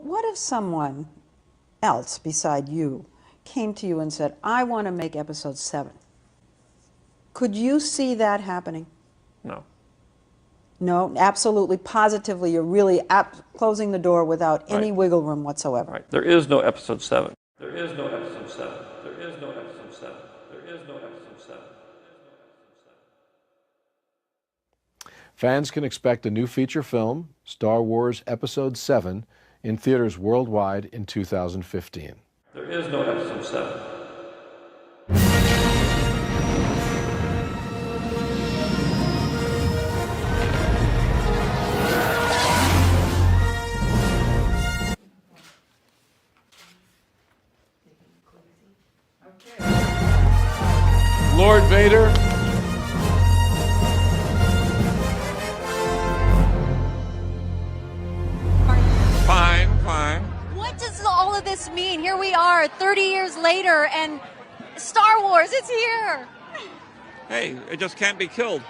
what if someone else beside you came to you and said, I want to make episode 7? Could you see that happening? No. No, absolutely, positively, you're really closing the door without any wiggle room whatsoever. Right. There is no episode 7. There is no episode 7. There is no episode 7. There is no episode 7. Fans can expect a new feature film, Star Wars Episode 7, in theaters worldwide in 2015. There is no episode 7. Lord Vader. Fine. What does all of this mean? Here we are 30 years later and Star Wars, it's here. Hey, it just can't be killed.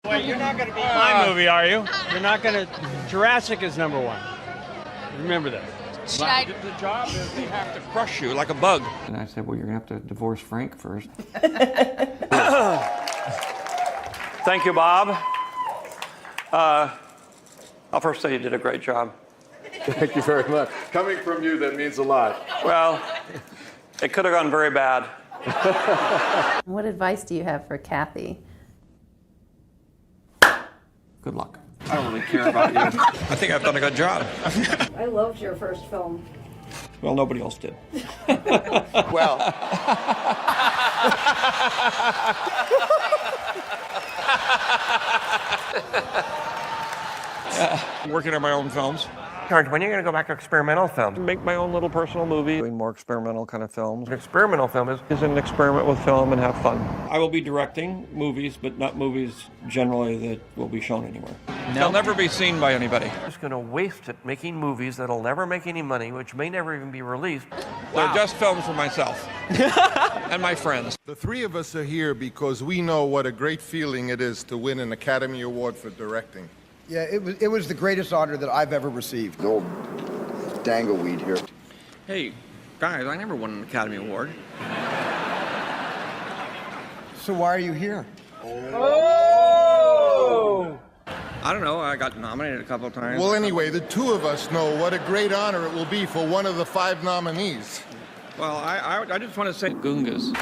Wait, you're not going to be my movie, are you? You're not going to... Jurassic is number 1. Remember that. The job is they have to crush you like a bug. And I said, well, you're going to have to divorce Frank first. Thank you, Bob. I'll first say you did a great job. Thank you very much. Coming from you, that means a lot. Well, it could have gone very bad. What advice do you have for Kathy? Good luck. I don't really care about you. I think I've done a good job. I loved your first film. Well, nobody else did. Well. Working on my own films. George, when are you going to go back to experimental films? Make my own little personal movie. Doing more experimental kind of films. An experimental film is an experiment with film and have fun. I will be directing movies, but not movies generally that will be shown anywhere. They'll never be seen by anybody. I'm just going to waste it making movies that'll never make any money, which may never even be released. They're just films for myself and my friends. The three of us are here because we know what a great feeling it is to win an Academy Award for directing. Yeah, it was the greatest honor that I've ever received. No dangleweed here. Hey, guys, I never won an Academy Award. So why are you here? Oh! I don't know, I got nominated a couple of times. Well, anyway, the two of us know what a great honor it will be for one of the 5 nominees. Well, I just want to say Goongas.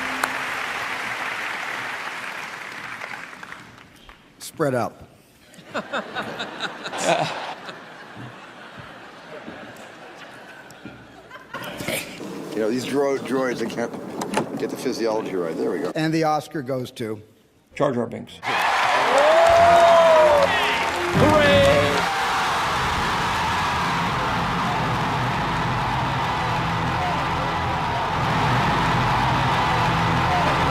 Spread out. You know, these droids, they can't get the physiology right. There we go. And the Oscar goes to... Jar Jar Binks. Hooray!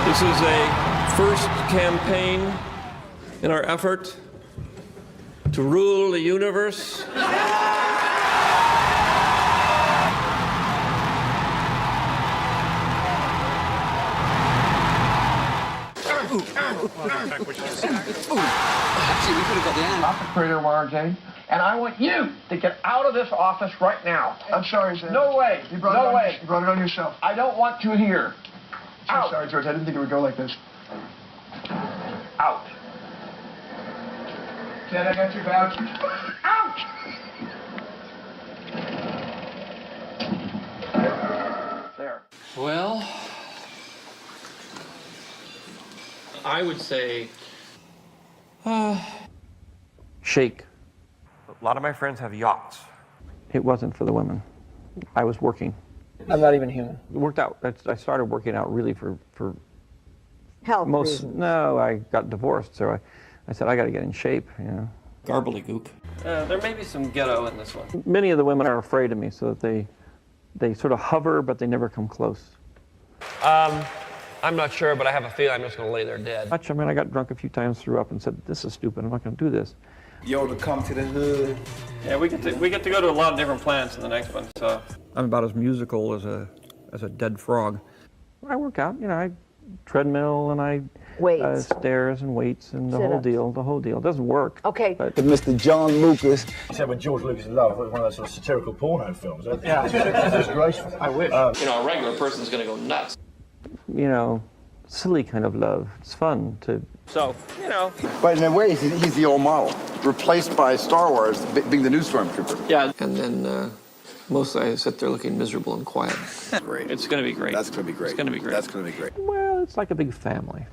This is a first campaign in our effort to rule the universe. Actually, we could have got the end. I'm the creator of RJ, and I want you to get out of this office right now. I'm sorry, Sam. No way. You brought it on yourself. I don't want you here. I'm sorry, George. I didn't think it would go like this. Out. Dad, I got your vouchers. Out! There. Well, I would say... Shake. A lot of my friends have yachts. It wasn't for the women. I was working. I'm not even human. It worked out. I started working out really for Health most... reasons. No, I got divorced, so I said, I got to get in shape, you know. Garbly-gook. There may be some ghetto in this one. Many of the women are afraid of me, so that they sort of hover, but they never come close. I'm not sure, but I have a feeling I'm just going to lay there dead. I mean, I got drunk a few times, threw up, and said, this is stupid, I'm not going to do this. Yo, to come to the hood. Yeah, we get to go to a lot of different planets in the next one, so... I'm about as musical as a dead frog. I work out. You know, I treadmill and I stairs and weights and the whole deal. The whole deal. It doesn't work. Okay. But Mr. John Lucas. I said when George Lucas in Love, one of those sort of satirical porno films. Yeah, it's disgraceful. I wish. You know, a regular person's going to go nuts. You know, silly kind of love. It's fun to. So, you know. But in a way, he's the old model, replaced by Star Wars being the new Stormtrooper. Yeah. And then mostly I sit there looking miserable and quiet. Great. It's going to be great. That's going to be great. It's going to be great. That's going to be great. Well, it's like a big family.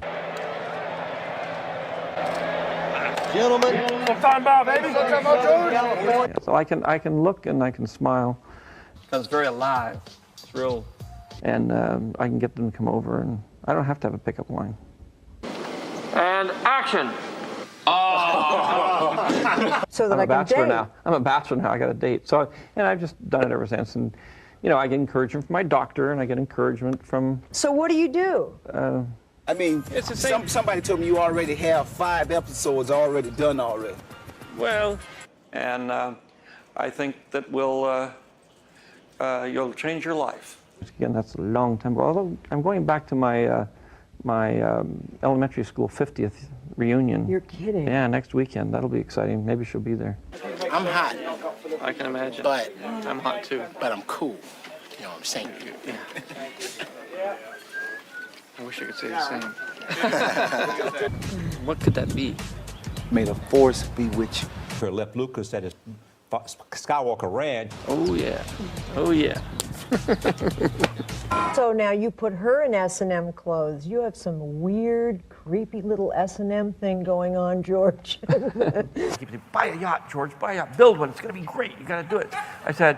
Gentlemen. So I can look and I can smile. It's very alive. It's real. And I can get them to come over, and I don't have to have a pickup line. And action. So that I'm I a can bachelor date. now. I'm a bachelor now. I got a date. So, and I've just done it ever since. And you know, I get encouragement from my doctor, and I get encouragement from. So what do you do? I mean, It's the same. somebody told me you already have 5 episodes already done already. Well, And I think that you'll change your life. Again, that's a long time ago. Although I'm going back to my elementary school 50th reunion. You're kidding. Yeah, next weekend. That'll be exciting. Maybe she'll be there. I'm hot, I can imagine. but I'm hot too. I'm cool. You know what I'm saying? I wish I could say the same. What could that be? May the force be with you. Her left Lucas at his Skywalker Ranch. Oh yeah. Oh yeah. So now you put her in S&M clothes. You have some weird, creepy little S&M thing going on, George. Buy a yacht, George. Buy a yacht. Build one. It's going to be great. You got to do it. I said,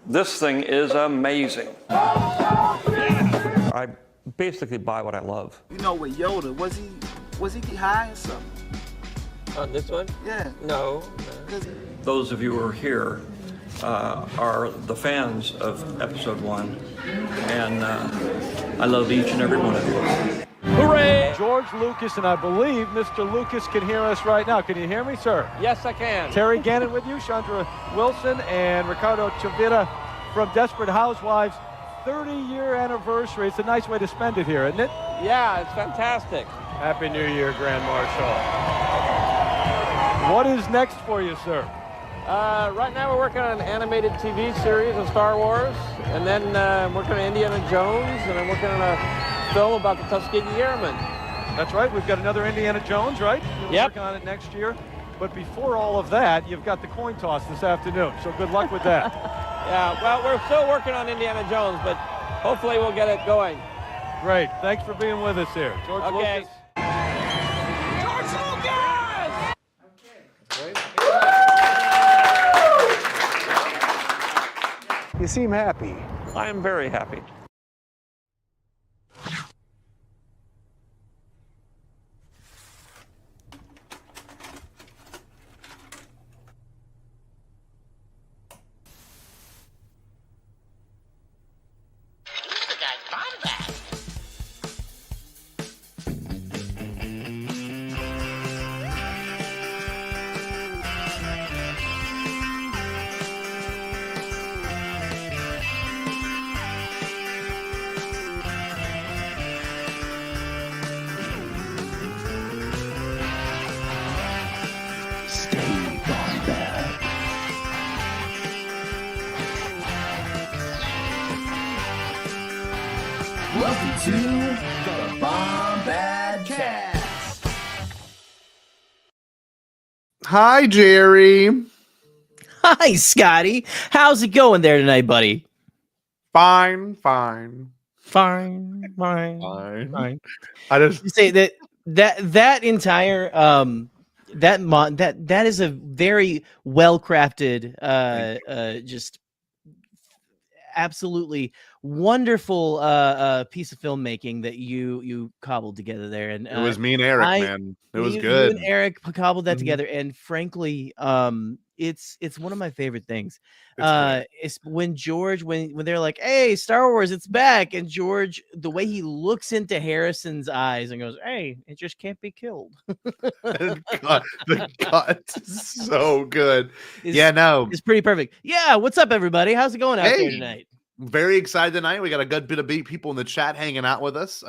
this thing is amazing. I basically buy what I love. You know, with Yoda, was he high or something? On this one? Yeah. No. Those of you who are here are the fans of Episode 1, and I love each and every one of you. Hooray! George Lucas, and I believe Mr. Lucas can hear us right now. Can you hear me, sir? Yes, I can. Terry Gannon with you, Chandra Wilson, and Ricardo Chavira from Desperate Housewives. 30-year anniversary. It's a nice way to spend it here, isn't it? Yeah, it's fantastic. Happy New Year, Grand Marshal. What is next for you, sir? Right now we're working on an animated TV series of Star Wars, and then I'm working on Indiana Jones, and I'm working on a film about the Tuskegee Airmen. That's right. We've got another Indiana Jones, right? We're Yep. working on it next year. But before all of that, you've got the coin toss this afternoon. So good luck with that. Yeah, well, we're still working on Indiana Jones, but hopefully we'll get it going. Great. Thanks for being with us here. George Okay. Lucas. George Lucas! You seem happy. I am very happy. Welcome to the Bombadcast. Hi, Jerry. Hi, Scotty. How's it going there tonight, buddy? Fine. Fine. I just You say that entire that is a very well crafted just absolutely wonderful piece of filmmaking that you cobbled together there. And it was me and Eric, man. It was good. You and Eric cobbled that together, and frankly, it's one of my favorite things. It's when George, when they're like, "Hey, Star Wars, it's back," and George, the way he looks into Harrison's eyes and goes, "Hey, it just can't be killed." the cut is so good. It's pretty perfect. Yeah, what's up, everybody? How's it going out there Hey. tonight? very excited tonight. We got a good bit of people in the chat hanging out with us.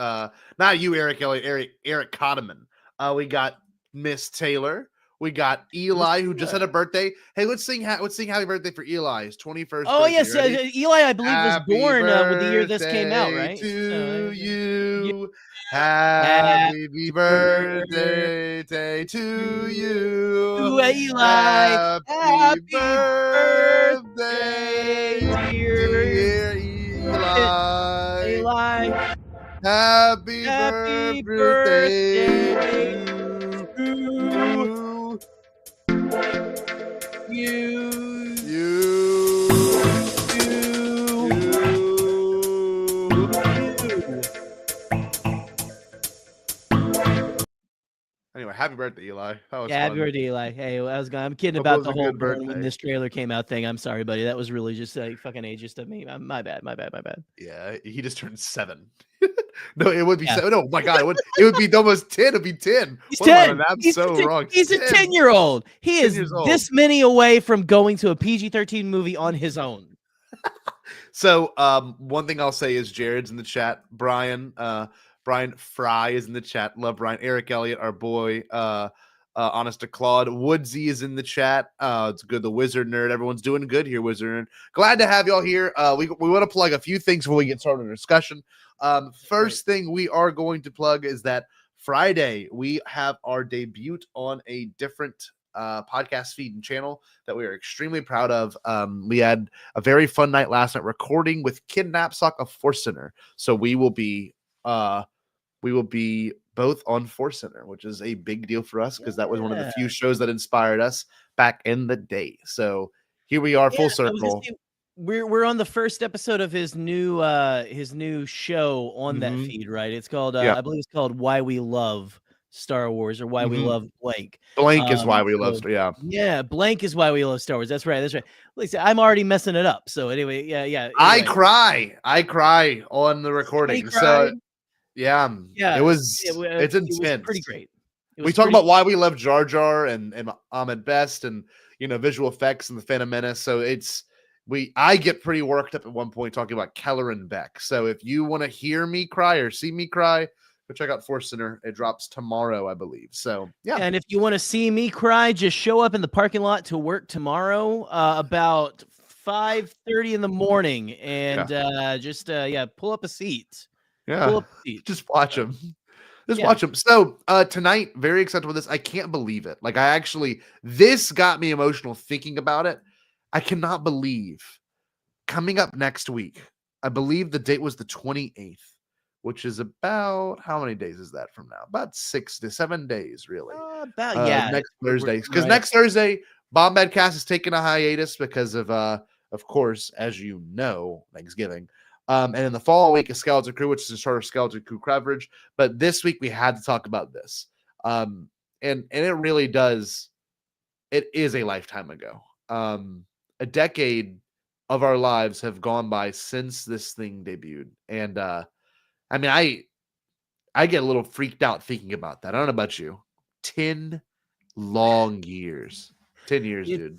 Not you, Eric Elliott, Eric Cotterman. We got Miss Taylor. We got Eli, who just had a birthday. Hey, let's sing happy birthday for Eli. His 21st. Oh birthday. yes, Eli, I believe, was born with the year this came out, Birthday right? To you. Happy birthday to you. Eli. Happy birthday, dear Eli. Eli. Happy birthday to Anyway, happy birthday, Eli. That was happy fun. birthday, Eli. Hey, I'm kidding Hope about it was the a whole good born when birthday. this trailer came out thing. I'm sorry, buddy. That was really just fucking ageist of me. My bad. Yeah, he just turned 7. No, it would be 7. Oh my god, it would be almost 10. It'd be 10. He's What am I 10. doing? I'm He's so wrong. He's a 10-year-old. He 10 is years old. this many away from going to a PG-13 movie on his own. So, one thing I'll say is Jared's in the chat. Brian Fry is in the chat. Love Brian. Eric Elliott, our boy. Honest to Claude. Woodsy is in the chat. It's good. The Wizard Nerd. Everyone's doing good here, Wizard Nerd. Glad to have y'all here. We want to plug a few things before we get started on the discussion. First thing we are going to plug is that Friday we have our debut on a different podcast feed and channel that we are extremely proud of. We had a very fun night last night recording with Kid Knapsack of Force Center. So we will be both on Force Center, which is a big deal for us because that was one of the few shows that inspired us back in the day. So here we are, full circle. We're on the first episode of his new show on that feed, right? It's called I believe it's called Why We Love Star Wars, or Why We Love Blank. Blank is why we love. Yeah, Blank is why we love Star Wars. That's right. Listen, I'm already messing it up. So anyway, yeah. Anyway. I cry on the recording. So yeah, it's intense. It was pretty great. We talk about why we love Jar Jar and Ahmed Best and visual effects and the Phantom Menace. So I get pretty worked up at one point talking about Keller and Beck. So if you want to hear me cry or see me cry, go check out Force Center. It drops tomorrow, I believe. So yeah. And if you want to see me cry, just show up in the parking lot to work tomorrow about 5:30 in the morning, and pull up a seat. Yeah, just watch them. Watch them. So tonight, very excited with this. I can't believe it. Like this got me emotional thinking about it. I cannot believe coming up next week. I believe the date was the 28th, which is about, how many days is that from now? About 6 to 7 days, really. Next Thursday, because next Thursday, Bombadcast is taking a hiatus because of course, as you know, Thanksgiving. And in the following week is Skeleton Crew, which is a sort of Skeleton Crew coverage. But this week we had to talk about this. And it really does. It is a lifetime ago. A decade of our lives have gone by since this thing debuted. And I get a little freaked out thinking about that. I don't know about you. 10 long years. 10 years, dude.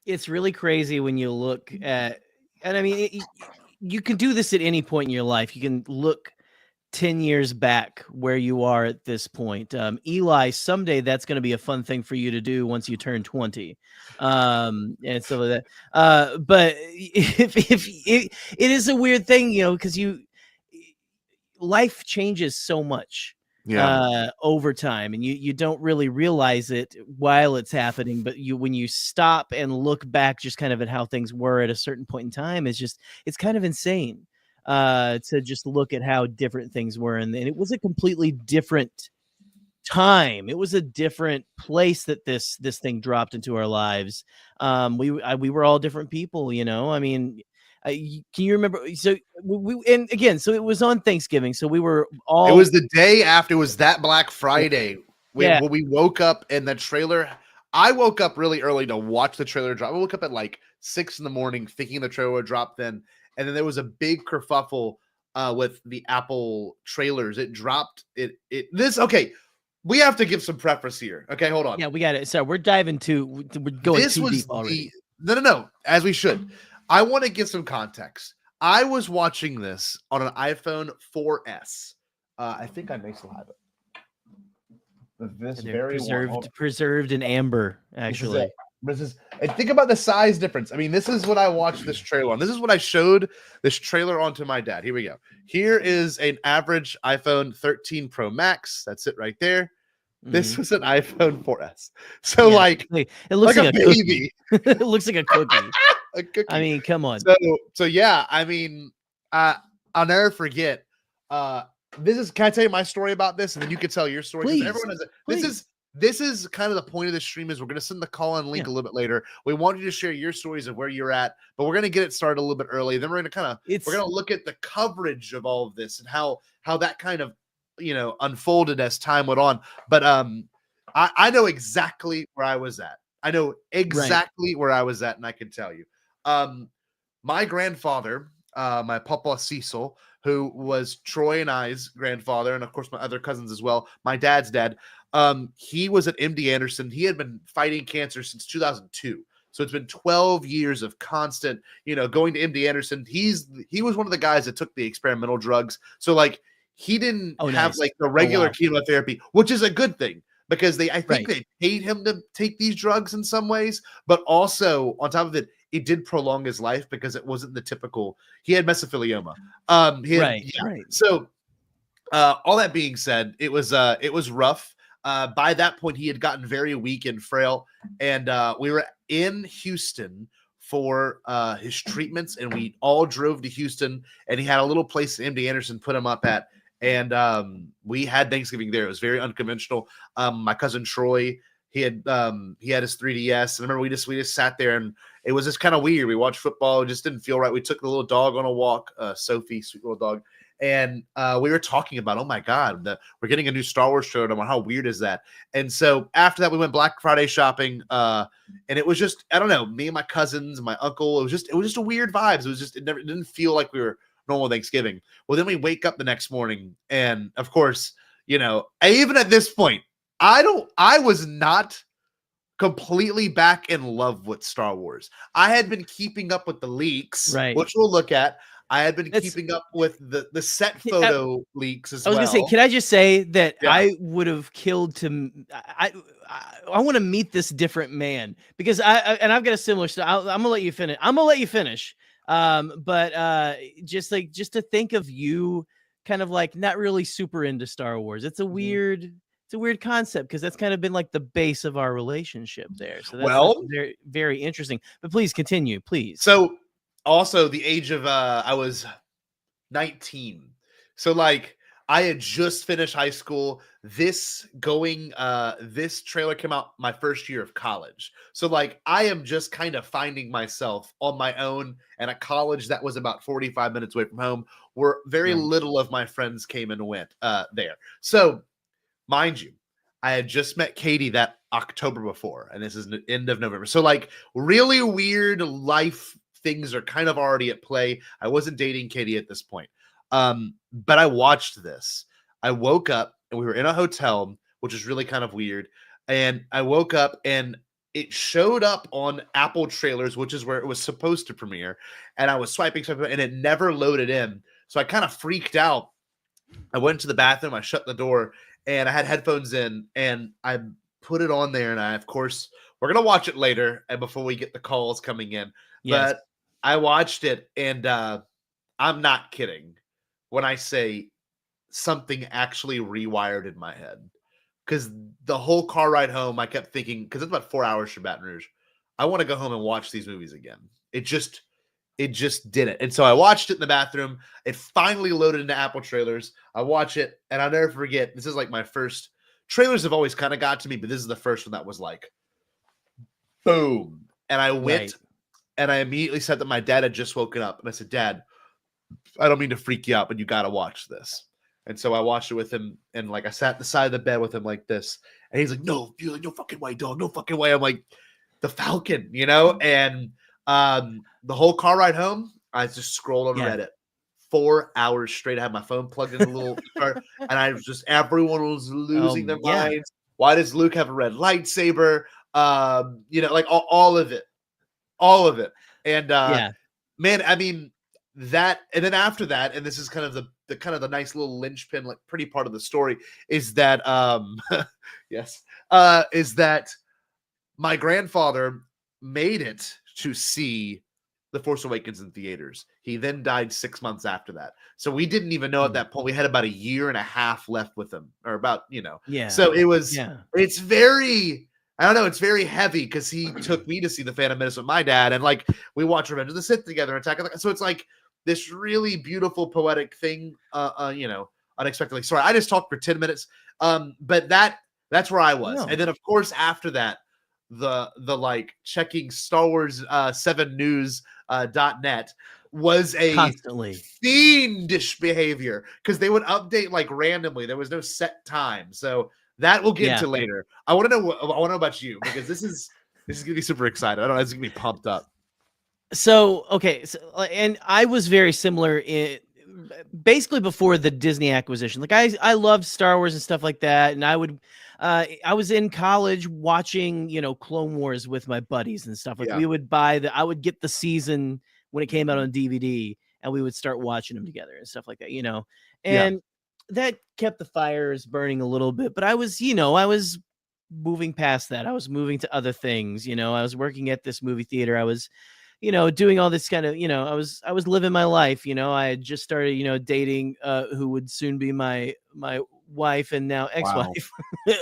It's really crazy when you look at, and you can do this at any point in your life. You can look 10 years back where you are at this point. Eli, someday that's going to be a fun thing for you to do once you turn 20. And stuff like that. But if it is a weird thing, because life changes so much over time, and you don't really realize it while it's happening, but when you stop and look back just kind of at how things were at a certain point in time, it's kind of insane to just look at how different things were, and it was a completely different time. It was a different place that this thing dropped into our lives. We were all different people, can you remember? So so it was on Thanksgiving. So we were all. It was the day after. It was that Black Friday when we woke up and the trailer. I woke up really early to watch the trailer drop. I woke up at like 6 a.m. thinking the trailer would drop then, and then there was a big kerfuffle with the Apple trailers. It dropped. Okay. We have to give some preface here. Okay, hold on. Yeah, we got it. So we're going too deep already. No. As we should. I want to give some context. I was watching this on an iPhone 4S. I think I may still have it. This very preserved in amber, actually. And think about the size difference. I mean, this is what I watched this trailer on. This is what I showed this trailer on to my dad. Here we go. Here is an average iPhone 13 Pro Max. That's it right there. This was an iPhone 4S. So like it looks like a baby. It looks like a cookie. A cookie. I mean, come on. So yeah, I mean, I'll never forget. Can I tell you my story about this, and then you can tell your story? Please, everyone has this is kind of the point of the stream. Is we're going to send the call-in link a little bit later. We want you to share your stories of where you're at, but we're going to get it started a little bit early. Then we're going to we're going to look at the coverage of all of this and how that kind of unfolded as time went on. But I know exactly where I was at. I know exactly where I was at, and I can tell you. My grandfather, my Papa Cecil, who was Troy and I's grandfather, and of course my other cousins as well, my dad's dad, he was at MD Anderson. He had been fighting cancer since 2002. So it's been 12 years of constant, going to MD Anderson. He was one of the guys that took the experimental drugs. So like he didn't have like the regular chemotherapy, which is a good thing because I think they paid him to take these drugs in some ways, but also on top of it, it did prolong his life because it wasn't the typical. He had mesothelioma. So all that being said, it was rough. By that point, he had gotten very weak and frail, and we were in Houston for his treatments, and we all drove to Houston, and he had a little place MD Anderson put him up at, and we had Thanksgiving there. It was very unconventional. My cousin Troy, he had his 3DS, and I remember we just sat there, and it was just kind of weird. We watched football, it just didn't feel right. We took the little dog on a walk, Sophie, sweet little dog. And we were talking about, oh my God, we're getting a new Star Wars trailer. How weird is that? And so after that, we went Black Friday shopping, and it was just, I don't know, me and my cousins, my uncle. It was just a weird vibes. It didn't feel like we were normal Thanksgiving. Well, then we wake up the next morning, and of course, even at this point, I was not completely back in love with Star Wars. I had been keeping up with the leaks, which we'll look at. I had been keeping up with the set photo leaks as well. I was going to say, can I just say that I would have killed to I want to meet this different man because I've got a similar story. I'm going to let you finish. But just to think of you kind of like not really super into Star Wars. It's a weird concept because that's kind of been like the base of our relationship there. So that's very, very interesting. But please continue, please. So also the age of I was 19. So like I had just finished high school. This trailer came out my first year of college. So like I am just kind of finding myself on my own in a college that was about 45 minutes away from home, where very little of my friends came and went there. So mind you, I had just met Katie that October before, and this is the end of November. So like really weird life things are kind of already at play. I wasn't dating Katie at this point. But I watched this. I woke up and we were in a hotel, which is really kind of weird. And I woke up and it showed up on Apple trailers, which is where it was supposed to premiere. And I was swiping, and it never loaded in. So I kind of freaked out. I went to the bathroom, I shut the door, and I had headphones in, and I put it on there. And of course, we're going to watch it later and before we get the calls coming in. Yes. But I watched it, and I'm not kidding when I say something actually rewired in my head. Because the whole car ride home, I kept thinking, because it's about 4 hours from Baton Rouge, I want to go home and watch these movies again. It just did it. And so I watched it in the bathroom. It finally loaded into Apple trailers. I watch it, and I'll never forget, this is like my first, trailers have always kind of got to me, but this is the first one that was like, boom. And I went, and I immediately said that my dad had just woken up. And I said, Dad, I don't mean to freak you out, but you got to watch this. And so I watched it with him, and like I sat at the side of the bed with him like this, and he's like, "No, you're like, no fucking way, dog, no fucking way." I'm like, the Falcon, and the whole car ride home, I just scrolled on Reddit 4 hours straight. I had my phone plugged in a little car, and I was just, everyone was losing their minds. Why does Luke have a red lightsaber? Like all of it, and man, I mean, that, and then after that, and this is kind of the nice little linchpin, like pretty part of the story, is that yes, is that my grandfather made it to see The Force Awakens in theaters. He then died 6 months after that. So we didn't even know at that point. We had about a year and a half left with him, or about, Yeah. So it was, yeah. It's very, I don't know, it's very heavy because he took me to see The Phantom Menace with my dad, and like we watched Revenge of the Sith together, Attack of the, so it's like this really beautiful poetic thing, unexpectedly. Sorry, I just talked for 10 minutes. But that's where I was. No. And then of course after that, the like checking Star Wars 7 news .net was a Constantly fiendish behavior because they would update like randomly. There was no set time. So that we'll get to later. I want to know about you, because this is gonna be super excited. I don't know, it's gonna be pumped up. So, okay. So, and I was very similar basically before the Disney acquisition. Like I loved Star Wars and stuff like that. And I was in college watching, Clone Wars with my buddies and stuff. Like we would I would get the season when it came out on DVD, and we would start watching them together and stuff like that, and that kept the fires burning a little bit. But I was moving past that. I was moving to other things. I was working at this movie theater. I was, doing all this kind of, I was living my life. I had just started, dating who would soon be my wife and now ex-wife.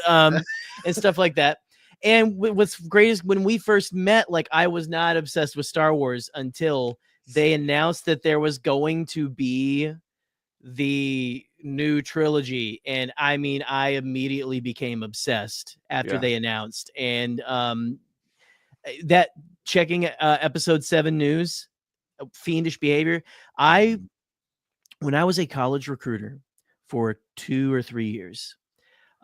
Wow. And stuff like that. And what's great is when we first met, like I was not obsessed with Star Wars until they announced that there was going to be the new trilogy. And I mean, I immediately became obsessed after they announced. And that checking episode 7 news, fiendish behavior. When I was a college recruiter for 2 or 3 years,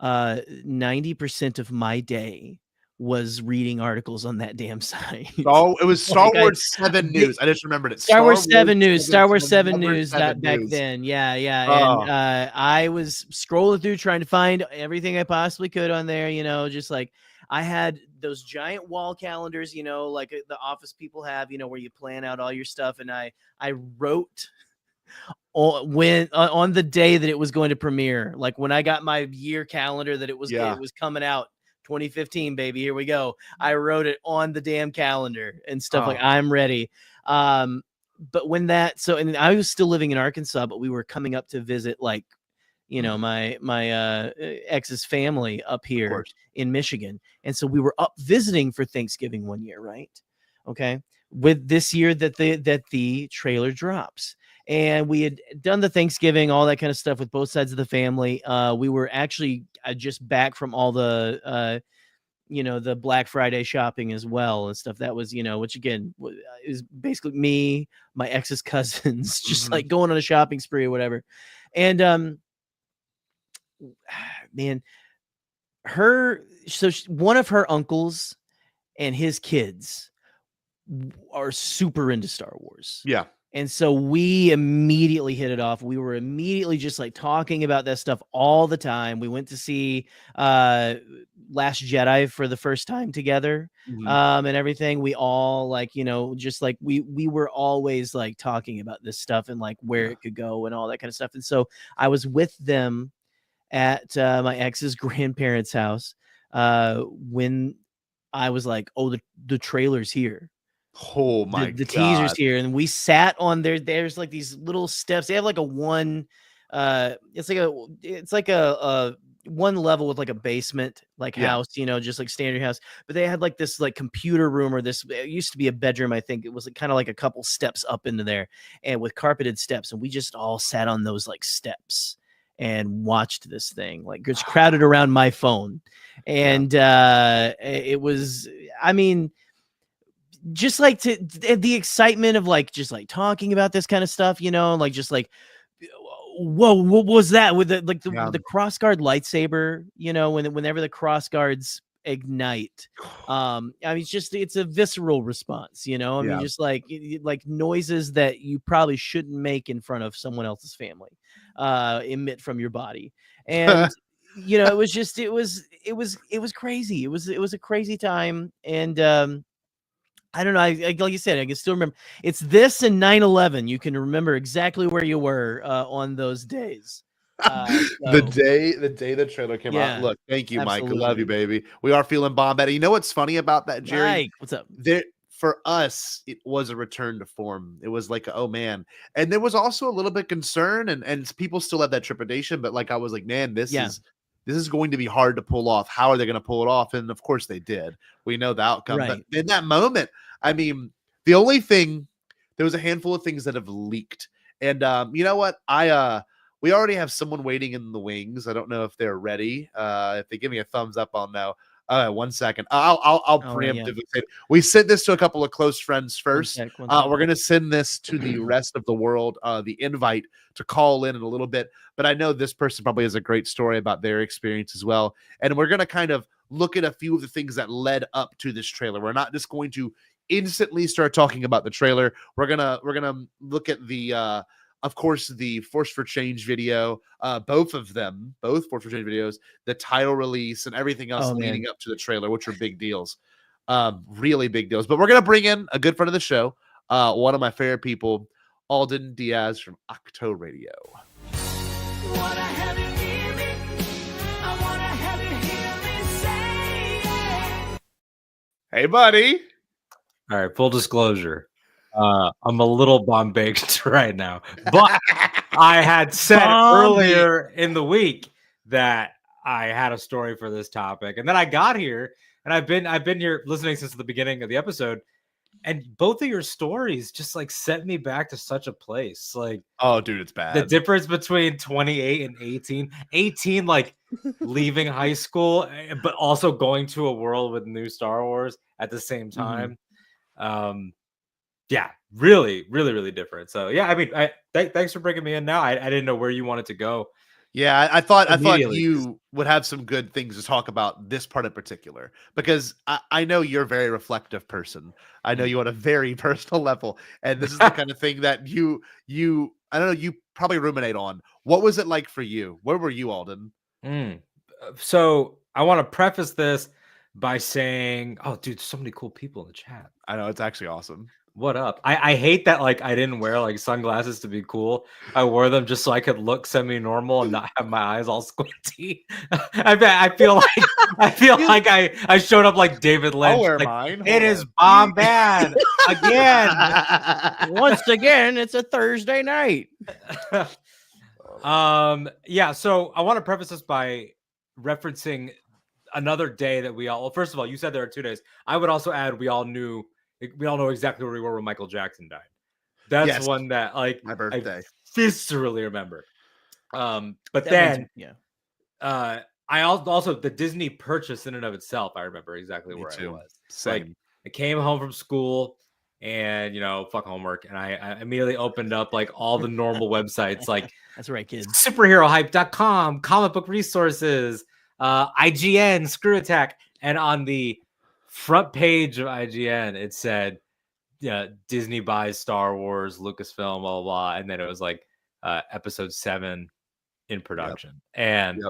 90% of my day was reading articles on that damn site. Oh, it was Star Wars 7 news. I just remembered it. Star Wars 7 news back then. Yeah. And I was scrolling through trying to find everything I possibly could on there, just like I had those giant wall calendars, like the office people have, where you plan out all your stuff. And I wrote on the day that it was going to premiere, like when I got my year calendar that it was coming out 2015, baby, here we go. I wrote it on the damn calendar and stuff like I'm ready. But when and I was still living in Arkansas, but we were coming up to visit like, my ex's family up here in Michigan. And so we were up visiting for Thanksgiving one year. Right. Okay. With this year that the trailer drops. And we had done the Thanksgiving, all that kind of stuff with both sides of the family. We were actually just back from all the, the Black Friday shopping as well and stuff. That was, which again is basically me, my ex's cousins, just like going on a shopping spree or whatever. And man, one of her uncles and his kids are super into Star Wars. Yeah. And so we immediately hit it off. We were immediately just like talking about that stuff all the time. We went to see Last Jedi for the first time together, and everything. We all like, just like we were always like talking about this stuff and like where it could go and all that kind of stuff. And so I was with them at my ex's grandparents' house when I was like, oh, the trailer's here. Oh my God. The teaser's here, and we sat on there's like these little steps. They have like it's like a one level with like a basement like house, just like standard house. But they had like this like computer room, or it used to be a bedroom. I think it was like, kind of like a couple steps up into there, and with carpeted steps, and we just all sat on those like steps and watched this thing, like just crowded around my phone. And it was, I mean, just like the excitement of like just like talking about this kind of stuff, like just like, whoa, what was that with the cross guard lightsaber, whenever the cross guards ignite, I mean, it's a visceral response, I mean, just like noises that you probably shouldn't make in front of someone else's family, emit from your body. And it was crazy. It was a crazy time. And I don't know. Like you said, I can still remember. It's this and 9/11. You can remember exactly where you were on those days. The day the trailer came out. Look, thank you, Mike. I love you, baby. We are feeling Bombadcast. You know what's funny about that, Jerry? Mike, what's up? For us, it was a return to form. It was like, oh man. And there was also a little bit concern, and people still have that trepidation, but like I was like, man, this is going to be hard to pull off. How are they going to pull it off? And of course they did. We know the outcome. Right. But in that moment, I mean, the only thing, there was a handful of things that have leaked. And you know what? We already have someone waiting in the wings. I don't know if they're ready. If they give me a thumbs up, I'll know. 1 second. I'll preemptively say we sent this to a couple of close friends first. We're gonna send this to the rest of the world. The invite to call in a little bit, but I know this person probably has a great story about their experience as well. And we're gonna kind of look at a few of the things that led up to this trailer. We're not just going to instantly start talking about the trailer. We're gonna look at the of course, the Force for Change video, both Force for Change videos, the title release, and everything else leading up to the trailer, which are big deals, really big deals. But we're going to bring in a good friend of the show, one of my favorite people, Alden Diaz from Octo Radio. Hey, buddy. All right, full disclosure. I'm a little bomb-baked right now, but I had said earlier in the week that I had a story for this topic, and then I got here, and I've been here listening since the beginning of the episode, and both of your stories just like sent me back to such a place. Like, oh, dude, it's bad. The difference between 28 and 18, like leaving high school, but also going to a world with new Star Wars at the same time. Yeah, really, really, really different. So yeah, I mean, thanks for bringing me in now. I didn't know where you wanted to go. Yeah, I thought you would have some good things to talk about this part in particular, because I know you're a very reflective person. I know you on a very personal level, and this is the kind of thing that you I don't know, you probably ruminate on. What was it like for you? Where were you, Alden? So I want to preface this by saying, oh, dude, so many cool people in the chat. I know, it's actually awesome. What up? I hate that like I didn't wear like sunglasses to be cool. I wore them just so I could look semi-normal and not have my eyes all squinty. I feel like I showed up like David Lynch. I'll wear like, mine. It is Bombad again. Once again, it's a Thursday night. Yeah, so I want to preface this by referencing another day that we all, well, first of all, you said there are 2 days. I would also add we all know exactly where we were when Michael Jackson died. That's one that like my birthday. I viscerally remember. But then I also the Disney purchase in and of itself, I remember exactly where I was. Same. Like I came home from school and fuck homework, and I immediately opened up like all the normal websites, like that's right, kids. Superherohype.com, comic book resources, IGN, Screw Attack, and on the front page of IGN, it said, Disney buys Star Wars, Lucasfilm, blah, blah, blah. And then it was like episode 7 in production. And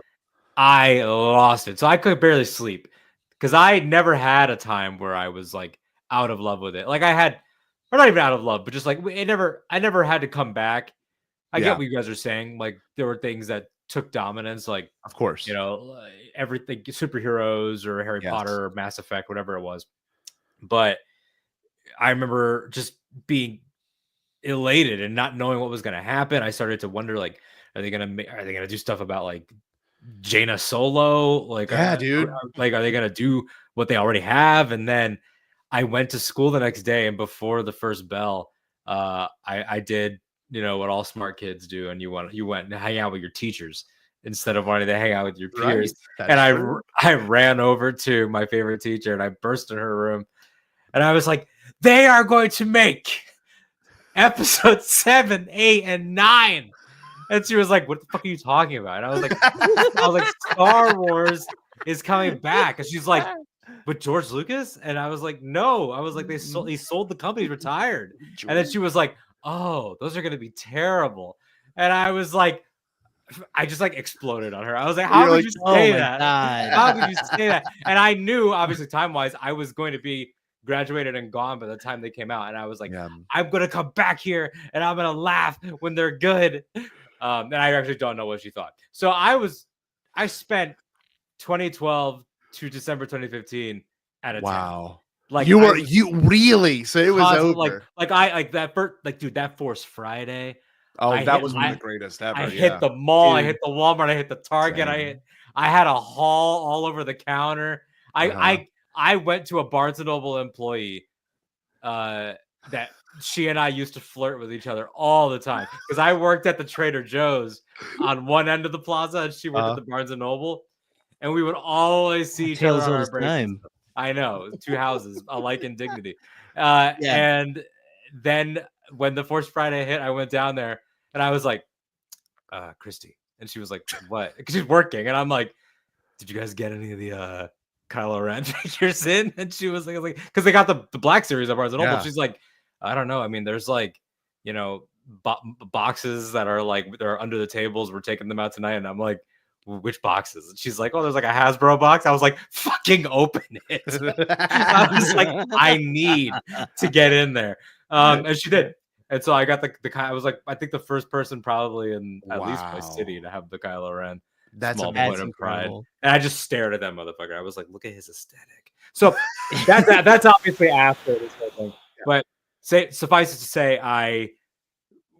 I lost it. So I could barely sleep because I never had a time where I was like out of love with it. Like I had, or not even out of love, but just like I never had to come back. I get what you guys are saying. Like there were things that took dominance, like of course, everything, superheroes or Harry Potter or Mass Effect, whatever it was. But I remember just being elated and not knowing what was going to happen. I started to wonder, like, are they going to do stuff about like Jaina Solo? Like, dude, like, are they going to do what they already have? And then I went to school the next day, and before the first bell, I did what all smart kids do, and you went and hang out with your teachers instead of wanting to hang out with your peers. Right. And I ran over to my favorite teacher and I burst in her room, and I was like, "They are going to make episode 7, 8, and 9." And she was like, "What the fuck are you talking about?" And I was like, "Star Wars is coming back." And she's like, "With George Lucas?" And I was like, "No." I was like, he sold the company, retired. And then she was like, "Oh, those are going to be terrible." And I was like, I just like exploded on her. I was like, how could you say that? How could you say that? And I knew, obviously, time-wise, I was going to be graduated and gone by the time they came out. And I was like, I'm going to come back here and I'm going to laugh when they're good. And I actually don't know what she thought. So I spent 2012 to December 2015 at a 10. Like you really, so it was over. Like that first, like, dude, that Force Friday. That was one of the greatest ever. I hit the mall, I hit the Walmart, I hit the Target, I had a haul all over the counter. I went to a Barnes and Noble employee that she and I used to flirt with each other all the time because I worked at the Trader Joe's on one end of the plaza and she worked at the Barnes and Noble, and we would always see each other on our breaks. I know, two houses alike in dignity. And then when the Force Friday hit, I went down there and I was like, Christy. And she was like, what? Because she's working. And I'm like, did you guys get any of the Kylo Ren figures in? And she was like, because they got the Black Series of Barnes and Noble. She's like, I don't know. I mean, there's like, you know, boxes that are like, they're under the tables. We're taking them out tonight. And I'm like, which boxes? And she's like, oh, there's like a Hasbro box. I was like, fucking open it. I was like, I need to get in there. And she did. And so I got the I was like, I think the first person probably in at least my city to have the Kylo Ren. That's small amazing. point of pride. And I just stared at that motherfucker. I was like, look at his aesthetic. So that's obviously after this whole thing. But suffice it to say, I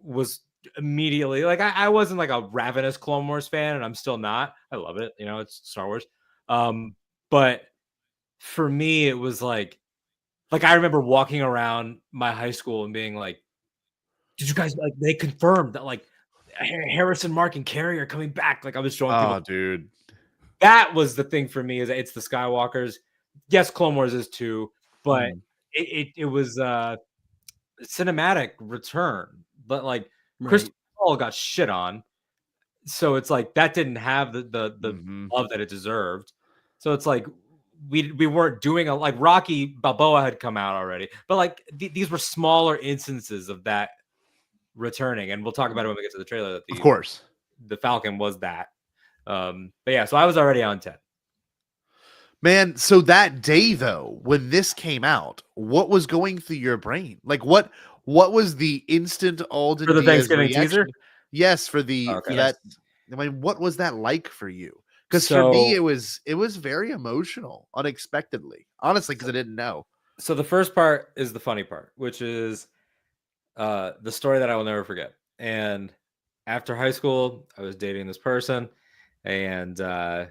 was immediately like, I wasn't like a ravenous Clone Wars fan, and I'm still not. I love it. You know, it's Star Wars. But for me, it was like I remember walking around my high school and being like, did you guys, like, they confirmed that like Harrison, Mark, and Carrie are coming back. Like, I was showing people. Dude. That was the thing for me, is it's the Skywalkers. Yes, Clone Wars is too, but it was a cinematic return. But like Christopher Paul got shit on. So it's like that didn't have the love that it deserved. So it's like we weren't doing like Rocky Balboa had come out already, but like these were smaller instances of that returning, and we'll talk about it when we get to the trailer. That of course, the Falcon was that. But yeah, so I was already on 10. Man, so that day though, when this came out, what was going through your brain? Like what was the instant Alden for the Diaz Thanksgiving reaction? teaser? Yes, for that. I mean, what was that like for you? Because for me, it was very emotional, unexpectedly, honestly, because I didn't know. So the first part is the funny part, which is the story that I will never forget. And after high school, I was dating this person, and I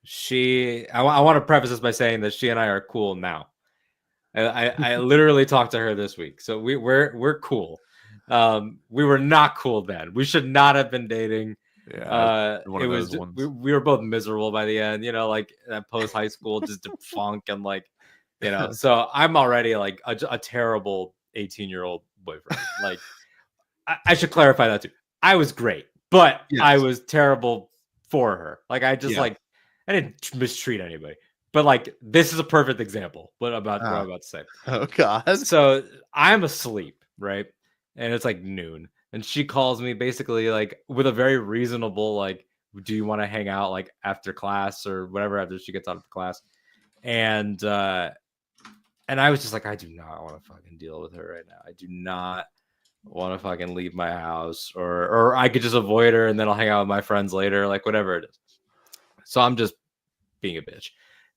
want to preface this by saying that she and I are cool now. I literally talked to her this week, so we're cool. We were not cool then. We should not have been dating. Yeah, it was we were both miserable by the end, you know, like that post high school just defunct, and like, you know, so I'm already like a terrible 18-year-old boyfriend. Like, I should clarify that too. I was great, but I was terrible for her. Like, I just like, I didn't mistreat anybody, but like, this is a perfect example. What I'm about to say. Oh God. So I'm asleep, right? And it's like noon. And she calls me basically like with a very reasonable, like, do you want to hang out like after class or whatever, after she gets out of class? And I was just like, I do not want to fucking deal with her right now. I do not want to fucking leave my house, or I could just avoid her and then I'll hang out with my friends later, like whatever it is. So I'm just being a bitch.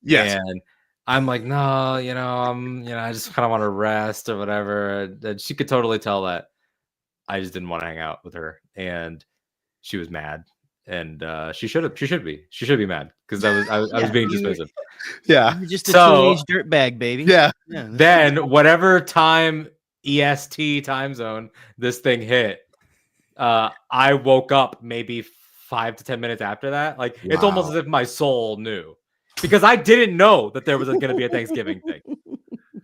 Yes. And I'm like, no, I just kind of want to rest or whatever. And she could totally tell that I just didn't want to hang out with her, and she was mad, and she should be mad because I was being dismissive. Yeah, you're just a teenage dirtbag, baby. Yeah. Then whatever time EST time zone this thing hit, I woke up maybe 5 to 10 minutes after that. Like, it's almost as if my soul knew, because I didn't know that there was going to be a Thanksgiving thing.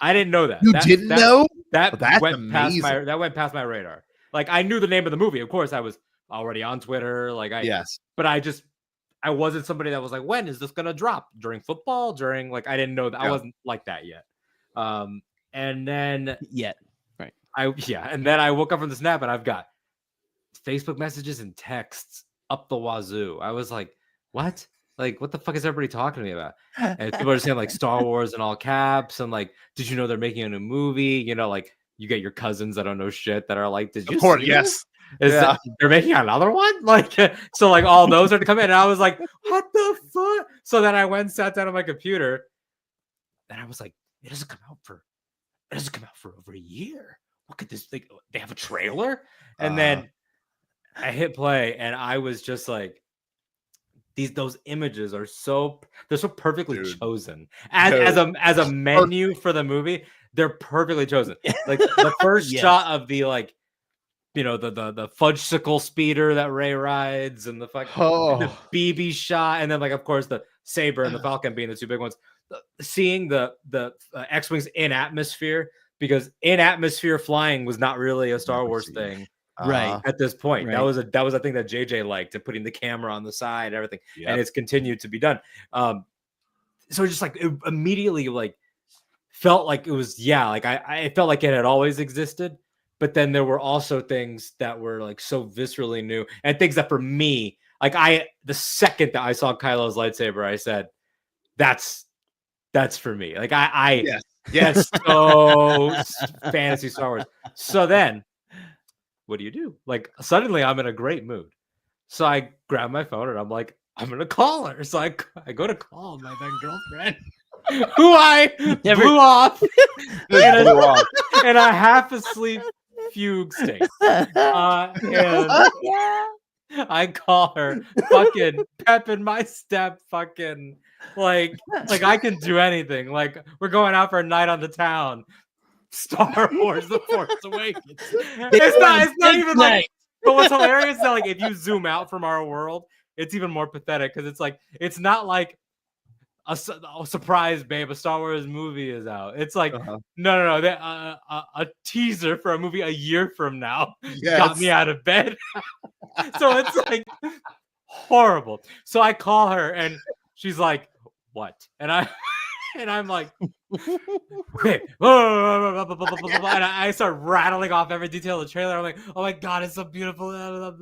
I didn't know that. You didn't know? That That's went past amazing. that went past my radar. Like, I knew the name of the movie. Of course, I was already on Twitter. Like, but I wasn't somebody that was like, when is this gonna drop? During football? During, like, I didn't know that. I wasn't like that yet. And then right. And then I woke up from the nap and I've got Facebook messages and texts up the wazoo. I was like, what? Like, what the fuck is everybody talking to me about? And people are saying like Star Wars in all caps, and like, did you know they're making a new movie? You know, like you get your cousins that don't know shit that are like, did you see this? They're making another one? Like, so like all those are to come in. And I was like, what the fuck? So then I went and sat down on my computer, and I was like, it doesn't come out for over a year. Look at this thing. They have a trailer. And then I hit play, and I was just like, those images are they're so perfectly chosen as a menu for the movie. They're perfectly chosen. Like the first shot of the like, you know, the fudgesicle speeder that Rey rides, and the BB shot, and then like of course the saber and the Falcon being the two big ones. Seeing the X-wings in atmosphere, because in atmosphere flying was not really a Star Wars thing. Right at this point, that was a thing that JJ liked, and putting the camera on the side and everything, and it's continued to be done. So just like it immediately like felt like it was like I felt like it had always existed, but then there were also things that were like so viscerally new, and things that for me, like the second that I saw Kylo's lightsaber, I said, that's for me. Like that's so fantasy Star Wars. So then what do? Like suddenly I'm in a great mood. So I grab my phone and I'm like, I'm gonna call her. So I go to call my then girlfriend, who I blew off in a half asleep fugue state. And I call her, fucking pepping my step, fucking like I can do anything. Like we're going out for a night on the town. Star Wars: The Force Awakens. It's not even like. But what's hilarious is that like if you zoom out from our world, it's even more pathetic, because it's like it's not like a surprise, babe. A Star Wars movie is out. It's like no. A teaser for a movie a year from now got me out of bed. So it's like horrible. So I call her and she's like, "What?" And I'm like, okay. And I start rattling off every detail of the trailer. I'm like, oh my god, it's so beautiful. The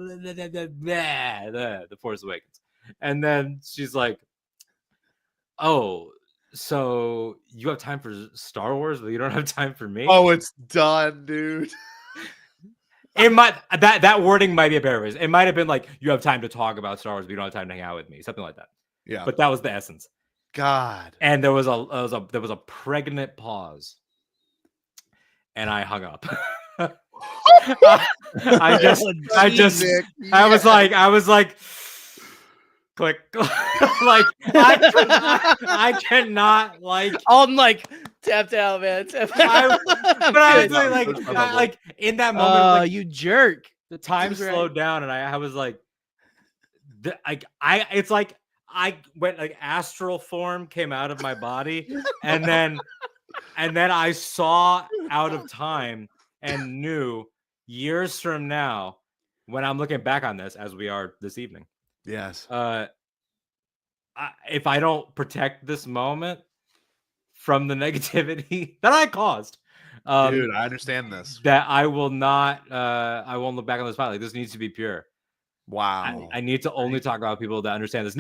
Force Awakens. And then she's like, oh, so you have time for Star Wars, but you don't have time for me? Oh, it's done, dude. It might that wording might be a paraphrase. It might have been like, you have time to talk about Star Wars, but you don't have time to hang out with me. Something like that. Yeah. But that was the essence. God. And there was a pregnant pause, and I hung up. I was like, click. Like I cannot like. I'm like tapped out, man. Tapped out. But I was like in that moment, like, you jerk. The time slowed down, and I was like, it's like. I went like astral form came out of my body, and then I saw out of time and knew years from now, when I'm looking back on this, as we are this evening. Yes. If I don't protect this moment from the negativity that I caused, dude, I understand this. That I will not. I won't look back on this fight. Like this needs to be pure. Wow. I need to only talk about people that understand this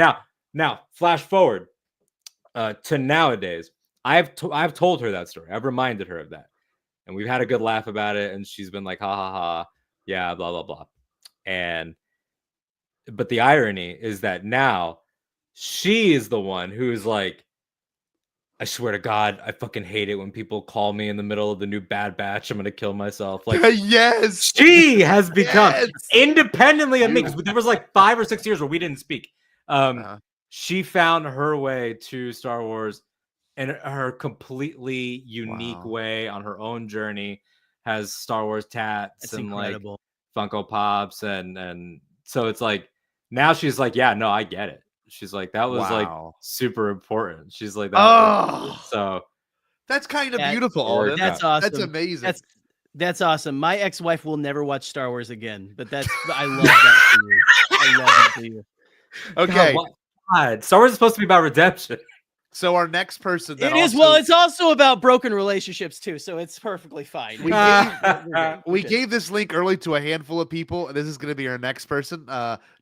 Now, flash forward to nowadays. I've told her that story. I've reminded her of that, and we've had a good laugh about it. And she's been like, "Ha ha ha, yeah, blah blah blah." But the irony is that now she is the one who's like, "I swear to God, I fucking hate it when people call me in the middle of the new Bad Batch. I'm gonna kill myself." Like, yes, she has become independently of me. Because there was like 5 or 6 years where we didn't speak. She found her way to Star Wars in her completely unique way on her own journey. Has Star Wars tats. That's and incredible. Like Funko Pops and so it's like now she's like, yeah, no, I get it. She's like, that was like super important. She's like, that so that's kind of beautiful. Alden. That's awesome. That's amazing. That's awesome. My ex-wife will never watch Star Wars again, but I love that for you. I love it for you. Okay. God, Star Wars is supposed to be about redemption. So our next person that It is. Well, it's also about broken relationships too, so it's perfectly fine. We gave this link early to a handful of people, and this is going to be our next person.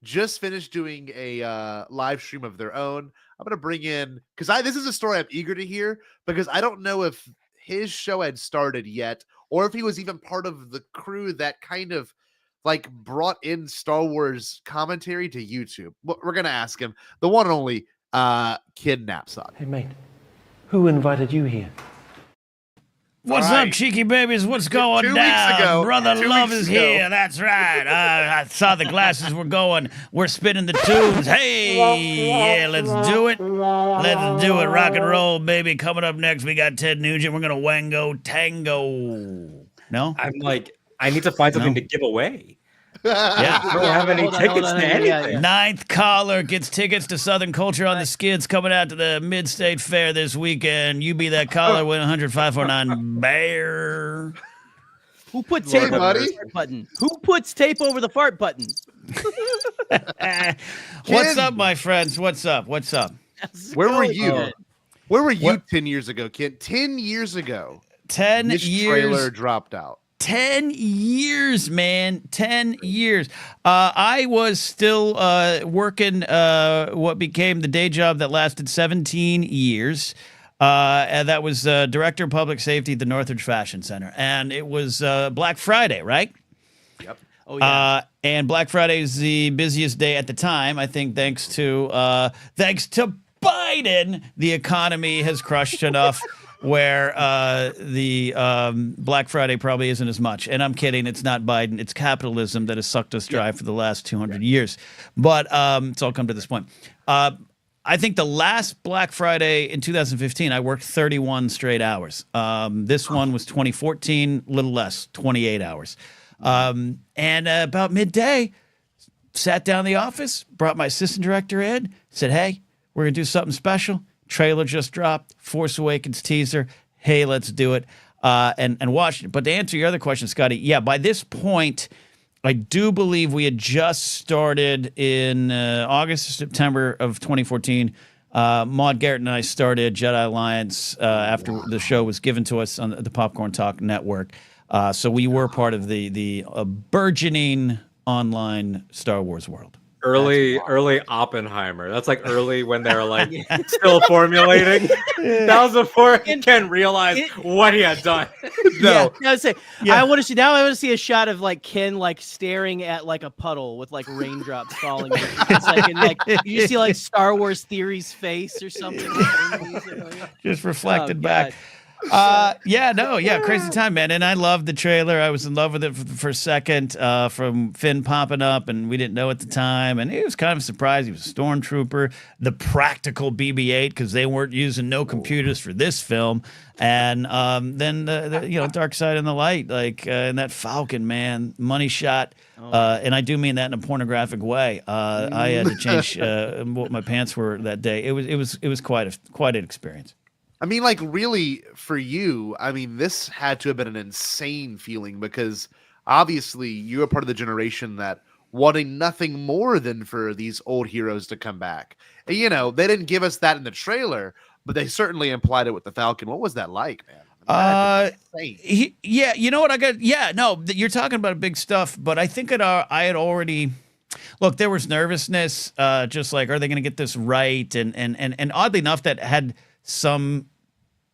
Just finished doing a live stream of their own. I'm going to bring in, because this is a story I'm eager to hear, because I don't know if his show had started yet, or if he was even part of the crew that kind of like brought in Star Wars commentary to YouTube. We're going to ask him, the one and only Kidnapsod. Hey, mate, who invited you here? What's up, cheeky babies? What's going 2 down? weeks ago, Brother 2 Love weeks is ago. here. That's right. I saw the glasses were going. We're spinning the tunes. Hey, yeah, let's do it. Let's do it. Rock and roll, baby. Coming up next, we got Ted Nugent. We're going to wango tango. No? I'm like, I need to find something to give away. Yeah. I don't have any tickets to anything. Ninth caller gets tickets to Southern Culture on the Skids coming out to the Mid-State Fair this weekend. You be that caller, win 10549 Bear. Who put tape over the fart button? Who puts tape over the fart button? What's up, my friends? What's up? What's up? Where were you? Where were you 10 years ago, kid? 10 years ago. 10 this years. trailer dropped out. 10 years, man. 10 years. I was still working what became the day job that lasted 17 years. And that was Director of Public Safety at the Northridge Fashion Center. And it was Black Friday, right? Yep. Oh, yeah. And Black Friday is the busiest day at the time. I think thanks to Biden, the economy has crushed enough where the Black Friday probably isn't as much. And I'm kidding. It's not Biden. It's capitalism that has sucked us dry for the last 200 years. But it's all come to this point. I think the last Black Friday in 2015, I worked 31 straight hours. This one was 2014, a little less, 28 hours. And about midday, sat down in the office, brought my assistant director in, said, hey, we're going to do something special. Trailer just dropped, Force Awakens teaser. Hey, let's do it. And watch it. But to answer your other question, Scotty, yeah, by this point, I do believe we had just started in August or September of 2014. Maude Garrett and I started Jedi Alliance after the show was given to us on the Popcorn Talk Network. So we were part of the burgeoning online Star Wars world. Early Oppenheimer. That's like early when they're like still formulating. That was before Ken realized what he had done. No, I would say I want to see a shot of like Ken like staring at like a puddle with like raindrops falling. It's like in like you see like Star Wars Theory's face or something. Just reflected back. Crazy time, man. And I loved the trailer. I was in love with it for a second from Finn popping up, and we didn't know at the time. And it was kind of a surprise. He was a stormtrooper, the practical BB-8, because they weren't using no computers for this film. And then the dark side and the light, like in that Falcon, man, money shot. And I do mean that in a pornographic way. I had to change what my pants were that day. It was quite an experience. I mean, like, really, for you, I mean, this had to have been an insane feeling because obviously you're part of the generation that wanted nothing more than for these old heroes to come back. And, they didn't give us that in the trailer, but they certainly implied it with the Falcon. What was that like, man? You know what I got? Yeah, no, you're talking about big stuff, but I think I had already. Look, there was nervousness, just like, are they going to get this right? And oddly enough, that had some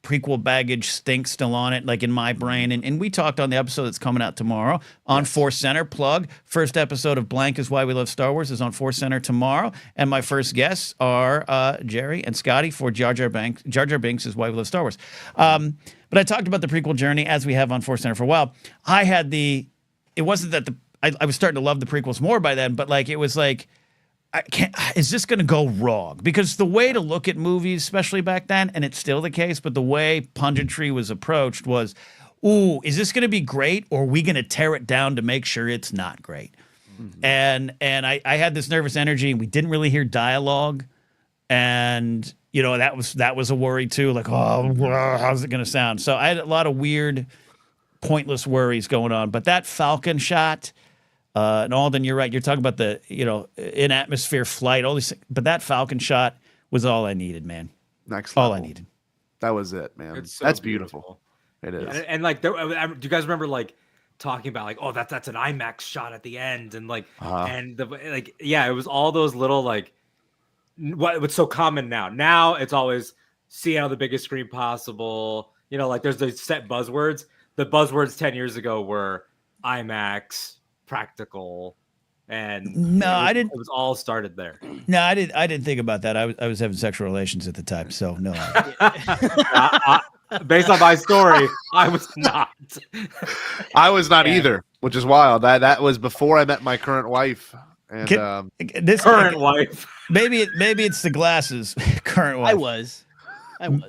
prequel baggage stink still on it, like in my brain. And we talked on the episode that's coming out tomorrow on Force Center. Plug. First episode of Blank is Why We Love Star Wars is on Force Center tomorrow. And my first guests are Jerry and Scotty for Jar Jar Binks is Why We Love Star Wars. But I talked about the prequel journey as we have on Force Center for a while. It wasn't that I was starting to love the prequels more by then, but like it was like, is this going to go wrong? Because the way to look at movies, especially back then, and it's still the case, but the way punditry was approached was, ooh, is this going to be great, or are we going to tear it down to make sure it's not great? Mm-hmm. And I had this nervous energy, and we didn't really hear dialogue, and that was a worry too. Like, oh, how's it going to sound? So I had a lot of weird, pointless worries going on. But that Falcon shot. And Alden, you're right. You're talking about the, in atmosphere flight, all these things. But that Falcon shot was all I needed, man. Next All level. I needed. That was it, man. It's so That's beautiful. It is. Yeah, and like, do you guys remember like talking about like, oh, that's an IMAX shot at the end, and like, and the like, yeah, it was all those little like, what's so common now. Now it's always see it on the biggest screen possible. You know, like there's those set buzzwords. The buzzwords 10 years ago were IMAX, practical, and I didn't. It was all started there. No, I didn't think about that. I was having sexual relations at the time, so no. Based on my story, I was not. I was not either, which is wild. That was before I met my current wife. And this current wife. Maybe it's the glasses. Current wife. I was.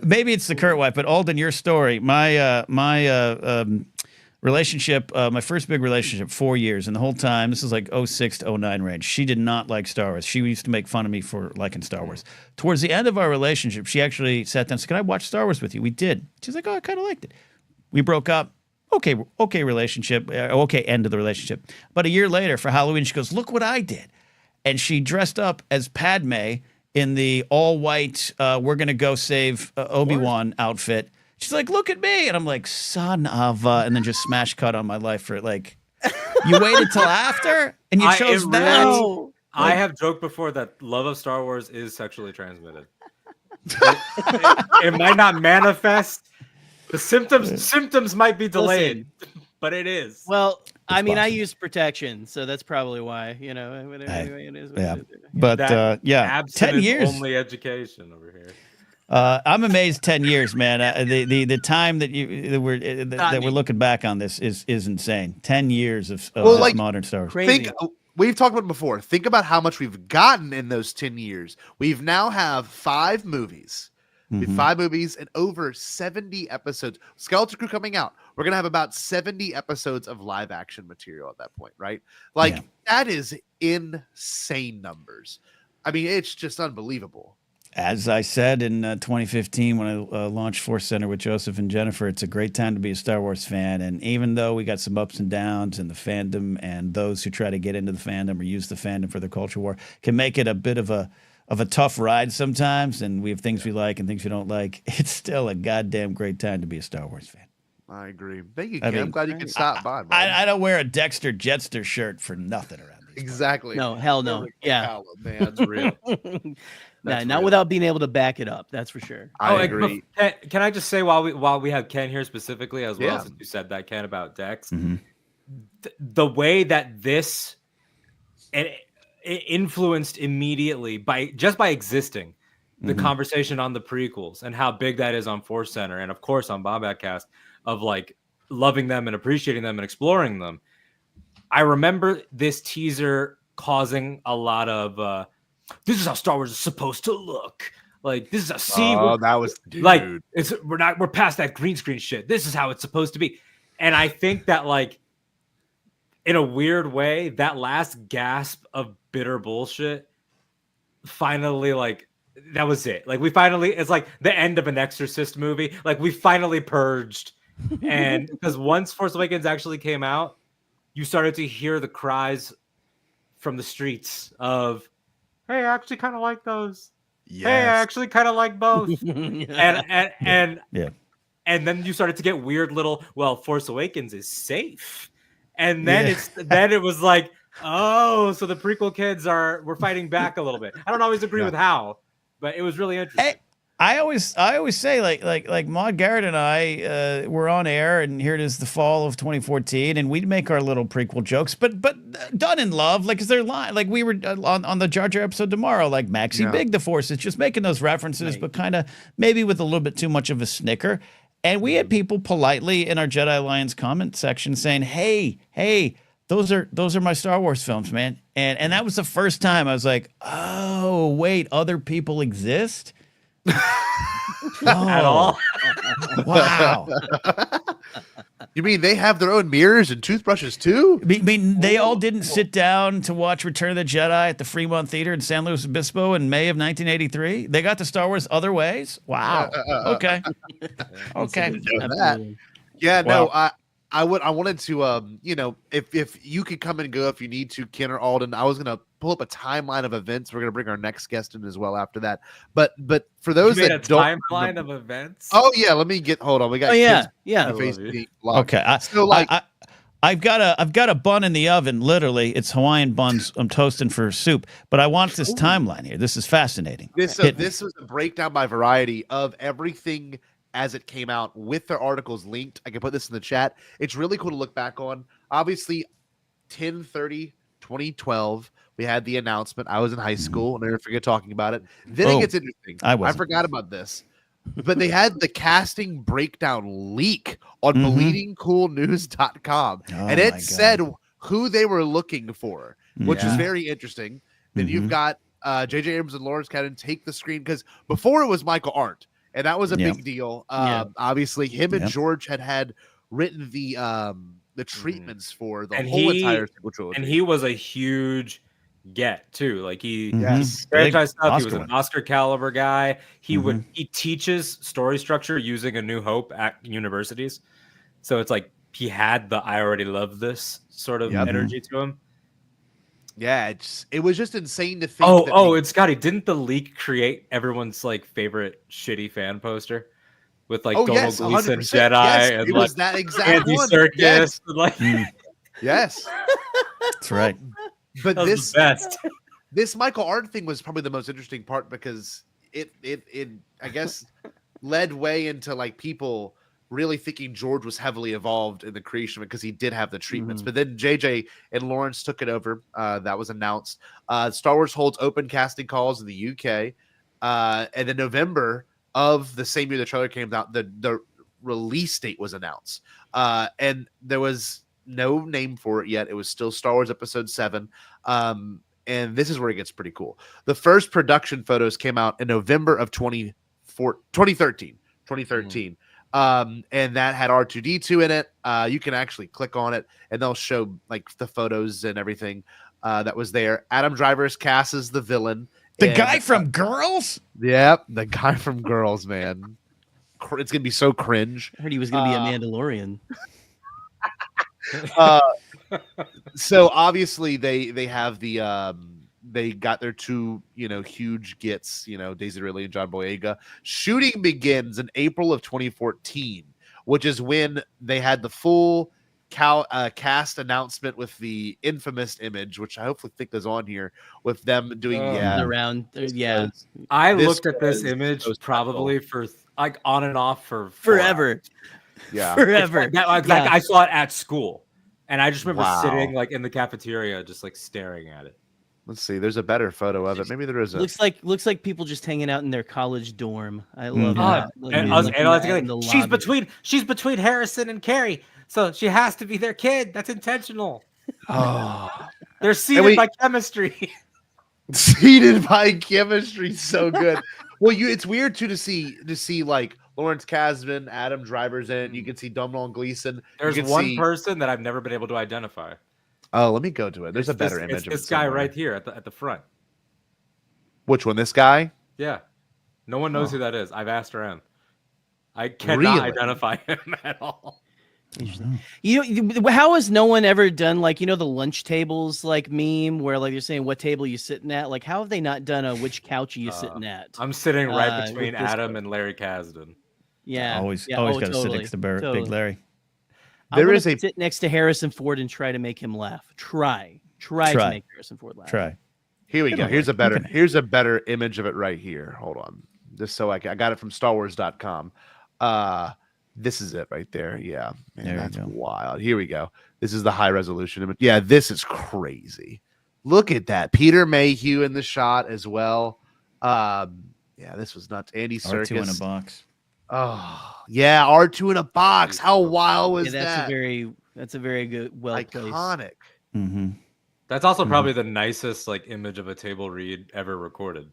Maybe it's the current wife, but Alden, your story. My relationship, my first big relationship, 4 years, and the whole time, this is like 06 to 09 range. She did not like Star Wars. She used to make fun of me for liking Star Wars. Towards the end of our relationship, she actually sat down and said, "Can I watch Star Wars with you?" We did. She's like, "Oh, I kind of liked it." We broke up. Okay relationship. Okay, end of the relationship. But a year later, for Halloween, she goes, "Look what I did," and she dressed up as Padme in the all-white, we're gonna go save Obi-Wan outfit. She's like, "Look at me," and I'm like, "Son of," and then just smash cut on my life for like, you waited till after, and you chose that. I have joked before that love of Star Wars is sexually transmitted. It might not manifest. The symptoms might be delayed, but it is. Well, I mean, I use protection, so that's probably why. You know, it is. Yeah, but 10 years. Only education over here. I'm amazed. 10 years, man. The time that we're looking back on this is insane. 10 years of modern Star Wars. We've talked about it before. Think about how much we've gotten in those 10 years. We've now have 5 movies. We have 5 movies and over 70 episodes. Skeleton Crew coming out. We're gonna have about 70 episodes of live action material at that point, right? Like that is insane numbers. I mean, it's just unbelievable. As I said in 2015 when I launched Force Center with Joseph and Jennifer, it's a great time to be a Star Wars fan. And even though we got some ups and downs in the fandom, and those who try to get into the fandom or use the fandom for the culture war can make it a bit of a tough ride sometimes, and we have things we like and things we don't like, it's still a goddamn great time to be a Star Wars fan. I agree. Thank you, Kim. I'm glad you could stop by. I don't wear a Dexter Jetster shirt for nothing around these Exactly. No, hell no. Yeah. Man, that's real. Not without being able to back it up. That's for sure. I agree. Can I just say while we have Ken here specifically as well, since you said that, Ken, about Dex, the way that this it influenced immediately by existing the conversation on the prequels and how big that is on Force Center and of course on Bombadcast of like loving them and appreciating them and exploring them. I remember this teaser causing a lot of this is how Star Wars is supposed to look. Like this is a scene. Oh, that was like we're past that green screen shit. This is how it's supposed to be. And I think that like in a weird way, that last gasp of bitter bullshit finally like that was it. Like we finally it's like the end of an Exorcist movie. Like we finally purged. And because once Force Awakens actually came out, you started to hear the cries from the streets of, "Hey, I actually kind of like those. Yes. Hey, I actually kind of like both." and then you started to get weird little, well, Force Awakens is safe. And then it was like, oh, so the prequel kids we're fighting back a little bit. I don't always agree with how, but it was really interesting. Hey, I always say like Maude Garrett and I were on air, and here it is, the fall of 2014, and we'd make our little prequel jokes, but done in love, like is there line like we were on the Jar Jar episode tomorrow, like Maxie Big the Force is just making those references, but kind of maybe with a little bit too much of a snicker. And we had people politely in our Jedi Alliance comment section saying, hey, those are my Star Wars films, man. And that was the first time I was like, oh, wait, other people exist? At all? Wow. You mean they have their own mirrors and toothbrushes too? I mean, they all didn't sit down to watch Return of the Jedi at the Fremont Theater in San Luis Obispo in May of 1983. They got to Star Wars other ways. Wow. Okay. Okay. Yeah. No. I wanted to, if you could come and go if you need to, Ken or Alden. I was gonna pull up a timeline of events. We're gonna bring our next guest in as well after that. But for those You made that a don't timeline of events. oh yeah, let me get. Hold on, we got. Ken's yeah. face love you. locked. Okay. So like, I've got a bun in the oven. Literally, it's Hawaiian buns. I'm toasting for soup. But I want this timeline here. This is fascinating. this was a breakdown by Variety of everything as it came out with their articles linked. I can put this in the chat. It's really cool to look back on. Obviously, 10/30/2012, we had the announcement. I was in high school. I'll never forget talking about it. Then it gets interesting. I forgot about this. But they had the casting breakdown leak on bleedingcoolnews.com. And it said who they were looking for, which is very interesting. Then you've got J.J. Abrams and Lawrence Kasdan take the screen, because before it was Michael Arndt, and that was a big deal. Obviously, him and George had written the treatments for the whole entire sequel trilogy. And he was a huge get too. Like he franchise stuff. He was an Oscar caliber guy. He teaches story structure using A New Hope at universities. So it's like he had the I already love this sort of energy to him. Yeah, it was just insane to think. And Scotty, didn't the leak create everyone's like favorite shitty fan poster with like Donald Gleason Jedi and it like was that exact Andy one. Serkis? Yes. And, like, yes, that's right. But this best. This Michael Arndt thing was probably the most interesting part, because it I guess led way into like people really thinking George was heavily involved in the creation because he did have the treatments. But then JJ and Lawrence took it over. That was announced. Star Wars holds open casting calls in the UK. And then November of the same year the trailer came out, the release date was announced. And there was no name for it yet. It was still Star Wars Episode 7. And this is where it gets pretty cool. The first production photos came out in November of 2013. And that had R2D2 in it. You can actually click on it and they'll show like the photos and everything that was there. Adam Driver is cast as the villain. The guy from Girls? Yep, the guy from Girls, man. It's gonna be so cringe. I heard he was gonna be a Mandalorian. So obviously they have the they got their two huge gets, Daisy Ridley and John Boyega. Shooting begins in April of 2014, which is when they had the full cast announcement with the infamous image, which I hopefully think is on here, with them doing around. I looked at this image probably for like on and off for forever. Forever. I saw it at school, and I just remember sitting like in the cafeteria, just like staring at it. Let's see. There's a better photo of it. Maybe there is. Looks like people just hanging out in their college dorm. I love that. And she's between Harrison and Carrie, so she has to be their kid. That's intentional. Oh, they're seeded by chemistry. Seeded by chemistry, so good. Well, it's weird too to see like Lawrence Kasdan, Adam Driver's in. You can see Domhnall Gleeson. There's one person that I've never been able to identify. Oh, let me go to it. There's a better image of this guy right here at the front. Which one? This guy? Yeah. No one knows who that is. I've asked around. I cannot identify him at all. How has no one ever done like the lunch tables like meme where like you're saying what table you sitting at? Like how have they not done a which couch are you sitting at? I'm sitting right between Adam and Larry Kasdan. Yeah, always got to sit next to Big Larry. There is a sit next to Harrison Ford and try to make him laugh. Try to make Harrison Ford laugh. Try. Here we go. Here's a better image of it right here. Hold on, just so I got it from StarWars.com. This is it right there. Yeah, man, that's wild. Here we go. This is the high resolution image. Yeah, this is crazy. Look at that. Peter Mayhew in the shot as well. Yeah, this was nuts. Andy Serkis. R2 in a box. Oh yeah, R2 in a box. How wild was that? That's a very good, iconic. Mm-hmm. That's also probably the nicest like image of a table read ever recorded.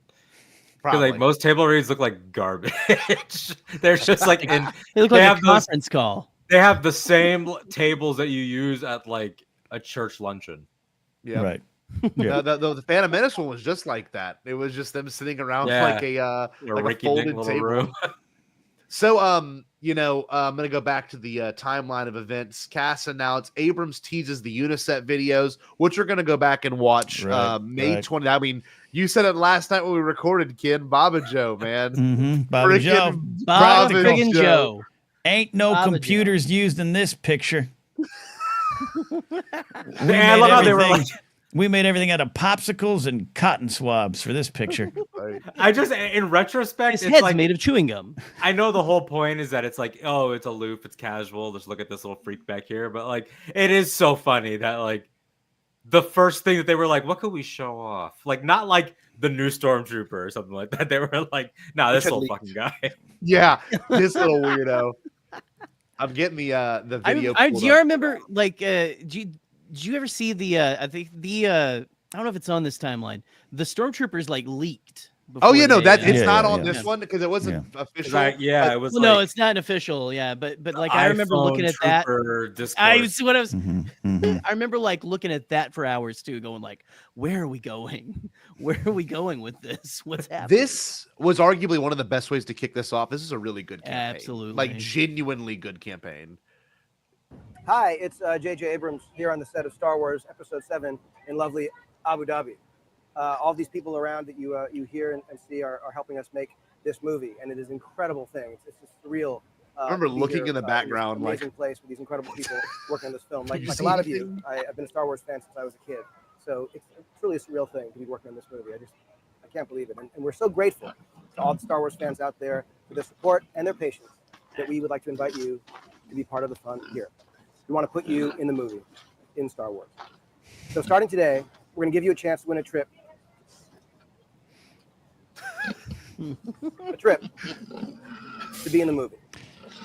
Because like most table reads look like garbage. They're just like they look like a conference call. They have the same tables that you use at like a church luncheon. Yeah, right. Yeah. The Phantom Menace one was just like that. It was just them sitting around like a folded table. Room. So, I'm going to go back to the timeline of events. Cass announced Abrams teases the Uniset videos, which we're going to go back and watch May 20. I mean, you said it last night when we recorded, kid. Baba Joe, man. Baba Joe. Baba friggin' Joe. Ain't no Baba computers used in this picture. I love how they were like, we made everything out of popsicles and cotton swabs for this picture. I just, in retrospect, His it's head's like made of chewing gum. I know the whole point is that it's like, oh, it's aloof, it's casual. Just look at this little freak back here. But like, it is so funny that like the first thing that they were like, what could we show off? Like, not like the new Stormtrooper or something like that. They were like, nah, this little fucking guy. Yeah, this little weirdo. I'm getting the video. Do you remember like did you ever see the I think the I don't know if it's on this timeline. The Stormtroopers like leaked. Oh yeah, no, it's not on this one because it wasn't official. It was. Well, no, it's not official. Yeah, but like I remember looking at that. I remember like looking at that for hours too, going like, where are we going? Where are we going with this? What's happening? This was arguably one of the best ways to kick this off. This is a really good campaign. Absolutely, like genuinely good campaign. Hi, it's J.J. Abrams here on the set of Star Wars Episode 7 in lovely Abu Dhabi. All these people around that you hear and see are helping us make this movie, and it is an incredible thing. It's just surreal. I remember looking in the background, in this amazing place with these incredible people working on this film. Like a lot of you, I've been a Star Wars fan since I was a kid, so it's truly a surreal thing to be working on this movie. I can't believe it, and we're so grateful to all the Star Wars fans out there for their support and their patience that we would like to invite you to be part of the fun here. We want to put you in the movie, in Star Wars. So starting today, we're going to give you a chance to win a trip. A trip to be in the movie.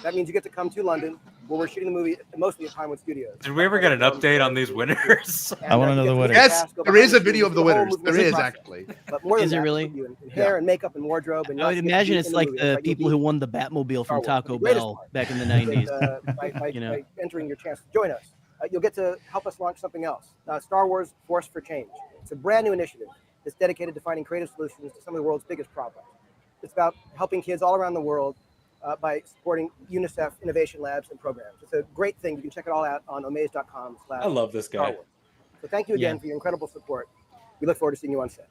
That means you get to come to London, where we're shooting the movie mostly at Pinewood Studios. Did we ever get an update on these winners? I want to know the winners. Yes, there is a video of the winners. There is actually. But more Is than it that, really? in hair and makeup and wardrobe. And I would imagine it's like the people who won the Batmobile from Taco Bell back in the 90s. By entering your chance to join us, you'll get to help us launch something else. Star Wars Force for Change. It's a brand new initiative that's dedicated to finding creative solutions to some of the world's biggest problems. It's about helping kids all around the world by supporting UNICEF innovation labs and programs. It's a great thing. You can check it all out on omaze.com. I love this guy. So thank you again for your incredible support. We look forward to seeing you on set.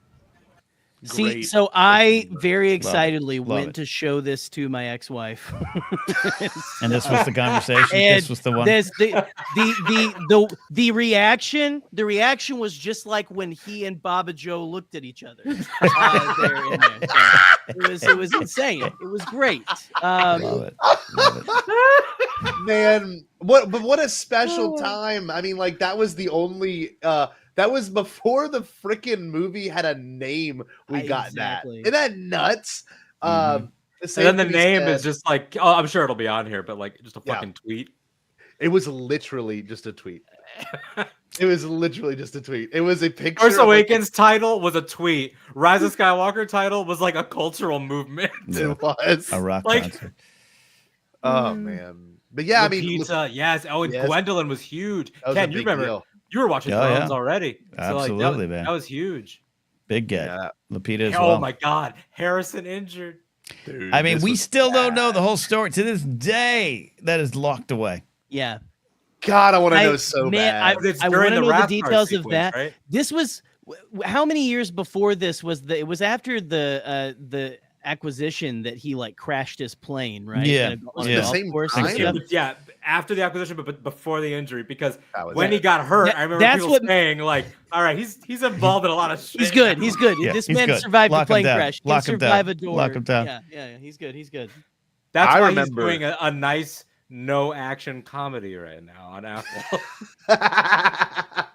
See, so I very excitedly went to show this to my ex-wife, and this was the conversation. And this was the one. The reaction was just like when he and Baba Joe looked at each other. It was insane. It was great. Love it. Man, what a special time. I mean, like that was the only that was before the freaking movie had a name. We got that. Isn't that nuts? And then the name is just like, oh, I'm sure it'll be on here, but like just a fucking tweet. It was literally just a tweet. It was literally just a tweet. It was a picture. Force Awakens title was a tweet. Rise of Skywalker title was like a cultural movement. It was a rock concert. Oh man, but yeah, I mean, pizza. Yes. Oh, and Gwendolyn was huge. Ken, you remember? Deal. You were watching Thrones already. Absolutely, so like, man. That was huge. Big get. Lupita as well. well. Oh my God, Harrison injured. Dude, I mean, we still don't know the whole story to this day. That is locked away. Yeah. God, I want to know so bad. I want to know the details of that. Right? This was how many years before this was it was after the acquisition that he like crashed his plane, right? Yeah. The same time? Yeah, after the acquisition, but before the injury, because when he got hurt, I remember people saying like, "All right, he's involved in a lot of shit." He's good. He's good. Yeah, this man survived the plane crash. He Lock him survived down. a door. Lock him down. Yeah, he's good. He's good. That's why he's doing a nice no action comedy right now on Apple.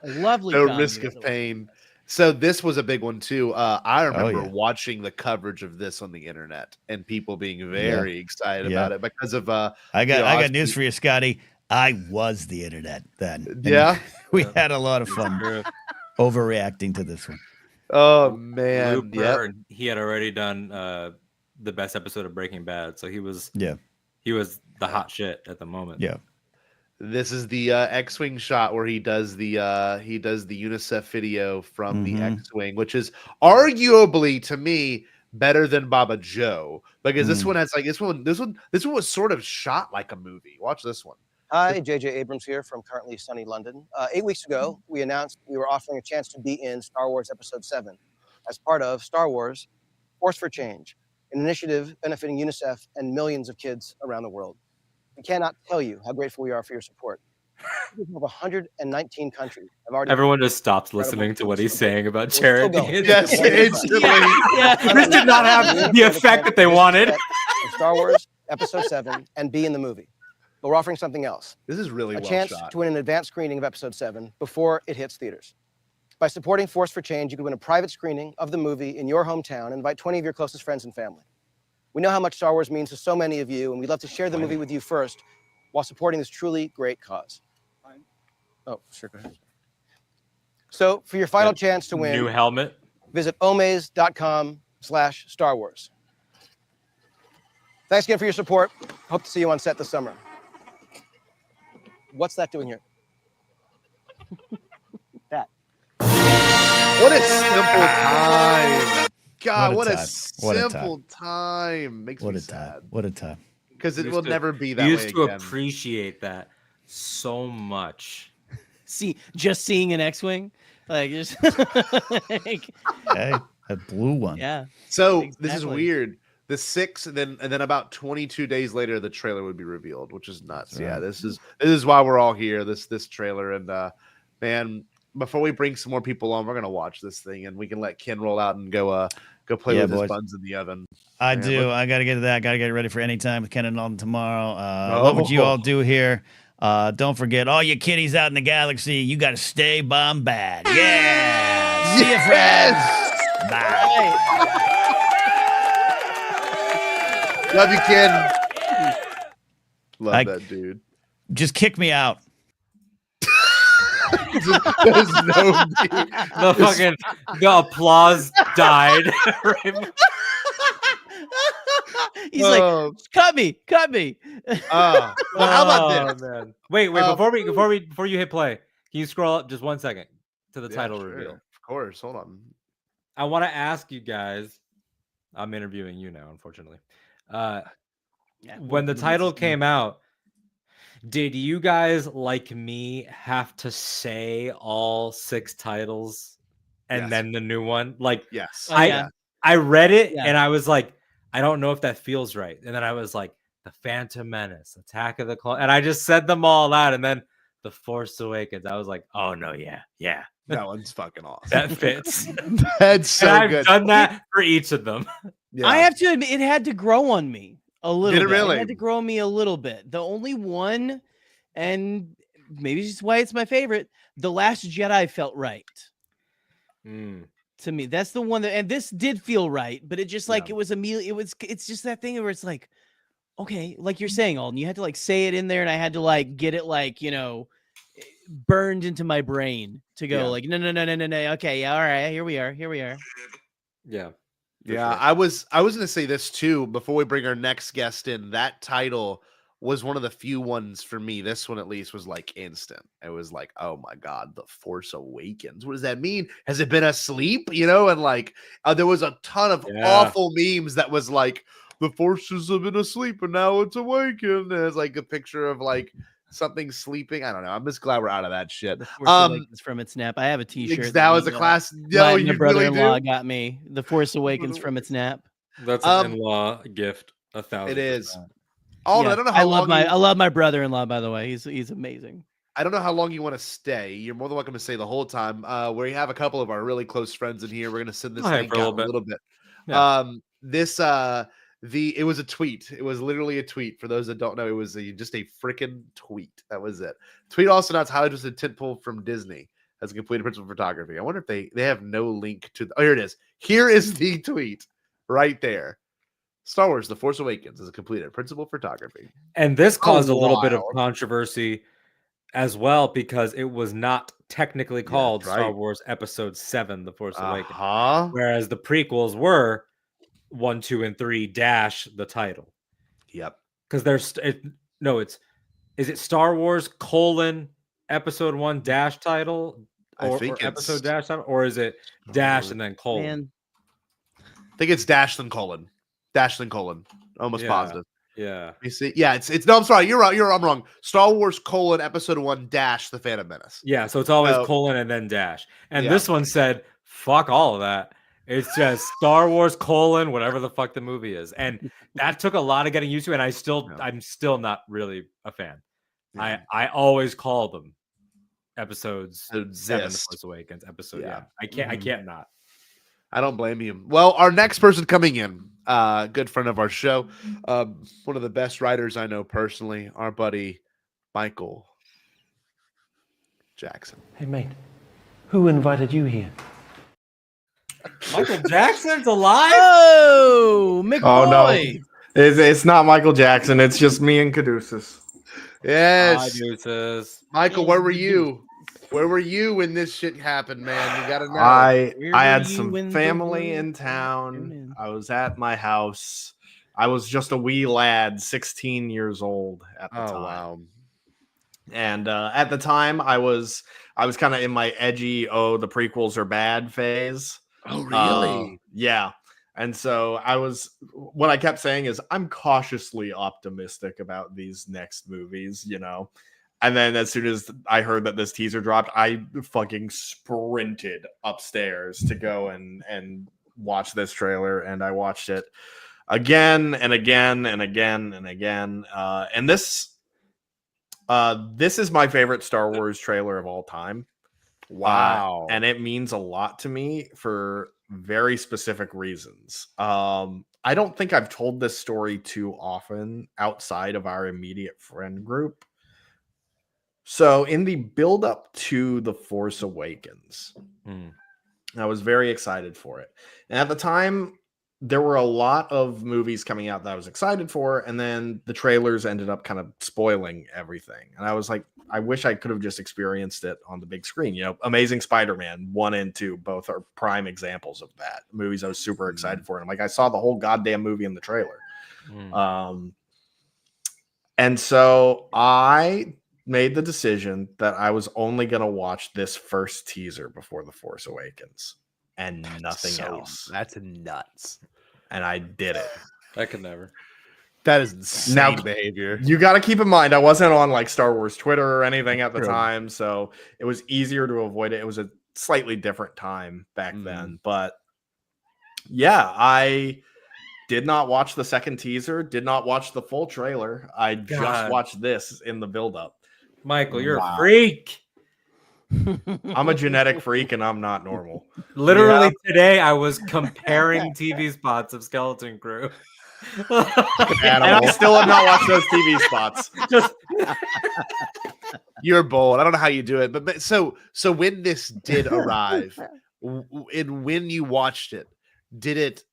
Lovely. No risk of pain. So this was a big one too. I remember watching the coverage of this on the internet and people being very excited about it because of I got news for you, Scotty. I was the internet then. And yeah. We had a lot of fun overreacting to this one. Oh man. Looper, he had already done the best episode of Breaking Bad, so he was the hot shit at the moment. Yeah. This is the X-Wing shot where he does the UNICEF video from the X-Wing, which is arguably to me better than Baba Joe, because this one has like this one was sort of shot like a movie. Watch this one. Hi, J.J. Abrams here from currently sunny London. 8 weeks ago, we announced we were offering a chance to be in Star Wars Episode 7 as part of Star Wars Force for Change, an initiative benefiting UNICEF and millions of kids around the world. We cannot tell you how grateful we are for your support. Of 119 countries have already. Everyone just stopped listening to what he's saying about still charity. going. Yes, instantly. This did not have the effect that they wanted. Star Wars Episode 7 and be in the movie. But we're offering something else. This is really a well chance shot. to win an advanced screening of Episode 7 before it hits theaters. By supporting Force for Change, you can win a private screening of the movie in your hometown and invite 20 of your closest friends and family. We know how much Star Wars means to so many of you, and we'd love to share the movie with you first while supporting this truly great cause. Oh, sure, go ahead. So, for your final chance to win, New helmet. visit omaze.com/Star Wars. Thanks again for your support. Hope to see you on set this summer. What's that doing here? That. What a simple time. God, what a time. simple time. Makes What me a time. sad. What a time. Because it Used will to- never be that we way used to again. appreciate that so much. See, just seeing an X-wing, like just like, Hey, a blue one. yeah. So this is Exactly. weird. The 6th, and then about 22 days later, the trailer would be revealed, which is nuts. Yeah, this is why we're all here. This trailer, and man, before we bring some more people on, we're gonna watch this thing, and we can let Ken roll out and go play with boys. his buns in the oven. I Man, do. look- I got to get to that. Got to get ready for any time with Ken and Alden tomorrow. Love what you all do here. Don't forget, all you kiddies out in the galaxy, you got to stay bombad. Yeah. See you, friends. Bye. Love you, Ken. Love that dude. Just kick me out. There's no The applause died. He's like, cut me. Well, how about this? Man. Wait, before you hit play, can you scroll up just 1 second to the title sure. reveal? Of course. Hold on. I want to ask you guys. I'm interviewing you now, unfortunately. When the title came out, did you guys, like me, have to say all 6 titles and Yes. then the new one? Like, Yes. I read it Yeah. and I was like, I don't know if that feels right. And then I was like, The Phantom Menace, Attack of the Clones, and I just said them all out. And then The Force Awakens. I was like, oh no, yeah. That one's fucking awesome. That fits. That's so And I've good. done that for each of them. Yeah. I have to admit, it had to grow on me a little Did it bit. really? It had to grow on me a little bit. The only one, and maybe it's just why it's my favorite, The Last Jedi felt right. To me, that's the one that, and this did feel right, but it just like it was immediately. It's just that thing where it's like, okay, like you're saying, Alden, you had to like say it in there, and I had to like get it like burned into my brain to go like no. Okay, yeah, all right, here we are. Yeah. Yeah, I was gonna say this too before we bring our next guest in. That title was one of the few ones for me. This one at least was like instant. It was like, oh my god, The Force Awakens. What does that mean? Has it been asleep? And like there was a ton of awful memes that was like, the Forces have been asleep and now it's awakened. And it's like a picture of like something sleeping. I don't know. I'm just glad we're out of that shit. The Force Awakens from its nap. I have a T-shirt. That was a class. My You brother-in-law really do? got me. The Force Awakens from its nap. That's an in-law gift. 1,000%. It is. I don't know how long. I love my brother-in-law. By the way, he's amazing. I don't know how long you want to stay. You're more than welcome to stay the whole time. We have a couple of our really close friends in here. We're gonna send this I'll hang link for a out little a bit. little bit. Yeah. It was a tweet. It was literally a tweet. For those that don't know, it was just a freaking tweet. That was it. Tweet also announced highlights was a tentpole from Disney as a completed principal photography. I wonder if they have no link to. Oh, here it is. Here is the tweet right there. Star Wars: The Force Awakens is a completed principal photography. And this caused a little bit of wild. controversy as well because it was not technically called right. Star Wars Episode 7, The Force Awakens. Whereas the prequels were 1, 2, and 3 dash the title. Yep. Because is it Star Wars : Episode 1 dash title? I think or it's episode dash title, or is it dash and then colon? Man, I think it's Dashlyn Colon. Dashlyn Colon. Almost positive. Yeah. You see? Yeah, it's no, I'm sorry. You're right. I'm wrong. Star Wars colon episode 1 dash the Phantom Menace. Yeah, so it's always colon and then dash. And this one said, fuck all of that. It's just Star Wars colon, whatever the fuck the movie is. And that took a lot of getting used to, and I'm still not really a fan. Yeah. I always call them episodes 7 The Force Awakens episode. Yeah. I can't not. I don't blame you. Well, our next person coming in, good friend of our show, one of the best writers I know personally, our buddy Michael Jackson. Hey, mate, who invited you here? Michael Jackson's alive? Oh, McCoy. Oh, no. It's not Michael Jackson. It's just me and Caduceus. Yes. Hi, Caduceus. Michael, where were you? Where were you when this shit happened, man? You gotta know. I had some family in town. I was at my house. I was just a wee lad, 16 years old at the time. Wow. And at the time, I was kind of in my edgy, the prequels are bad phase. Oh, really? Yeah. And so what I kept saying is I'm cautiously optimistic about these next movies, you know. And then as soon as I heard that this teaser dropped, I fucking sprinted upstairs to go and watch this trailer. And I watched it again and again and again and again. And this is my favorite Star Wars trailer of all time. Wow. And it means a lot to me for very specific reasons. I don't think I've told this story too often outside of our immediate friend group. So in the build up to The Force Awakens, I was very excited for it. And at the time, there were a lot of movies coming out that I was excited for. And then the trailers ended up kind of spoiling everything. And I was like, I wish I could have just experienced it on the big screen. You know, Amazing Spider-Man 1 and 2, both are prime examples of that. Movies I was super excited for. And I'm like, I saw the whole goddamn movie in the trailer. And so I made the decision that I was only going to watch this first teaser before The Force Awakens and nothing else. That's nuts. And I did it. I could never. That is insane behavior. You got to keep in mind, I wasn't on like Star Wars Twitter or anything at the time, so it was easier to avoid it. It was a slightly different time back then. But yeah, I did not watch the second teaser, did not watch the full trailer. I just watched this in the build-up. Michael, you're a freak. I'm a genetic freak and I'm not normal. Literally today, I was comparing TV spots of Skeleton Crew. And I still have not watched those TV spots. You're bold. I don't know how you do it, but so when this did arrive, and when you watched it, did it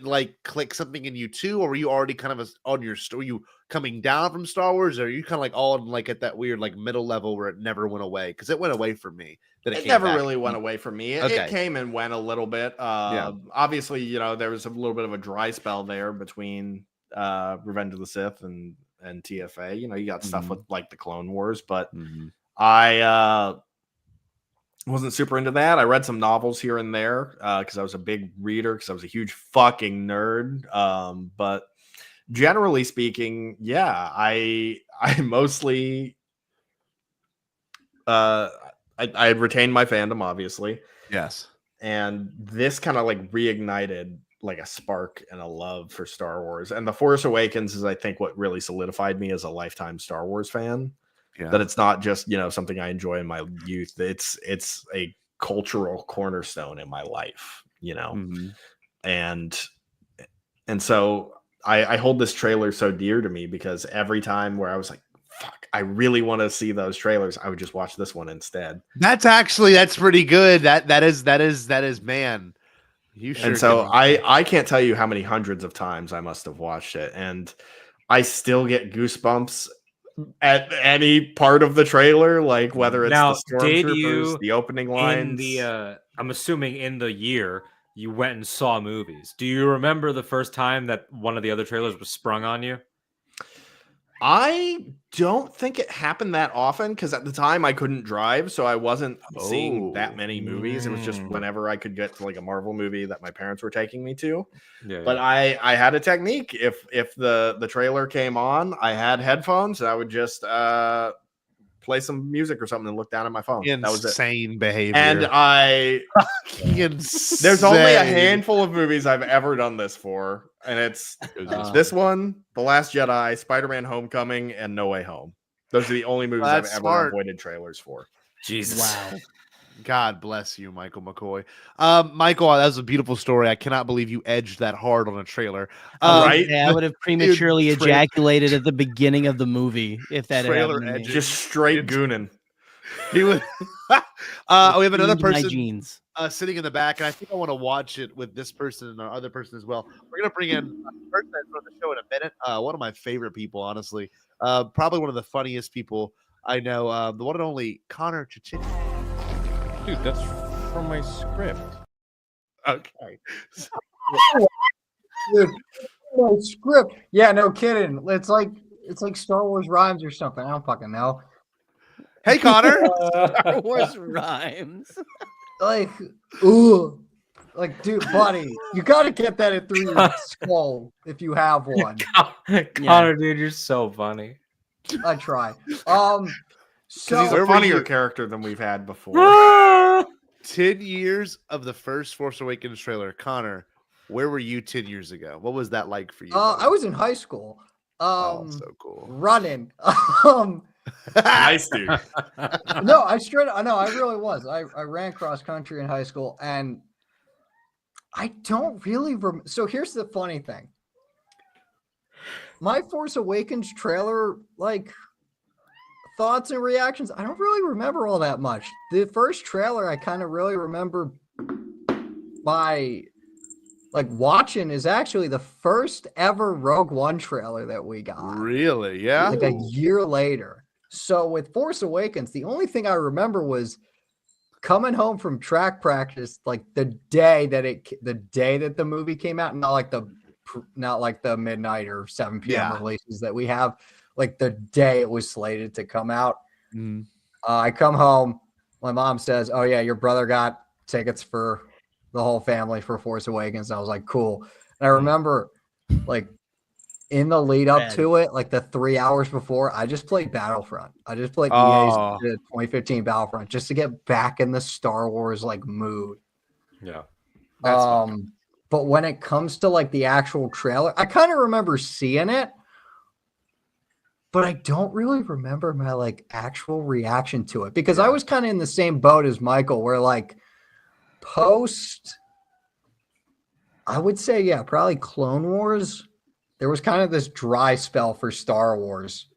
like click something in you too, or were you already kind of on your story? You coming down from Star Wars, or are you kind of like all like at that weird like middle level where it never went away? Because it went away from me. It never really went away from me. It came and went a little bit. Obviously, you know, there was a little bit of a dry spell there between Revenge of the Sith and TFA. You know, you got stuff with like the Clone Wars, but I wasn't super into that. I read some novels here and there because I was a big reader, because I was a huge fucking nerd. But generally speaking, yeah, I mostly I had retained my fandom, obviously. Yes. And this kind of like reignited like a spark and a love for Star Wars. And The Force Awakens is, I think, what really solidified me as a lifetime Star Wars fan. Yeah. That it's not just, you know, something I enjoy in my youth. It's a cultural cornerstone in my life, you know. And so I hold this trailer so dear to me, because every time where I was like, fuck, I really want to see those trailers, I would just watch this one instead. That's pretty good. That is man. You sure. And so I can't tell you how many hundreds of times I must have watched it, and I still get goosebumps at any part of the trailer, like whether it's now, the stormtroopers, the opening lines. I'm assuming in the year you went and saw movies. Do you remember the first time that one of the other trailers was sprung on you? I don't think it happened that often because at the time I couldn't drive, so I wasn't seeing that many movies. It was just whenever I could get to like a Marvel movie that my parents were taking me to. But I had a technique. If the trailer came on, I had headphones and I would just play some music or something and look down at my phone. That was it. Insane behavior. And there's only a handful of movies I've ever done this for, and it's this one, The Last Jedi, Spider-Man: Homecoming, and No Way Home. Those are the only movies I've ever avoided trailers for. Jesus. Wow. God bless you, Michael McCoy. Michael, that was a beautiful story. I cannot believe you edged that hard on a trailer. Right? I would have prematurely ejaculated at the beginning of the movie if that had happened to me. Just straight gooning. He was. We have another Into my person jeans. Sitting in the back, and I think I want to watch it with this person and our other person as well. We're gonna bring in a person that's on the show in a minute. One of my favorite people, honestly. Probably one of the funniest people I know. The one and only Connor Chichini. Dude, that's from my script. Okay. Dude, my script. Yeah, no kidding. It's like Star Wars rhymes or something. I don't fucking know. Hey, Connor. Star Wars rhymes. Like, ooh. Like, dude, buddy, you got to get that through your skull if you have one. Connor, dude, you're so funny. I try. So he's a funnier character than we've had before. 10 years of the first Force Awakens trailer. Connor, where were you 10 years ago? What was that like for you? I was in high school. So cool. Running. Nice, dude. No, I really was. I ran cross country in high school, and I don't really remember. So here's the funny thing. My Force Awakens trailer, like, thoughts and reactions, I don't really remember all that much. The first trailer I kind of really remember watching is actually the first ever Rogue One trailer that we got. Really? Yeah. Like a year later. So with Force Awakens, the only thing I remember was coming home from track practice, like the day that the movie came out, not like the midnight or 7 p.m. releases that we have. Like the day it was slated to come out. I come home. My mom says, "Oh yeah, your brother got tickets for the whole family for Force Awakens." And I was like, "Cool." And I remember, like, in the lead up to it, like the 3 hours before, I just played Battlefront. I just played EA's 2015 Battlefront just to get back in the Star Wars like mood. Yeah. But when it comes to like the actual trailer, I kind of remember seeing it, but I don't really remember my like actual reaction to it because I was kind of in the same boat as Michael, where like post, I would say, probably Clone Wars, there was kind of this dry spell for Star Wars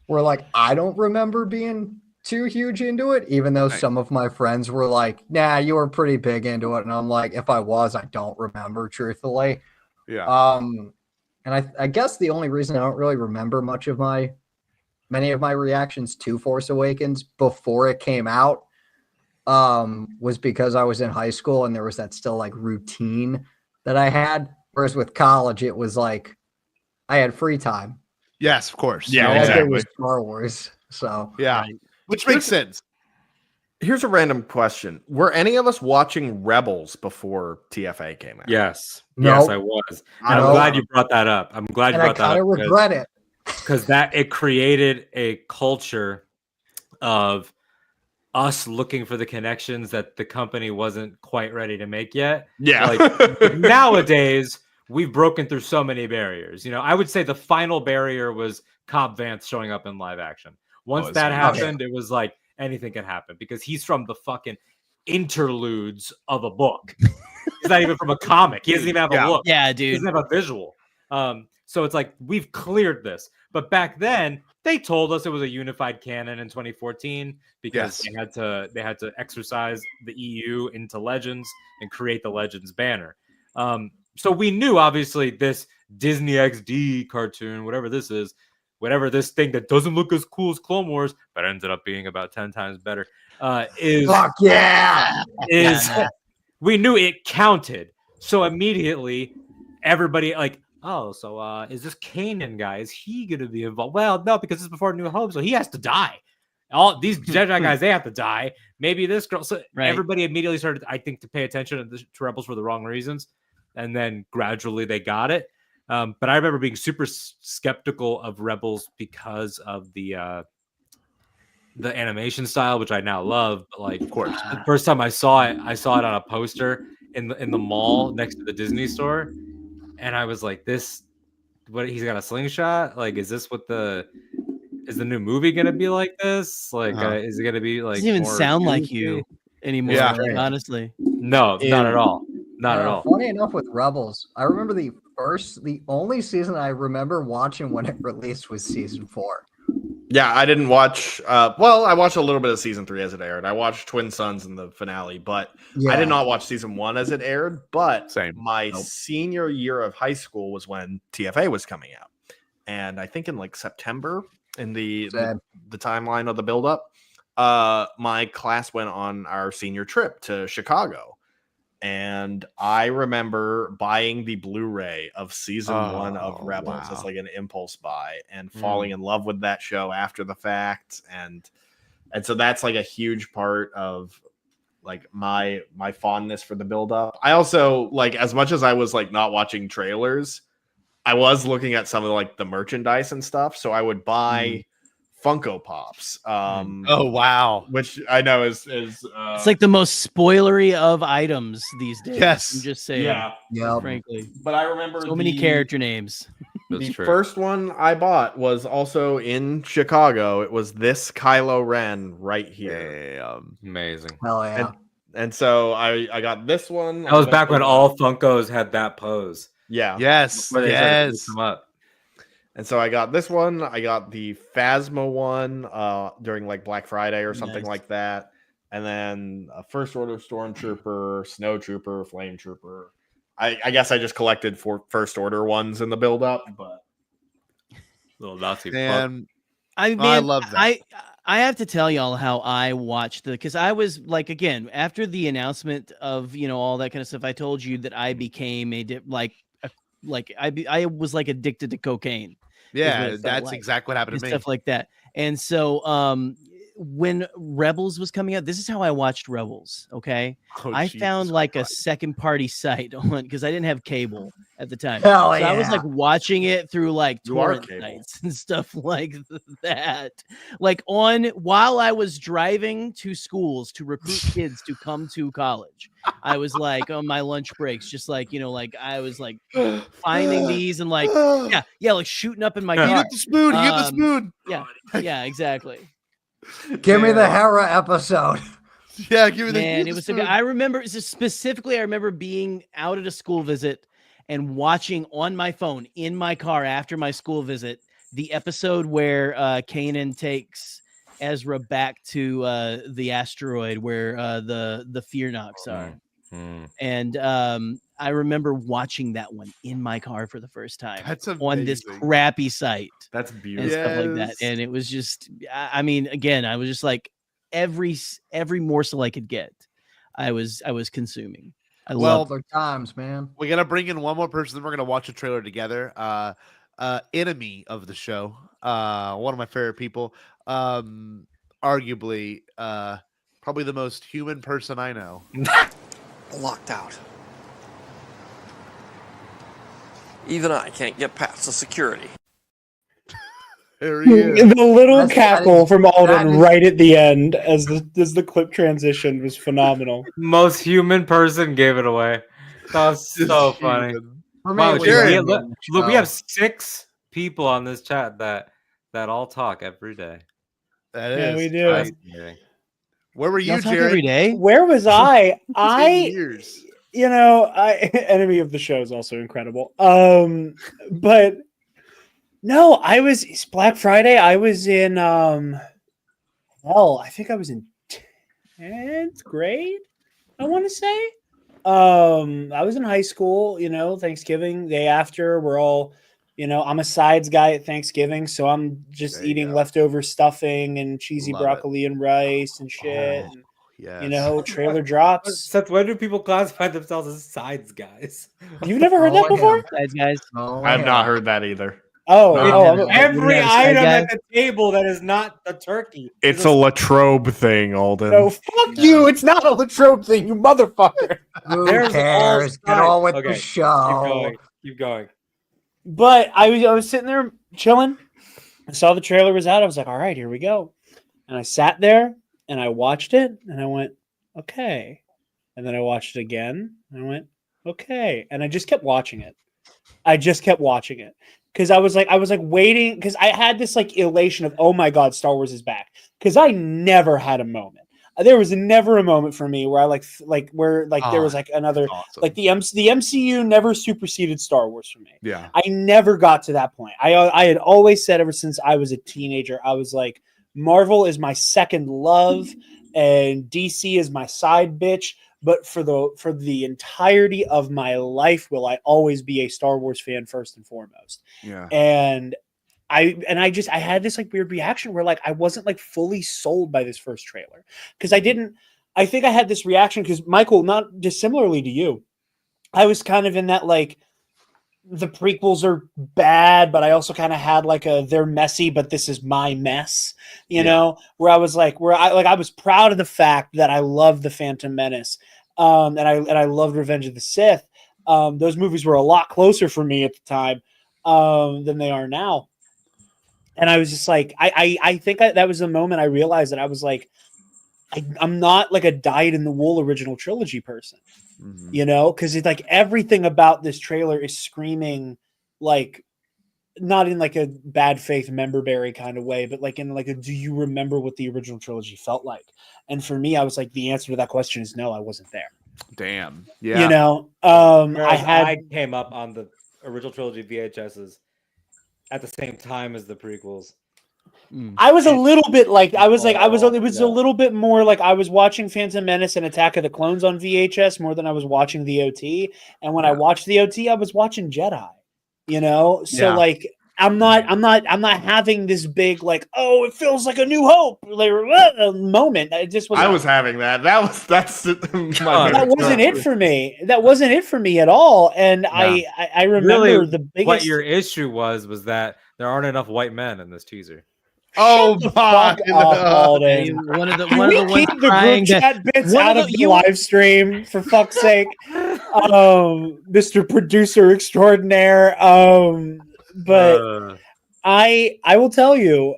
where like I don't remember being too huge into it, even though some of my friends were like, "Nah, you were pretty big into it." And I'm like, if I was, I don't remember, truthfully. Yeah. And I guess the only reason I don't really remember many of my reactions to Force Awakens before it came out was because I was in high school and there was that still like routine that I had. Whereas with college, it was like I had free time. Yes, of course. Yeah, exactly. It was Star Wars. So which makes sense. Here's a random question. Were any of us watching Rebels before TFA came out? Yes. No. Yes, I was. And I'm glad you brought that up. I'm glad you brought that up. I kind of regret it. Because it created a culture of us looking for the connections that the company wasn't quite ready to make yet. Yeah. Like nowadays, we've broken through so many barriers. You know, I would say the final barrier was Cobb Vanth showing up in live action. Once that happened, it was like anything can happen because he's from the fucking interludes of a book. He's not even from a comic. He doesn't even have a look. Yeah, dude. He doesn't have a visual. So it's like we've cleared this. But back then, they told us it was a unified canon in 2014 because they had to exercise the EU into Legends and create the Legends banner. So we knew obviously this Disney XD cartoon, whatever this is, whatever this thing that doesn't look as cool as Clone Wars, but ended up being about 10 times better, we knew it counted. So immediately everybody, like oh, so is this Kanan guy? Is he going to be involved? Well, no, because it's before New Hope, so he has to die. All these Jedi guys, they have to die. Maybe this girl. So everybody immediately started, I think, to pay attention to Rebels for the wrong reasons, and then gradually they got it. But I remember being super skeptical of Rebels because of the animation style, which I now love. But like, of course, the first time I saw it on a poster in the mall next to the Disney store, and I was like, "This, what? He's got a slingshot? Like, is this what is the new movie gonna be like this? Like, is it gonna be like?" Doesn't even more sound like goofy? you anymore. Yeah, Honestly, no, not at all. Not at all. Funny enough, with Rebels, I remember the only season I remember watching when it released was season 4. Yeah, I didn't watch. Well, I watched a little bit of season 3 as it aired. I watched Twin Sons in the finale, but I did not watch season 1 as it aired. But my senior year of high school was when TFA was coming out, and I think in like September, in the timeline of the buildup, my class went on our senior trip to Chicago. And I remember buying the Blu-ray of season 1 of Rebels as like an impulse buy and falling in love with that show after the fact. And so that's like a huge part of like my fondness for the build-up. I also, like, as much as I was like not watching trailers, I was looking at some of like the merchandise and stuff. So I would buy Funko Pops. Oh wow, which I know is it's like the most spoilery of items these days. Yes. I'm just saying. Yeah. Frankly, but I remember so many character names. The first one I bought was also in Chicago. It was this Kylo Ren right here. Amazing. Hell yeah. And so I got this one. That was back when all Funkos had that pose. Yeah. Yes. Before they started to come up. And so I got this one. I got the Phasma one during like Black Friday or something like that. And then a First Order Stormtrooper, Snow Trooper, Flame Trooper. I guess I just collected First Order ones in the build-up, but little Nazi. And I love that. I have to tell y'all how I watched because I was like, again, after the announcement of all that kind of stuff, I told you that I became I was like addicted to cocaine. Yeah, that's exactly what happened to me. Stuff like that. And so when Rebels was coming out, this is how I watched Rebels. Okay. I found like a second party site on because I didn't have cable at the time. Hell so yeah. I was like watching it through like You are torrent cable. sites and stuff like that. Like while I was driving to schools to recruit kids to come to college, I was like on my lunch breaks, just like, like I was like finding these and like, like shooting up in my car. You get the spoon. You get the spoon. Yeah, exactly. Give me the Hera episode. Yeah, give me the. Man, it was. I remember specifically. I remember being out at a school visit and watching on my phone in my car after my school visit the episode where Kanan takes Ezra back to the asteroid where the Fear Knocks are. And I remember watching that one in my car for the first time. That's on this amazing. crappy site. That's beautiful. And stuff like that. And it was just, I mean, again, I was just like every morsel I could get, I was consuming. I love their times, man. We're gonna bring in one more person, then we're gonna watch a trailer together. Enemy of the show, one of my favorite people, arguably, probably the most human person I know. Locked out. Even I can't get past the security. There he is. The little cackle from Alden right at the end as the clip transitioned was phenomenal. Most human person gave it away. That was so funny. Wow, look, we have 6 people on this chat that all talk every day. That is. We do. Where were you, Y'all talk Jared? every day? Where was I? Years. Enemy of the show is also incredible. But no, it's Black Friday. I was in I think I was in 10th grade, I want to say. I was in high school, Thanksgiving day after. We're all, I'm a sides guy at Thanksgiving, so I'm just eating leftover stuffing and cheesy broccoli and rice and shit. Yes. You know, trailer drops. Seth, when do people classify themselves as sides guys? You've never heard that before? Sides guys. I have not heard that either. Every item at the table that is not the turkey. It's a Latrobe thing, Alden. No, fuck you. It's not a Latrobe thing, you motherfucker. Who There's cares? all Get on with okay, the show. Keep going. But I was sitting there chilling. I saw the trailer was out. I was like, all right, here we go. And I sat there and I watched it and I went, okay. And then I watched it again and I went, okay. And I just kept watching it. Because I was like waiting, because I had this like elation of, oh my God, Star Wars is back. Because I never had a moment. There was never a moment for me where I there was like another awesome. like the MCU never superseded Star Wars for me. Yeah. I never got to that point. I had always said ever since I was a teenager, I was like, Marvel is my second love and DC is my side bitch. But for the entirety of my life, will I always be a Star Wars fan first and foremost. Yeah. And I had this like weird reaction where like I wasn't like fully sold by this first trailer, because I think I had this reaction because, Michael, not dissimilarly to you, I was kind of in that like the prequels are bad, but I also kind of had like they're messy, but this is my mess, you know, where I was like, I was proud of the fact that I loved the Phantom Menace, and I loved Revenge of the Sith. Those movies were a lot closer for me at the time than they are now. And I was just like, I think that was the moment I realized that I was like, I'm not like a dyed-in-the-wool original trilogy person, you know? Because it's like everything about this trailer is screaming, like, not in like a bad faith memberberry kind of way, but like in like a, do you remember what the original trilogy felt like? And for me, I was like, the answer to that question is no, I wasn't there. Damn. Yeah. You know, I came up on the original trilogy VHSs at the same time as the prequels. I was a little bit like it was a little bit more like I was watching Phantom Menace and Attack of the Clones on VHS more than I was watching the OT. And when I watched the OT, I was watching Jedi, you know? So like I'm not having this big like, oh, it feels like a New Hope like moment. It just was. I was having that. That wasn't it for me. That wasn't it for me at all. And I remember really, the biggest. What your issue was that there aren't enough white men in this teaser. Oh, fuck up, Alden. One of the keep the group chat bits out of the live stream, for fuck's sake, Mr. Producer Extraordinaire. But I will tell you,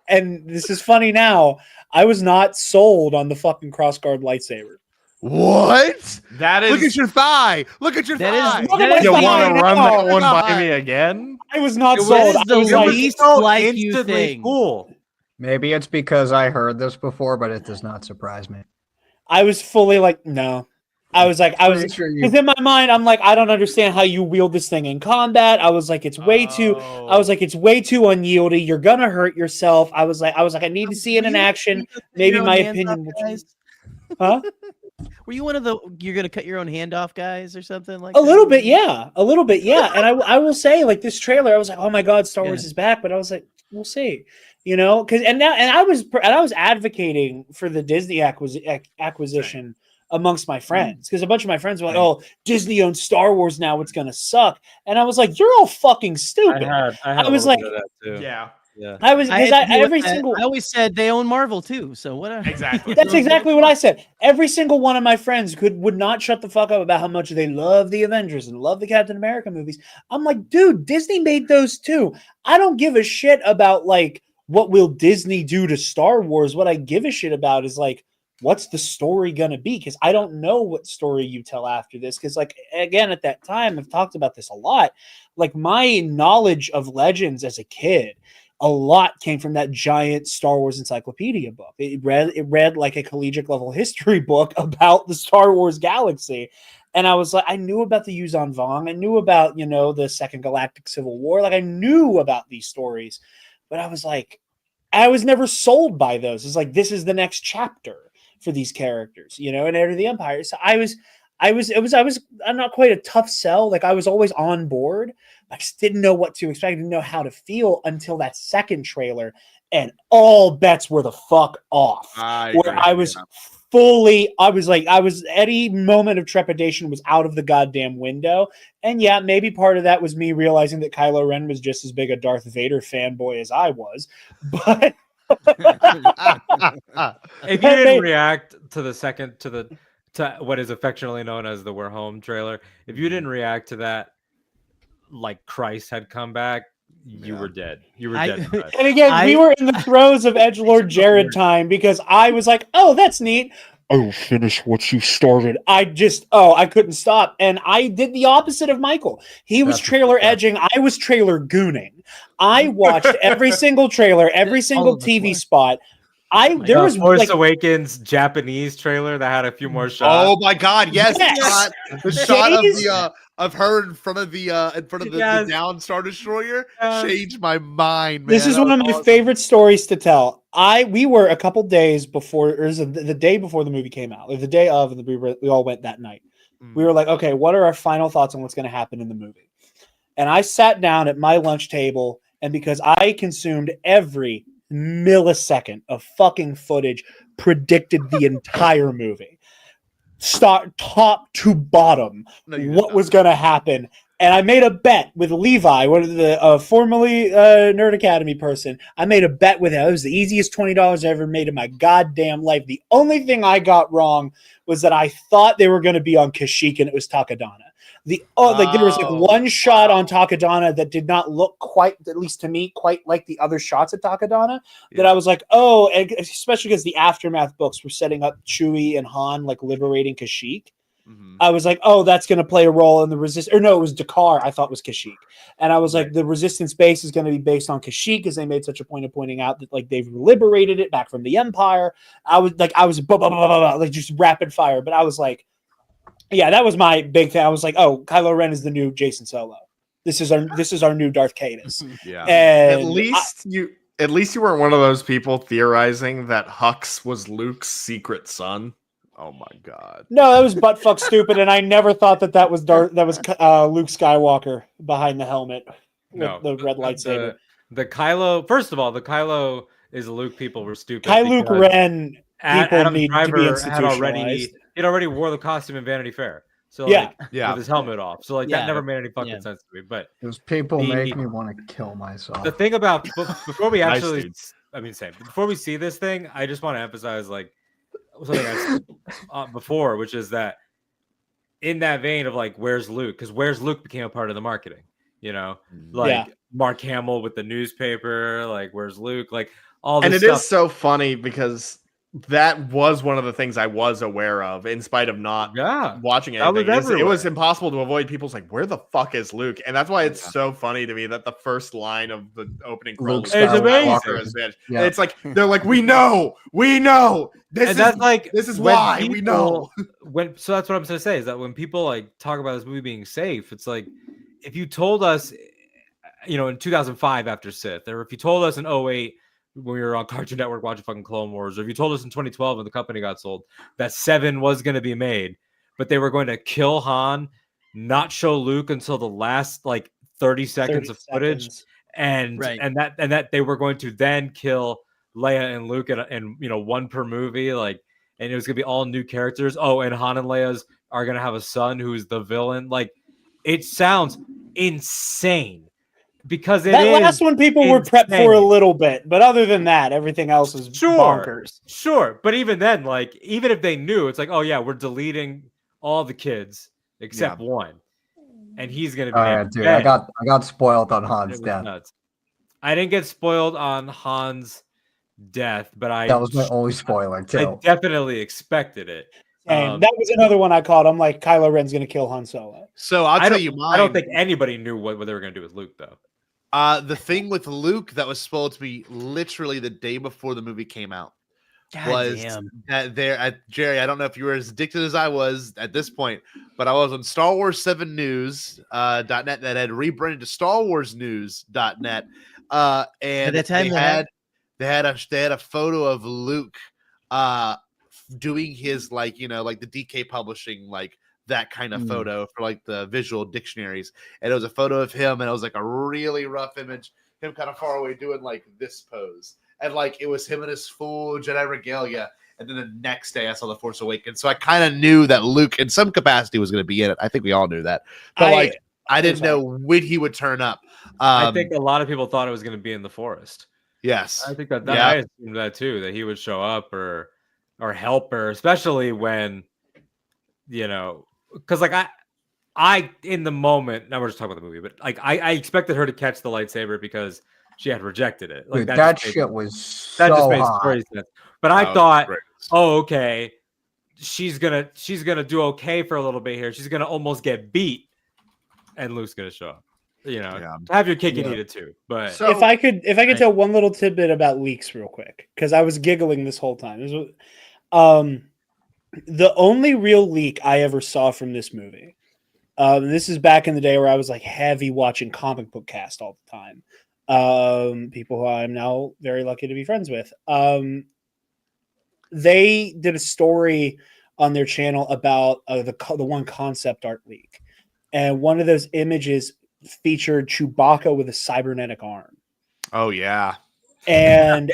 and this is funny now, I was not sold on the fucking crossguard lightsaber. What? That is. Look at your thigh. Look at your thigh. You want to run that one by me again? I was not sold. That is the least like you thing. Cool. Maybe it's because I heard this before, but it does not surprise me. I was fully like, no. I was because in my mind, I'm like, I don't understand how you wield this thing in combat. I was like, it's way too unyieldy. You're gonna hurt yourself. I was like, I need to see it in action. Maybe my opinion will change. Huh? Were you one of the you're gonna cut your own hand off guys or something like a little bit, yeah. And I will say, like, this trailer, I was like, oh my God, Star Wars is back. But I was like, we'll see, you know, because I was advocating for the Disney acquisition amongst my friends, because a bunch of my friends were like, oh, Disney owns Star Wars now, it's gonna suck. And I was like, you're all fucking stupid. I was like, that too. Yeah. I was because I always said they own Marvel too, so whatever. Exactly. That's exactly what I said. Every single one of my friends would not shut the fuck up about how much they love the Avengers and love the Captain America movies. I'm like, dude, Disney made those too. I don't give a shit about like what will Disney do to Star Wars. What I give a shit about is like, what's the story gonna be? Because I don't know what story you tell after this. Because like, again, at that time, I've talked about this a lot. Like, my knowledge of Legends as a kid, a lot came from that giant Star Wars encyclopedia book. It read like a collegiate level history book about the Star Wars galaxy. And I was like, I knew about the Yuuzhan Vong. I knew about, you know, the Second Galactic Civil War. Like, I knew about these stories, but I was like, I was never sold by those. It's like, this is the next chapter for these characters, you know, and Heir to the Empire. So I'm not quite a tough sell. Like, I was always on board. I just didn't know what to expect. I didn't know how to feel until that second trailer, and all bets were the fuck off. I was fully, any moment of trepidation was out of the goddamn window. And yeah, maybe part of that was me realizing that Kylo Ren was just as big a Darth Vader fanboy as I was. But if you didn't react to to what is affectionately known as the "We're Home" trailer, if you didn't react to that, like Christ had come back, you were dead. You were dead. And again, we were in the throes of edgelord Jared time because I was like, "Oh, that's neat. I will finish what you started." I couldn't stop, and I did the opposite of Michael. He was trailer edging. I was trailer gooning. I watched every single trailer, every single TV spot. There was Force Awakens Japanese trailer that had a few more shots. Oh my God! Yes, the shot of her in front of the down Star Destroyer changed my mind. Man. This is one of my favorite stories to tell. We were a couple days before, or the day before the movie came out, or the day of, and we all went that night. We were like, okay, what are our final thoughts on what's going to happen in the movie? And I sat down at my lunch table, and because I consumed every millisecond of fucking footage, predicted the entire movie, start top to bottom, what was going to happen. And I made a bet with Levi, one of the formerly Nerd Academy person. I made a bet with him. It was the easiest $20 I ever made in my goddamn life. The only thing I got wrong was that I thought they were going to be on Kashyyyk and it was Takodana. There was like one shot on Takodana that did not look quite, at least to me, quite like the other shots at Takodana. That I was like, oh, and especially because the Aftermath books were setting up Chewie and Han like liberating Kashyyyk. I was like, oh, that's going to play a role in the resistance. Or no, it was Dakar. I thought was Kashyyyk, and I was like, the resistance base is going to be based on Kashyyyk because they made such a point of pointing out that like they've liberated it back from the Empire. I was like just rapid fire, but I was like. Yeah, that was my big thing. I was like, "Oh, Kylo Ren is the new Jason Solo. This is our new Darth Caedus." Yeah. And At least you weren't one of those people theorizing that Hux was Luke's secret son. Oh my God! No, that was buttfuck stupid, and I never thought that was Luke Skywalker behind the helmet with the red lightsaber. The Kylo. First of all, the Kylo is Luke. People were stupid. Kylo Ren. Adam Driver had already wore the costume in Vanity Fair. So with his helmet off. So that never made any fucking sense to me. But those people make me want to kill myself. The thing about before we actually, before we see this thing, I just want to emphasize like something I said before, which is that in that vein of like, where's Luke? Because where's Luke became a part of the marketing. Mark Hamill with the newspaper, like where's Luke? Like all this and it stuff. Is so funny because that was one of the things I was aware of in spite of not watching anything. It was impossible to avoid people's like, where the fuck is Luke? And that's why it's so funny to me that the first line of the opening credits is amazing. Yeah. It's like they're like, we know. This is why we know. So that's what I'm gonna say is that when people like talk about this movie being safe, it's like if you told us, in 2005 after Sith, or if you told us in 2008 when we were on Cartoon Network watching fucking Clone Wars, or if you told us in 2012 when the company got sold that 7 was going to be made, but they were going to kill Han, not show Luke until the last like 30 seconds of footage, and that they were going to then kill Leia and Luke and one per movie, like, and it was going to be all new characters. Oh, and Han and Leia's are going to have a son who's the villain. Like, it sounds insane. Because last one people were prepped for a little bit, but other than that, everything else is bonkers. Sure, but even then, like, even if they knew, it's like, oh yeah, we're deleting all the kids except one, and he's gonna be. Dude, I got spoiled on Han's death. Nuts. I didn't get spoiled on Han's death, but that was my only spoiler too. I definitely expected it. And that was another one I called. I'm like, Kylo Ren's gonna kill Han Solo. So I'll tell you mine. I don't think anybody knew what they were gonna do with Luke, though. The thing with Luke that was supposed to be literally the day before the movie came out was that Jerry, I don't know if you were as addicted as I was at this point, but I was on Star Wars 7 News.net that had rebranded to Star Wars News.net. And they had a photo of Luke doing his like the DK Publishing like that kind of photo for like the visual dictionaries, and it was a photo of him, and it was like a really rough image, him kind of far away doing like this pose, and like it was him in his full Jedi regalia, and then the next day I saw The Force Awakens. So I kind of knew that Luke, in some capacity, was going to be in it. I think we all knew that, but I didn't know when he would turn up. I think a lot of people thought it was going to be in the forest. Yes, I think that I assumed that too, that he would show up or help her, especially when, because like I in the moment, now we're just talking about the movie, but like I expected her to catch the lightsaber because she had rejected it. Like Dude, that shit was that just so made hot. story sense. But I thought, oh, okay, she's gonna do okay for a little bit here. She's gonna almost get beat, and Luke's gonna show up. Have your cake and eat it too. But So, if I could tell one little tidbit about leaks real quick, because I was giggling this whole time. The only real leak I ever saw from this movie, this is back in the day where I was like heavy watching Comic Book Cast all the time. People who I'm now very lucky to be friends with. They did a story on their channel about the one concept art leak, and one of those images featured Chewbacca with a cybernetic arm. Oh yeah. And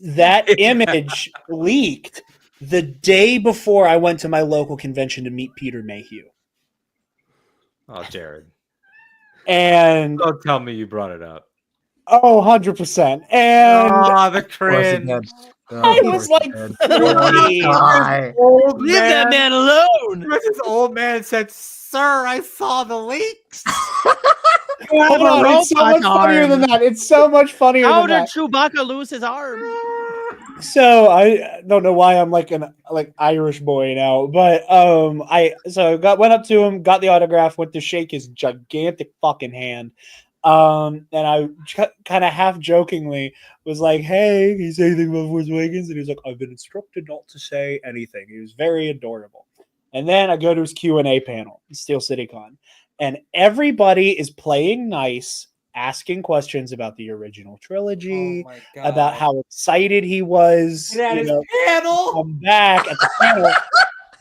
that image leaked the day before I went to my local convention to meet Peter Mayhew. Oh, Jared. And don't tell me you brought it up. Oh, 100%. And the cringe. I was like, Old Leave that man alone. This old man said, "Sir, I saw the leaks." Hold on, it's so much funnier than that. It's so much funnier How than that. did Chewbacca lose his arm? So I don't know why I'm like an Irish boy now, but went up to him, got the autograph, went to shake his gigantic fucking hand, and I kind of half jokingly was like, "Hey, can you say anything about Force Awakens?" And he was like, "I've been instructed not to say anything." He was very adorable. And then I go to his Q&A panel, Steel City Con, and everybody is playing nice, asking questions about the original trilogy, about how excited he was panel. come back at the panel.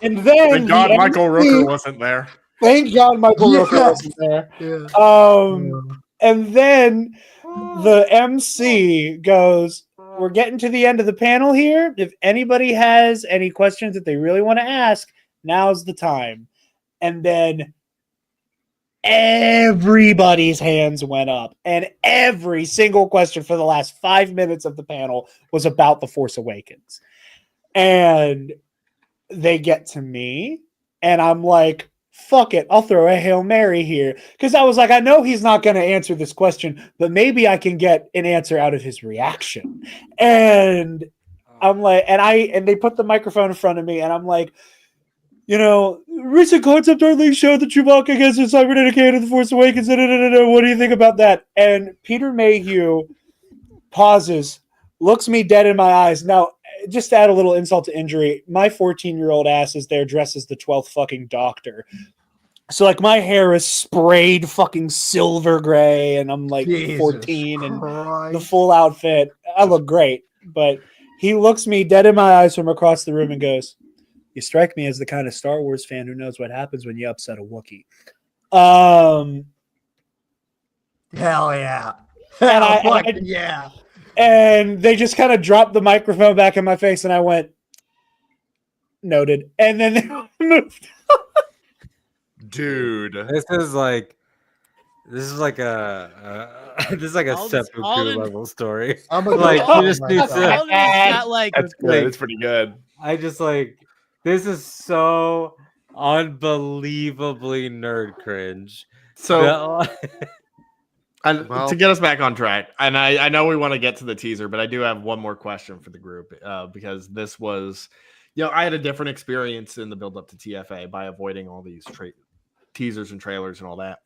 And then Thank God Michael Rooker wasn't there. Thank God Michael Rooker wasn't there. And then the MC goes, "We're getting to the end of the panel here. If anybody has any questions that they really want to ask, now's the time." And then everybody's hands went up, and every single question for the last 5 minutes of the panel was about The Force Awakens. And they get to me, and I'm like, fuck it, I'll throw a Hail Mary here. Because I was like, I know he's not going to answer this question, but maybe I can get an answer out of his reaction. And I'm like, and they put the microphone in front of me, and I'm like, recent concept art leaks show that Chewbacca gets a cybernetic hand in The Force Awakens. What do you think about that? And Peter Mayhew pauses, looks me dead in my eyes. Now, just to add a little insult to injury, my 14-year-old ass is there dressed as the 12th fucking Doctor. So, like, my hair is sprayed fucking silver gray, and I'm like Jesus 14 and Christ. the full outfit. I look great. But he looks me dead in my eyes from across the room and goes, "You strike me as the kind of Star Wars fan who knows what happens when you upset a Wookiee." Hell yeah. Yeah. And they just kind of dropped the microphone back in my face, and I went, "Noted." And then they moved. Dude, this is like a seppuku level story. I'm you just need to. That's good. It's pretty good. I just this is so unbelievably nerd cringe. So, and to get us back on track, and I know we want to get to the teaser, but I do have one more question for the group because this was, I had a different experience in the build up to TFA by avoiding all these teasers and trailers and all that.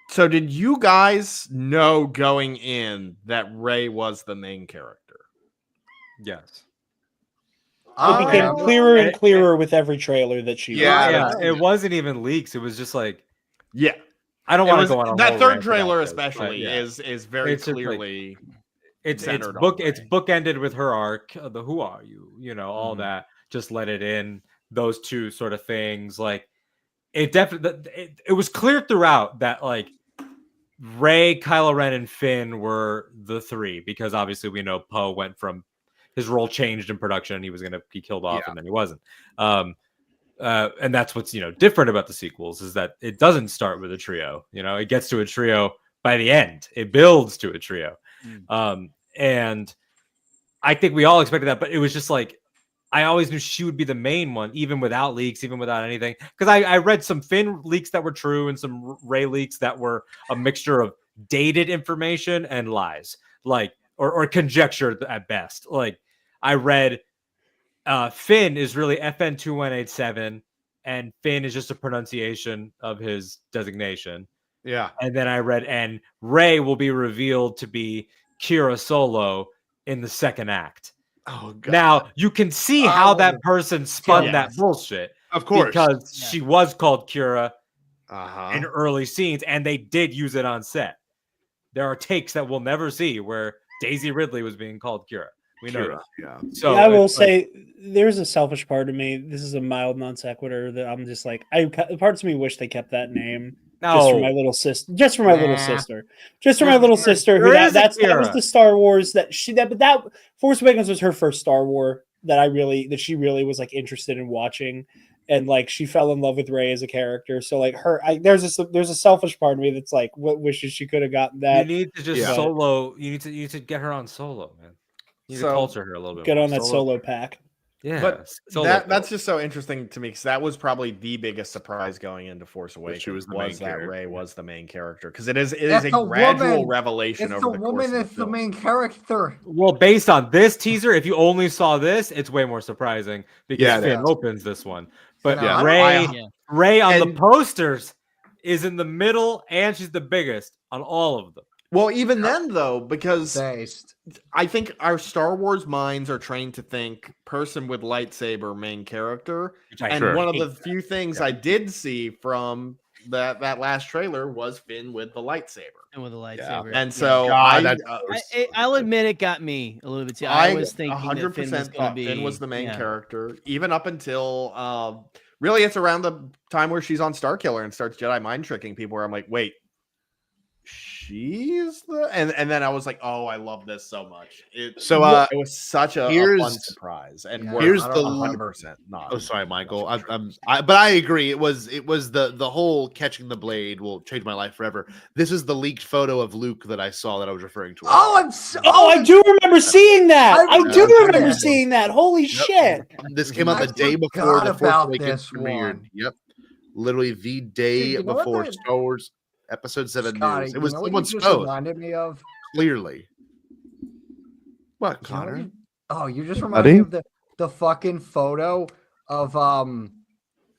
So, did you guys know going in that Rey was the main character? Yes. It became clearer and clearer with every trailer that she was. It wasn't even leaks. It was just like, I don't want to go on that third trailer especially is very clearly it's bookended with her arc, the "Who are you?" All that. Just let it in. Those two sort of things. Like it definitely it was clear throughout that like Rey, Kylo Ren, and Finn were the three, because obviously we know Poe went from his role changed in production and he was going to be killed off and then he wasn't. And that's what's, different about the sequels is that it doesn't start with a trio. It gets to a trio by the end. It builds to a trio. And I think we all expected that, but it was just like, I always knew she would be the main one, even without leaks, even without anything. Because I read some Finn leaks that were true and some Rey leaks that were a mixture of dated information and lies, or conjecture at best. Like I read Finn is really FN2187, and Finn is just a pronunciation of his designation. Yeah. And then I read, and Rey will be revealed to be Kira Solo in the second act. Oh, God. Now you can see how that person spun that bullshit. Of course. Because she was called Kira Uh-huh. in early scenes, and they did use it on set. There are takes that we'll never see where Daisy Ridley was being called Kira. We know that. Yeah. So I will say there's a selfish part of me. This is a mild non sequitur that I'm just like, parts of me wish they kept that name. Just for my little sister. Just for my little sister. Just for my little sister. Who that was the Star Wars that Force Awakens was her first Star Wars that she really was like interested in watching, and like she fell in love with Rey as a character. So like there's a selfish part of me that's like, what wishes she could have gotten that. You need to just solo. You need to get her on Solo, man. You need to culture her a little bit. Get on that solo pack. Yeah, but that's just so interesting to me because that was probably the biggest surprise going into Force Awakens. She was that Rey was the main character because it is a gradual revelation over the course of the It's the main character. Well, based on this teaser, if you only saw this, it's way more surprising because Finn opens this one. But Rey on the posters is in the middle, and she's the biggest on all of them. Well, even then, though, because I think our Star Wars minds are trained to think person with lightsaber main character. And one of the few things I did see from that last trailer was Finn with the lightsaber. And with the lightsaber. And so I'll admit it got me a little bit too. I was thinking 100% that Finn was the main character, even up until really it's around the time where she's on Starkiller and starts Jedi mind tricking people where I'm like, wait. She's the and then I was like, oh, I love this so much. It was such a fun surprise, and here's the 100% not. Oh, sorry, Michael. But I agree. It was the whole catching the blade will change my life forever. This is the leaked photo of Luke that I saw that I was referring to. I do remember seeing that. I do remember seeing that. Holy shit! This came out the day before the Force Awakens premiered. Yep, literally the day before Star Wars Episode 7 news. It was someone's phone. Reminded me of clearly. What, Connor? You just reminded me of the fucking photo of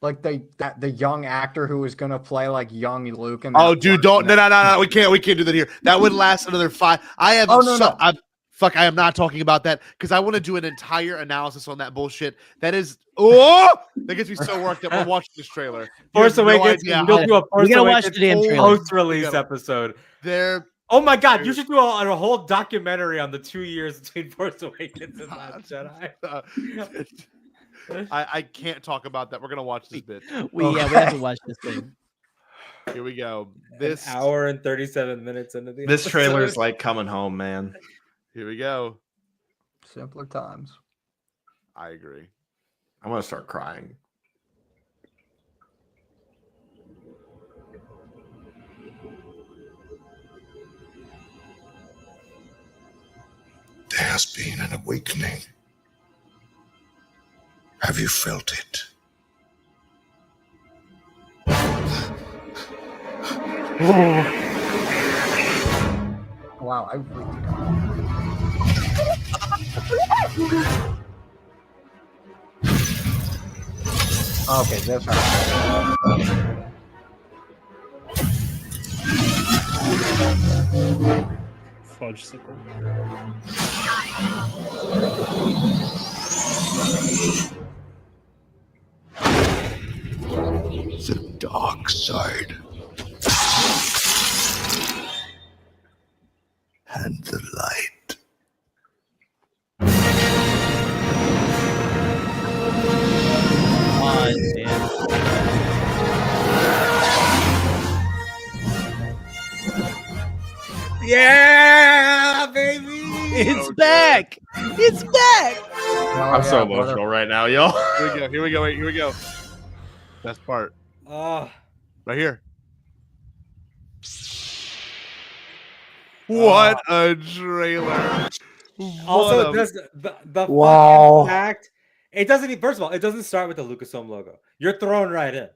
like the young actor who was gonna play like young Luke. And dude, don't no. We can't do that here. That would last another 5. I have I am not talking about that because I want to do an entire analysis on that bullshit. That is that gets me so worked up. I'm watching this trailer. Force Awakens. We'll do a Force Awakens post-release episode. Oh my god, you should do a whole documentary on the 2 years between Force Awakens and Last Jedi. I can't talk about that. We're gonna watch this bit. We have to watch this thing. Here we go. This hour and 37 minutes into this trailer is like coming home, man. Here we go. Simpler times. I agree. I'm gonna start crying. There has been an awakening. Have you felt it? Wow, I really Okay, that's right. Fudge sickle. The dark side. And the light. Yeah, baby! It's back! It's back. I'm so emotional right now, y'all. Here we go. Best part. Right here. What a trailer. Also, the Wow. fucking fact, it doesn't. First of all, it doesn't start with the Lucasfilm logo. You're thrown right in.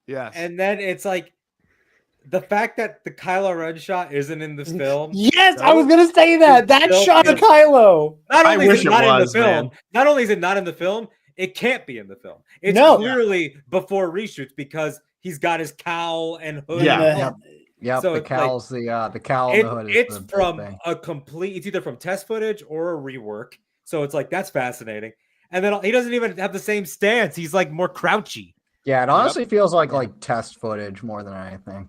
Yes. And then it's like the fact that the Kylo Ren shot isn't in the film. Yes, I was gonna say that. That shot of Kylo. Not only wish is it it not in the was, film, man. not only is it not in the film, it can't be in the film. It's No. clearly before reshoots because he's got his cowl and hood. Yeah. Yep, So the it's like- cowl's the cowl and the hood. Is It's the big from thing. a complete. It's either from test footage or a rework. So it's like that's fascinating. And then he doesn't even have the same stance. He's like more crouchy. Yeah, it honestly feels like test footage more than anything.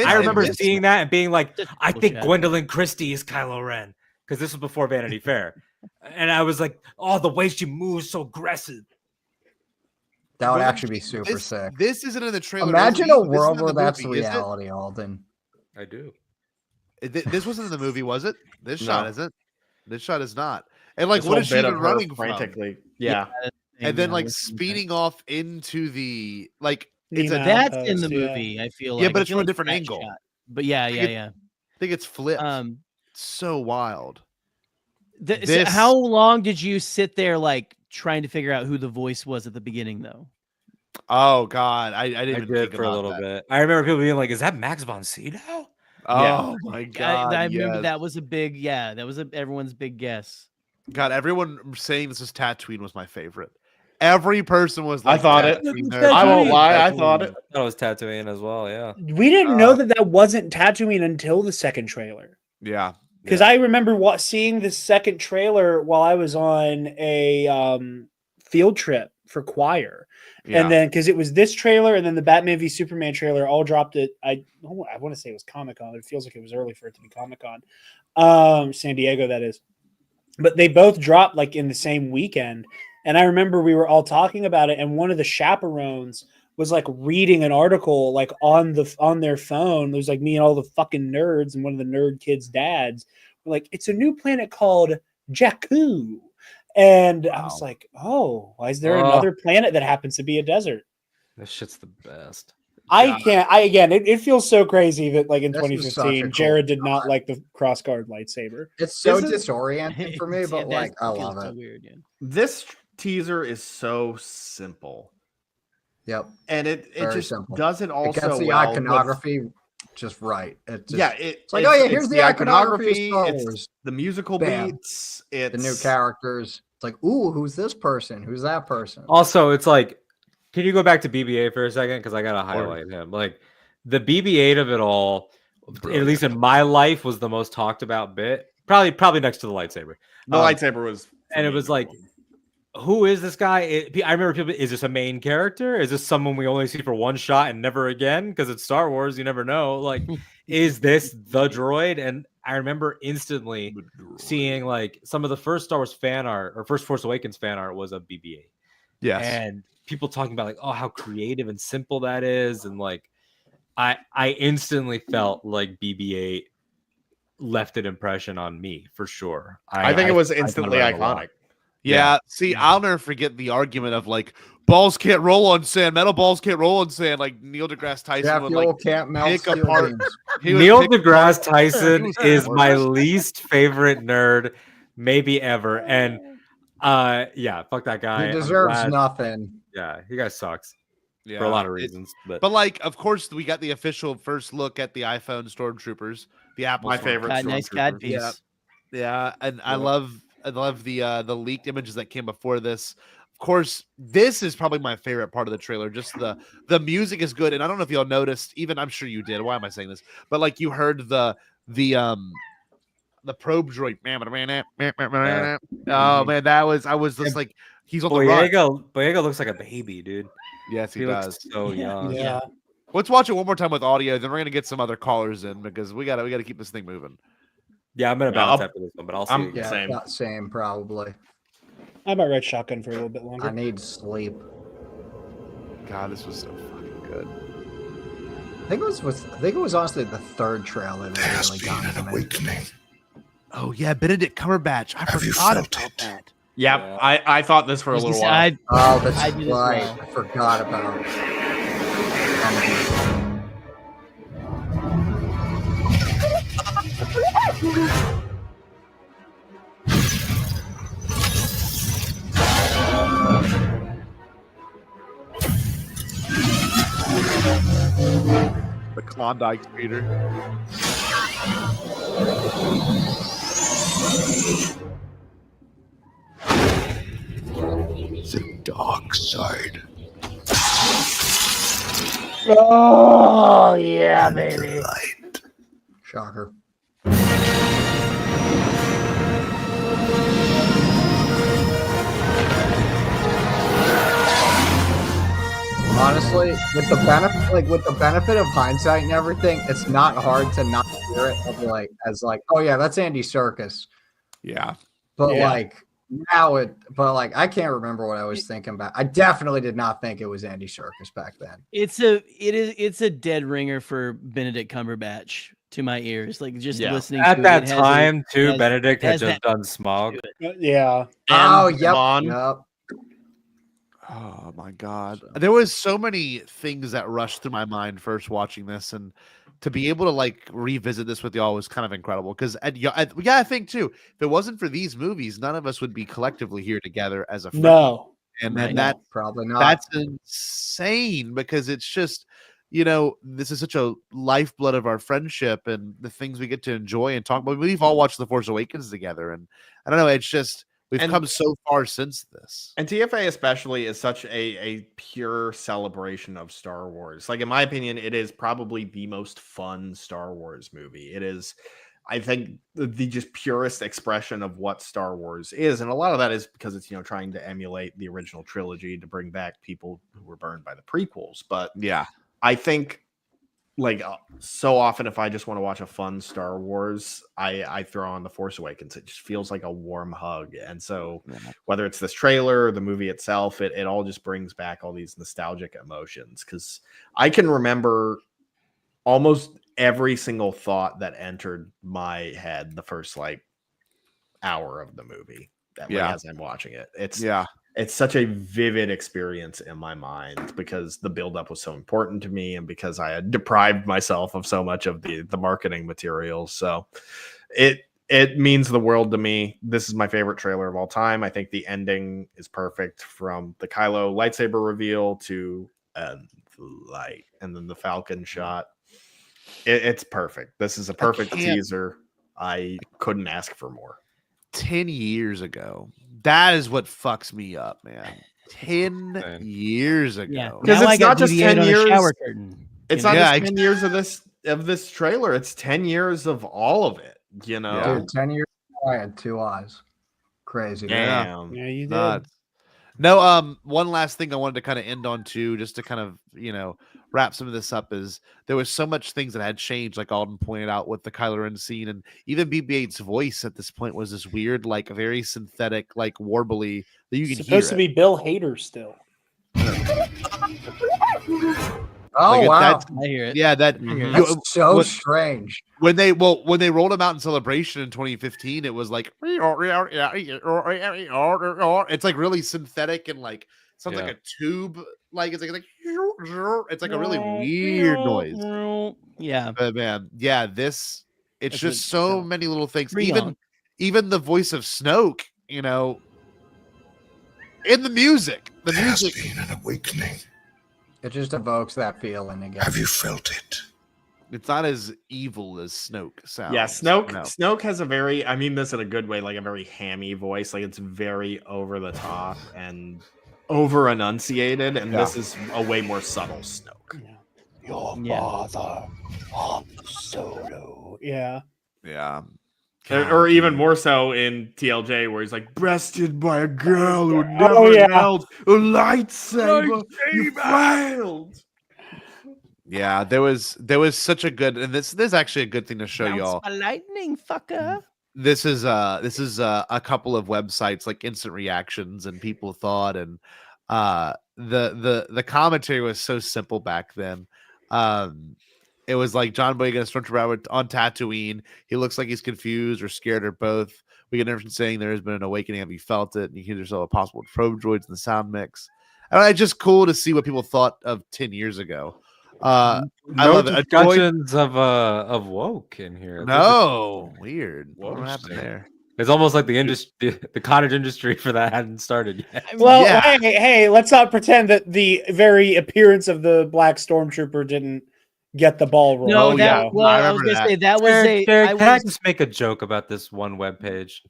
I remember seeing that and being like, I think bullshit. Gwendolyn Christie is Kylo Ren because this was before Vanity Fair, and I was like, oh, the way she moves so aggressive. That would Well, actually be super sick. This isn't in the trailer. Imagine This a isn't world in where the that's movie, is it? reality, Alden. I do. This wasn't in the movie, was it? This No. shot isn't. This shot is not. And like, This what whole is she bit even of her running from? frantically? Yeah. And then like speeding off into the like it's a Nina. That's Oh, in the yeah. movie. I feel Yeah, like. but I it's feel from a like different that angle. shot. But yeah. I think it's flipped. Um, So wild. so This- how long did you sit there like trying to figure out who the voice was at the beginning though? Oh God, I didn't I even did think for a about little that. bit. I remember people being like, "Is that Max von Sydow?" Oh my God, I remember yes. that was a big that was everyone's big guess. God, everyone saying this is Tatooine was my favorite. Every person was I like, thought it. Tatooine, I won't Tatooine, lie. I Tatooine. thought it. I thought it was Tatooine as well. Yeah. We didn't know that wasn't Tatooine until the second trailer. Yeah. Because I remember seeing the second trailer while I was on a field trip for choir. Yeah. And then because it was this trailer and then the Batman v Superman trailer all dropped at I want to say it was Comic-Con. It feels like it was early for it to be Comic-Con. San Diego, that is. But they both dropped like in the same weekend. And I remember we were all talking about it, and one of the chaperones was like reading an article like on their phone. It was like me and all the fucking nerds and one of the nerd kids' dads were like, it's a new planet called Jakku. And I was like, oh, why is there another planet that happens to be a desert? This shit's the best. It feels so crazy that like in This was such a 2015, cool Jared did not like the crossguard lightsaber. It's so Isn't- disorienting for me, but like I love so it. weird, yeah. This teaser is so simple, Yep. and it Very just simple. does it also It gets the well with- iconography just right. It just, it's like, oh yeah, here's the iconography of Star it's Wars. the musical Bam. beats, it's The new characters. It's like, ooh, who's this person? Who's that person? Also, it's like, can you go back to BB-8 for a second? Because I gotta highlight him. Like the BB-8 of it all, at least in my life, was the most talked about bit. Probably next to the lightsaber. The lightsaber was, and it was like, who is this guy? I remember people. Is this a main character? Is this someone we only see for one shot and never again? Because it's Star Wars, you never know. Like, is this the droid? And I remember instantly seeing like some of the first Star Wars fan art or first Force Awakens fan art was of BB-8. Yes. And people talking about like, oh, how creative and simple that is, and like, I instantly felt like BB-8 left an impression on me for sure. I think it was I thought instantly about it a lot. iconic. Yeah. See, I'll never forget the argument of like balls can't roll on sand, metal balls can't roll on sand. Like Neil deGrasse Tyson Jeff would Yule like can't melt pick steel apart. beams. he would Neil pick deGrasse apart- Tyson He was is my worse. least favorite nerd, maybe ever. And yeah, fuck that guy. He I'm deserves glad- nothing. Yeah, he guy sucks Yeah, for a lot of it- reasons. But like, of course, we got the official first look at the iPhone stormtroopers, the Apple. My favorite God, nice cod piece. Yeah, yeah, and I love the leaked images that came before this. Of course, this is probably my favorite part of the trailer. Just the music is good, and I don't know if y'all noticed. Even I'm sure you did. Why am I saying this? But like you heard the probe droid. Oh man, I was just like he's on the run. Boyega looks like a baby, dude. Yes, he looks does. so young. Yeah. Let's watch it one more time with audio. Then we're gonna get some other callers in because we gotta keep this thing moving. Yeah, I'm gonna bounce after this one, but I'll see. I'm- again. Yeah, Same. same probably. I might ride shotgun for a little bit longer. I need sleep. God, this was so fucking good. I think it was honestly the third trailer that really got me. Awakening. Oh yeah, Benedict Cumberbatch. I forgot about that. Yep, I thought this for a little while. Oh, that's I did as right. well. I forgot about The Klondike Speeder. The dark side. Oh yeah, baby. Shocker. Honestly, with the benefit of hindsight and everything, it's not hard to not hear it as oh yeah, that's Andy Serkis. Yeah. But Yeah. I can't remember what I was thinking about. I definitely did not think it was Andy Serkis back then. It's a dead ringer for Benedict Cumberbatch to my ears. Like just listening At to that it, time, too, Benedict had just done Smog. Yeah. Oh, And yep. Vaughn. Yep. Oh my god. There was so many things that rushed through my mind first watching this, and to be able to like revisit this with y'all was kind of incredible. Because I think too, if it wasn't for these movies, none of us would be collectively here together as a friend. No. And Right. then that Probably not. that's insane because it's just, this is such a lifeblood of our friendship and the things we get to enjoy and talk about. We've all watched The Force Awakens together, and I don't know, it's just we've come so far since this. And TFA especially is such a pure celebration of Star Wars. Like, in my opinion, it is probably the most fun Star Wars movie. It is, I think, the just purest expression of what Star Wars is. And a lot of that is because it's, trying to emulate the original trilogy to bring back people who were burned by the prequels. But yeah, I think so often if I just want to watch a fun Star Wars, I throw on The Force Awakens. It just feels like a warm hug. And so whether it's this trailer or the movie itself, it all just brings back all these nostalgic emotions. Because I can remember almost every single thought that entered my head the first hour of the movie as I'm watching it. It's such a vivid experience in my mind because the buildup was so important to me and because I had deprived myself of so much of the marketing materials. So it means the world to me. This is my favorite trailer of all time. I think the ending is perfect, from the Kylo lightsaber reveal to the light and then the Falcon shot. It's perfect. This is a perfect teaser. I couldn't ask for more. 10 years ago. That is what fucks me up, man. 10 years ago. Because it's not just 10 years. Shower curtain. It's not just 10 years of this trailer. It's 10 years of all of it. Dude, 10 years I had 2 eyes. Crazy. Damn. Yeah, you did. Nuts. No, one last thing I wanted to kind of end on too, just to kind of, wrap some of this up, is there was so much things that had changed, like Alden pointed out with the Kylo Ren scene, and even BB-8's voice at this point was this weird, very synthetic, warbly that you can supposed to be Bill Hader still. Oh wow! I hear it. Yeah, that's so strange. When they rolled him out in Celebration in 2015, it was like it's like really synthetic and sounds like a tube. It's like a really weird noise. Yeah, but man, it's just so many little things. Freon. Even the voice of Snoke, in the music. The music. Has been an awakening. It just evokes that feeling again. Have you felt it? It's not as evil as Snoke sounds. Yeah, Snoke has a very, I mean this in a good way, a very hammy voice. It's very over the top and over enunciated, and this is a way more subtle Snoke. Your father, Han Solo. Yeah. Yeah. Or even more so in TLJ, where he's breasted by a girl who never held a lightsaber. You failed. Yeah, there was such a good, and this is actually a good thing to show y'all. A lightning fucker. This is a couple of websites like Instant Reactions and People Thought, and the commentary was so simple back then. it was like John Boyega and Stormtrooper on Tatooine. He looks like he's confused or scared or both. We get everything saying there has been an awakening. Have you felt it? And you hear there's a possible probe droids in the sound mix. And it's just cool to see what people thought of 10 years ago. I love it. Discussions of woke in here. No, weird. What happened there? It's almost like the industry, the cottage industry for that hadn't started yet. Well, hey, let's not pretend that the very appearance of the black stormtrooper didn't get the ball rolling. No, I was gonna say that was Jared, can I just make a joke about this one webpage?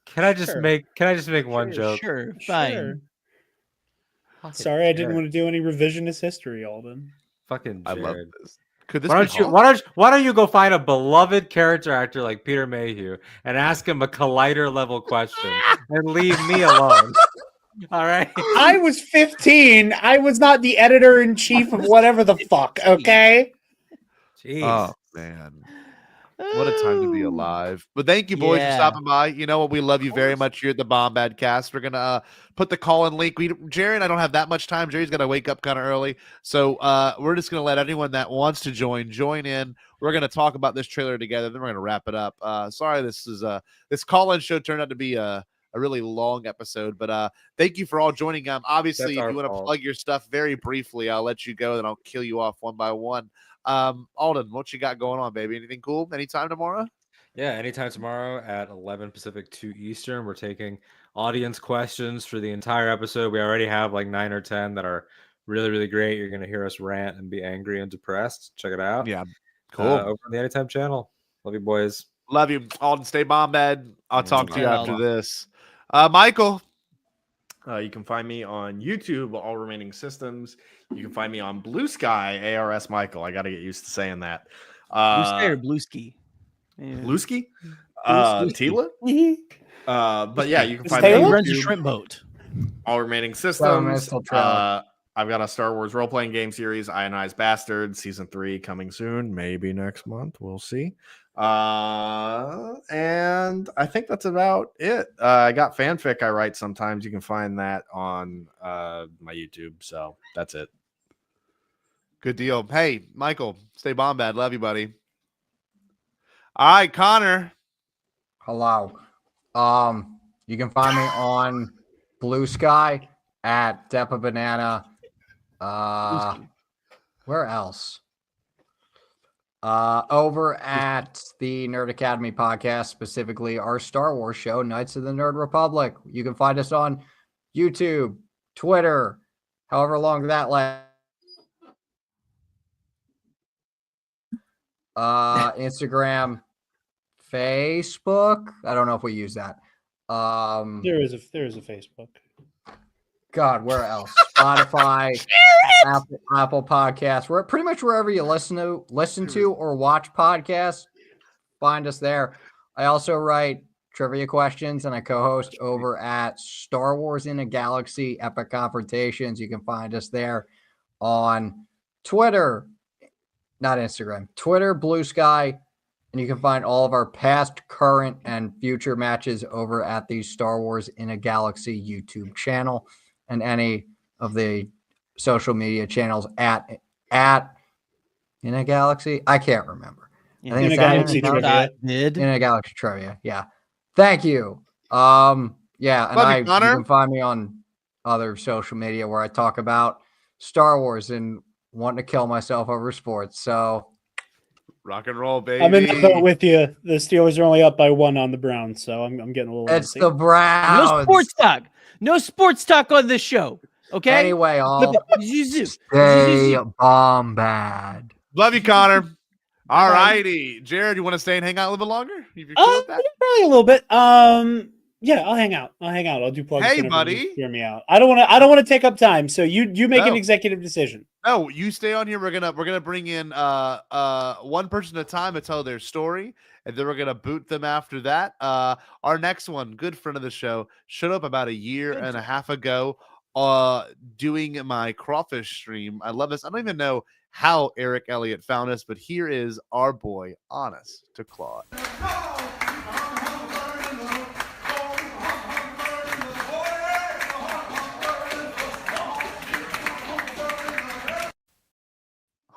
Can I just make one joke? Sure, fine. Sorry, I didn't want to do any revisionist history, Alden. Fucking Jared. I love this. Could this why don't you go find a beloved character actor like Peter Mayhew and ask him a collider level question and leave me alone? All right. I was 15. I was not the editor in chief of whatever the fuck. Okay. Jeez. Oh man. What a time to be alive. But thank you, boys, for stopping by. You know what? We love you very much here at the Bombadcast. We're going to put the call-in link. Jerry and I don't have that much time. Jerry's got to wake up kind of early. So we're just going to let anyone that wants to join in. We're going to talk about this trailer together. Then we're going to wrap it up. Sorry, this call-in show turned out to be a really long episode. But thank you for all joining. Obviously, if you want to plug your stuff very briefly, I'll let you go. Then I'll kill you off one by one. Alden, what you got going on, baby? Anything cool? Anytime tomorrow? Yeah, anytime tomorrow at 11 Pacific, 2 Eastern. We're taking audience questions for the entire episode. We already have like 9 or 10 that are really, really great. You're going to hear us rant and be angry and depressed. Check it out. Yeah, cool. Over on the Anytime channel. Love you, boys. Love you, Alden. Stay bombed. I'll talk to you after this. Michael. You can find me on YouTube, All Remaining Systems. You can find me on Blue Sky, ARS Michael. I got to get used to saying that. Blue Sky or Blue Ski? Yeah. Blue Ski? Tila? But yeah, you can find me on He runs a YouTube, shrimp boat. All Remaining Systems. I've got a Star Wars role-playing game series, Ionized Bastards, Season 3 coming soon. Maybe next month. We'll see. And I think that's about it. I got fanfic I write sometimes. You can find that on my YouTube. So that's it. Good deal. Hey, Michael, stay bombad. Love you, buddy. All right, Connor. Hello. You can find me on Blue Sky at Depa Banana. Where else? Over at the Nerd Academy podcast, specifically our Star Wars show, Knights of the Nerd Republic. You can find us on YouTube, Twitter, however long that lasts. Instagram, Facebook. I don't know if we use that. There is a Facebook. God, where else? Spotify, Apple Podcasts. We're pretty much wherever you listen to or watch podcasts. Find us there. I also write trivia questions and I co-host over at Star Wars in a Galaxy Epic Confrontations. You can find us there on Twitter, not Instagram, Twitter, Blue Sky, and you can find all of our past, current, and future matches over at the Star Wars in a Galaxy YouTube channel and any of the social media channels at in a Galaxy. I can't remember. I think it's in a Galaxy Trivia. Yeah. Thank you. Yeah, and you can find me on other social media where I talk about Star Wars and wanting to kill myself over sports. So rock and roll, baby. I'm in the boat with you. The Steelers are only up by 1 on the Browns, so I'm getting a little. It's the Browns. No sports talk. No sports talk on this show. Okay. Anyway, stay bombad. Love you, Connor. All righty, Jared. You want to stay and hang out a little bit longer? You cool with that? Probably a little bit. Yeah, I'll hang out. I'll do plugs. Hey, buddy. Hear me out. I don't want to take up time. So you make an executive decision. No, you stay on here. We're gonna bring in one person at a time to tell their story, and then we're gonna boot them after that. Our next one, good friend of the show, showed up about a year and a half ago, doing my crawfish stream. I love this. I don't even know how Eric Elliott found us, but here is our boy, Honest to Claude.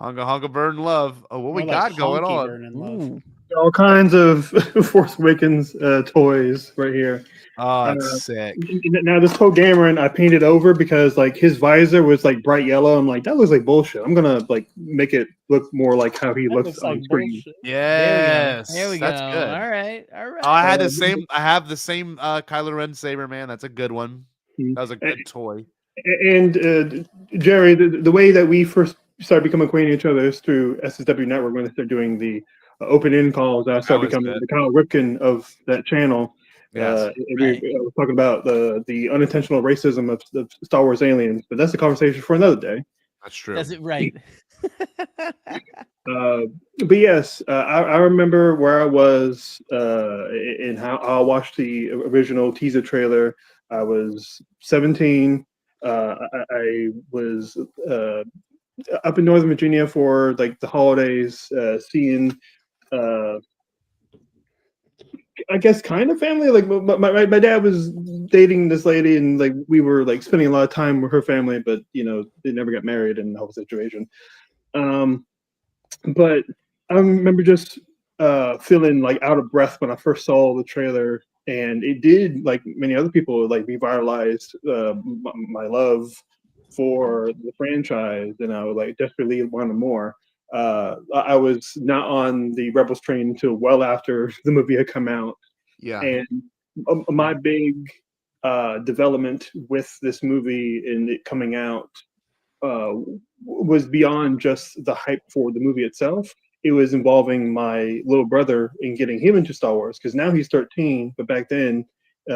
Honga honga burn love. Oh, what we More like got going honky on? burning love. All kinds of Force Awakens toys right here. Oh, that's sick. Now this Poe Dameron I painted over because like his visor was like bright yellow. I'm like, that looks like bullshit. I'm gonna like make it look more like how he looks on screen. Bullshit. Yes, There we go. that's good. All right. Oh, I had the same. I have the same Kylo Ren saber, man. That's a good one. That was a good toy. And Jerry, the way that we first started becoming acquainted with each other is through SSW Network when they started doing the open-in calls. I started becoming the Kyle Ripken of that channel. Yes. We were talking about the unintentional racism of Star Wars aliens, but that's a conversation for another day. That's true. That's it, right? But yes, I remember where I was and how I watched the original teaser trailer. I was 17. I was up in Northern Virginia for like the holidays, seeing I guess kind of family. Like my dad was dating this lady, and like we were like spending a lot of time with her family, but you know they never got married in the whole situation. But I remember just feeling like out of breath when I first saw the trailer, and it did, like many other people, like revitalized my love for the franchise, and I would like desperately wanted more. I was not on the Rebels train until well after the movie had come out. Yeah. And my big development with this movie and it coming out was beyond just the hype for the movie itself. It was involving my little brother and getting him into Star Wars, because now he's 13, but back then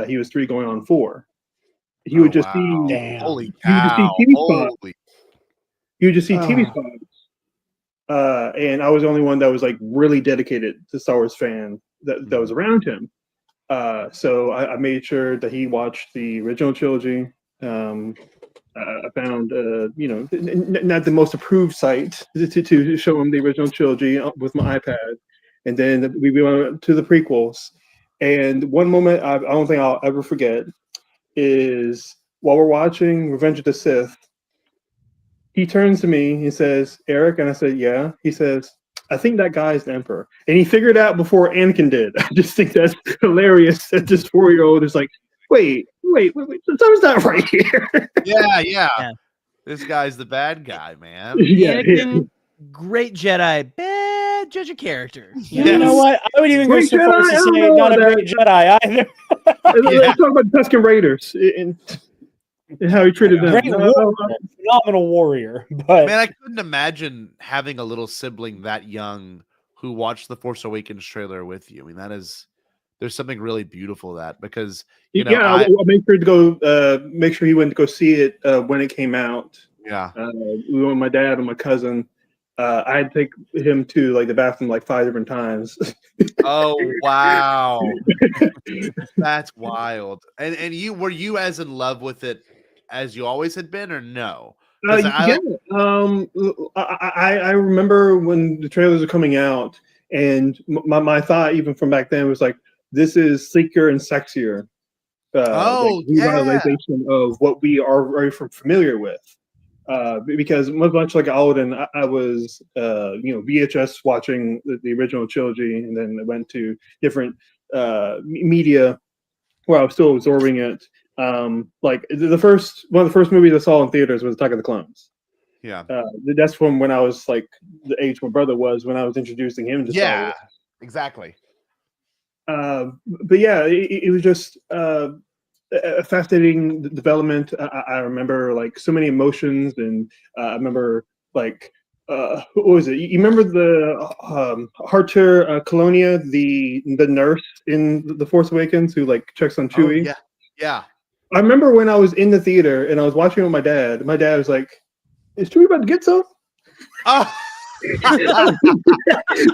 he was 3 going on 4. He would just see Holy cow. He would just see TV spots. And I was the only one that was like really dedicated to Star Wars fan that was around him. So I made sure that he watched the original trilogy. I found, you know, not the most approved site to show him the original trilogy with my iPad. And then we went to the prequels. And one moment I don't think I'll ever forget is while we're watching Revenge of the Sith, he turns to me, he says, "Eric," and I said, "Yeah." He says, "I think that guy's the Emperor." And he figured it out before Anakin did. I just think that's hilarious that this 4-year-old is like, wait, someone's not right here. Yeah. This guy's the bad guy, man. Anakin, great Jedi, bad judge of character. You know what? I would even go so far as to say not a great Jedi either. Let's talk about the Tusken Raiders and how he treated them. Great phenomenal warrior. But man, I couldn't imagine having a little sibling that young who watched the Force Awakens trailer with you. I mean, there's something really beautiful that, because you know, I made sure to go make sure he went to go see it when it came out. Yeah. We went with my dad and my cousin. I had to take him to like the bathroom like 5 different times. Oh wow. That's wild. And were you as in love with it as you always had been, or no? I remember when the trailers were coming out, and my thought even from back then was like, this is sleeker and sexier. Revitalization of what we are very familiar with. Because much like Alden, I was VHS watching the original trilogy, and then I went to different media where I was still absorbing it. Like one of the first movies I saw in theaters was Attack of the Clones. Yeah, that's from when I was like the age my brother was when I was introducing him to Star Wars. Exactly. But yeah, it was just a fascinating development. I remember like so many emotions, and I remember like what was it? You remember the Harter Colonia, the nurse in The Force Awakens who like checks on Chewie? Oh, yeah. I remember when I was in the theater and I was watching with my dad. My dad was like, "Is Chewie about to get some?" Oh.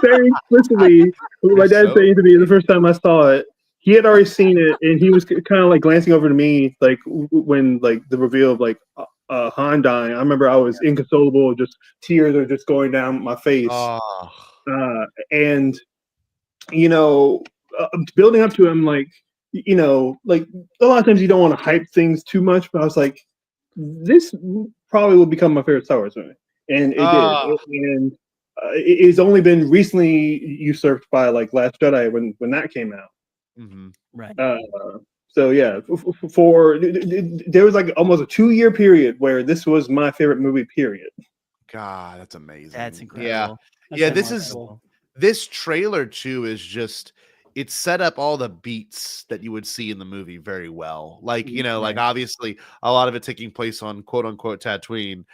Very explicitly, my dad saying to me the first time I saw it, he had already seen it, and he was kind of like glancing over to me, like when like the reveal of like Han dying. I remember I was inconsolable, just tears are just going down my face. And you know, building up to him, like you know, like a lot of times you don't want to hype things too much, but I was like, this probably will become my favorite Star Wars movie. and it did. And it's only been recently usurped by like Last Jedi when that came out. Mm-hmm. Right. So yeah, there was like almost a 2-year period where this was my favorite movie. Period. God, that's amazing. That's incredible. Yeah, That's yeah. remarkable. This trailer too is just it set up all the beats that you would see in the movie very well. Like, you know, like obviously a lot of it taking place on quote unquote Tatooine.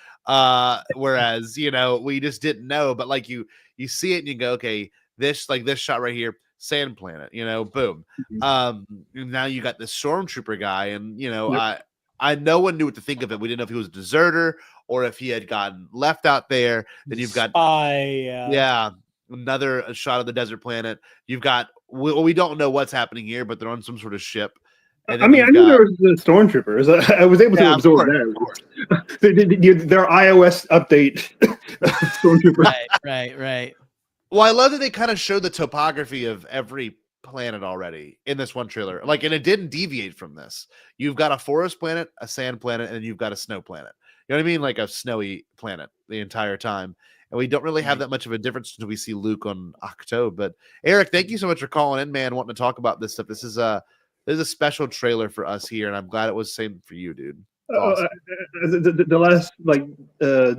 Whereas, you know, we just didn't know, but like you see it and you go, okay, this shot right here, sand planet, you know, boom. Now you got this stormtrooper guy, and you know, I no one knew what to think of it. We didn't know if he was a deserter or if he had gotten left out there. Then you've got another shot of the desert planet. You've got we don't know what's happening here, but they're on some sort of ship. And I mean, I knew there was the stormtroopers. I was able to absorb that. Their iOS update. Stormtrooper. Right. Well, I love that they kind of showed the topography of every planet already in this one trailer. Like, and it didn't deviate from this. You've got a forest planet, a sand planet, and then you've got a snow planet. You know what I mean? Like a snowy planet the entire time. And we don't really have that much of a difference until we see Luke on Octo. But Eric, thank you so much for calling in, man, wanting to talk about this stuff. This is a special trailer for us here, and I'm glad it was the same for you, dude. Awesome. The last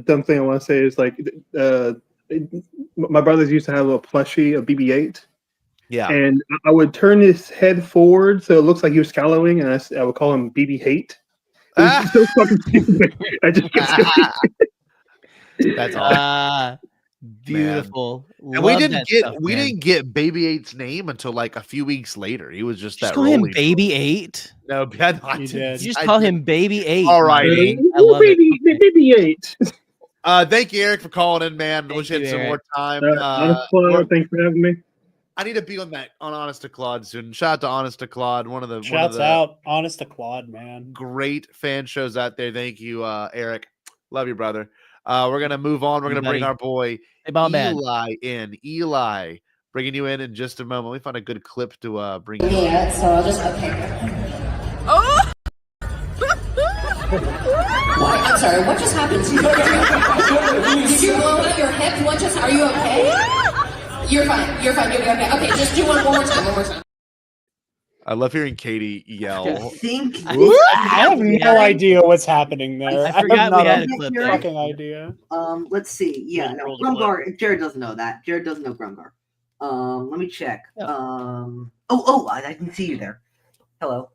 dumb thing I want to say is like my brothers used to have a plushie of BB-8. Yeah. And I would turn his head forward so it looks like he was scowling, and I would call him BB-Hate. It was so fucking stupid. I just That's awesome. Beautiful. And we didn't get Baby-8's name until like a few weeks later. He was just that. Call him Baby-8. No, I You did. just call him Baby-8. All right, I love it. BB-8. Thank you, Eric, for calling in, man. Wish you had some more time. Thanks for having me. I need to be on Honest to Claude soon. Shout out to Honest to Claude, one of the Honest to Claude, man. Great fan shows out there. Thank you, Eric. Love you, brother. We're gonna move on. We're gonna bring our boy Eli in. Eli, bringing you in just a moment. We found a good clip to bring you. Yeah, so I'll just Oh! What? I'm sorry. What just happened to you? Did you blow out your hip? What just? Are you okay? You're fine. You'll be okay. Okay, just do one more time. I love hearing Katie yell. I have no idea what's happening there. I forgot have we had a not clip a there. fucking idea. Let's see. Yeah, no, Grumgar. Jared doesn't know that. Jared doesn't know Grumgar. Let me check. I can see you there. Hello.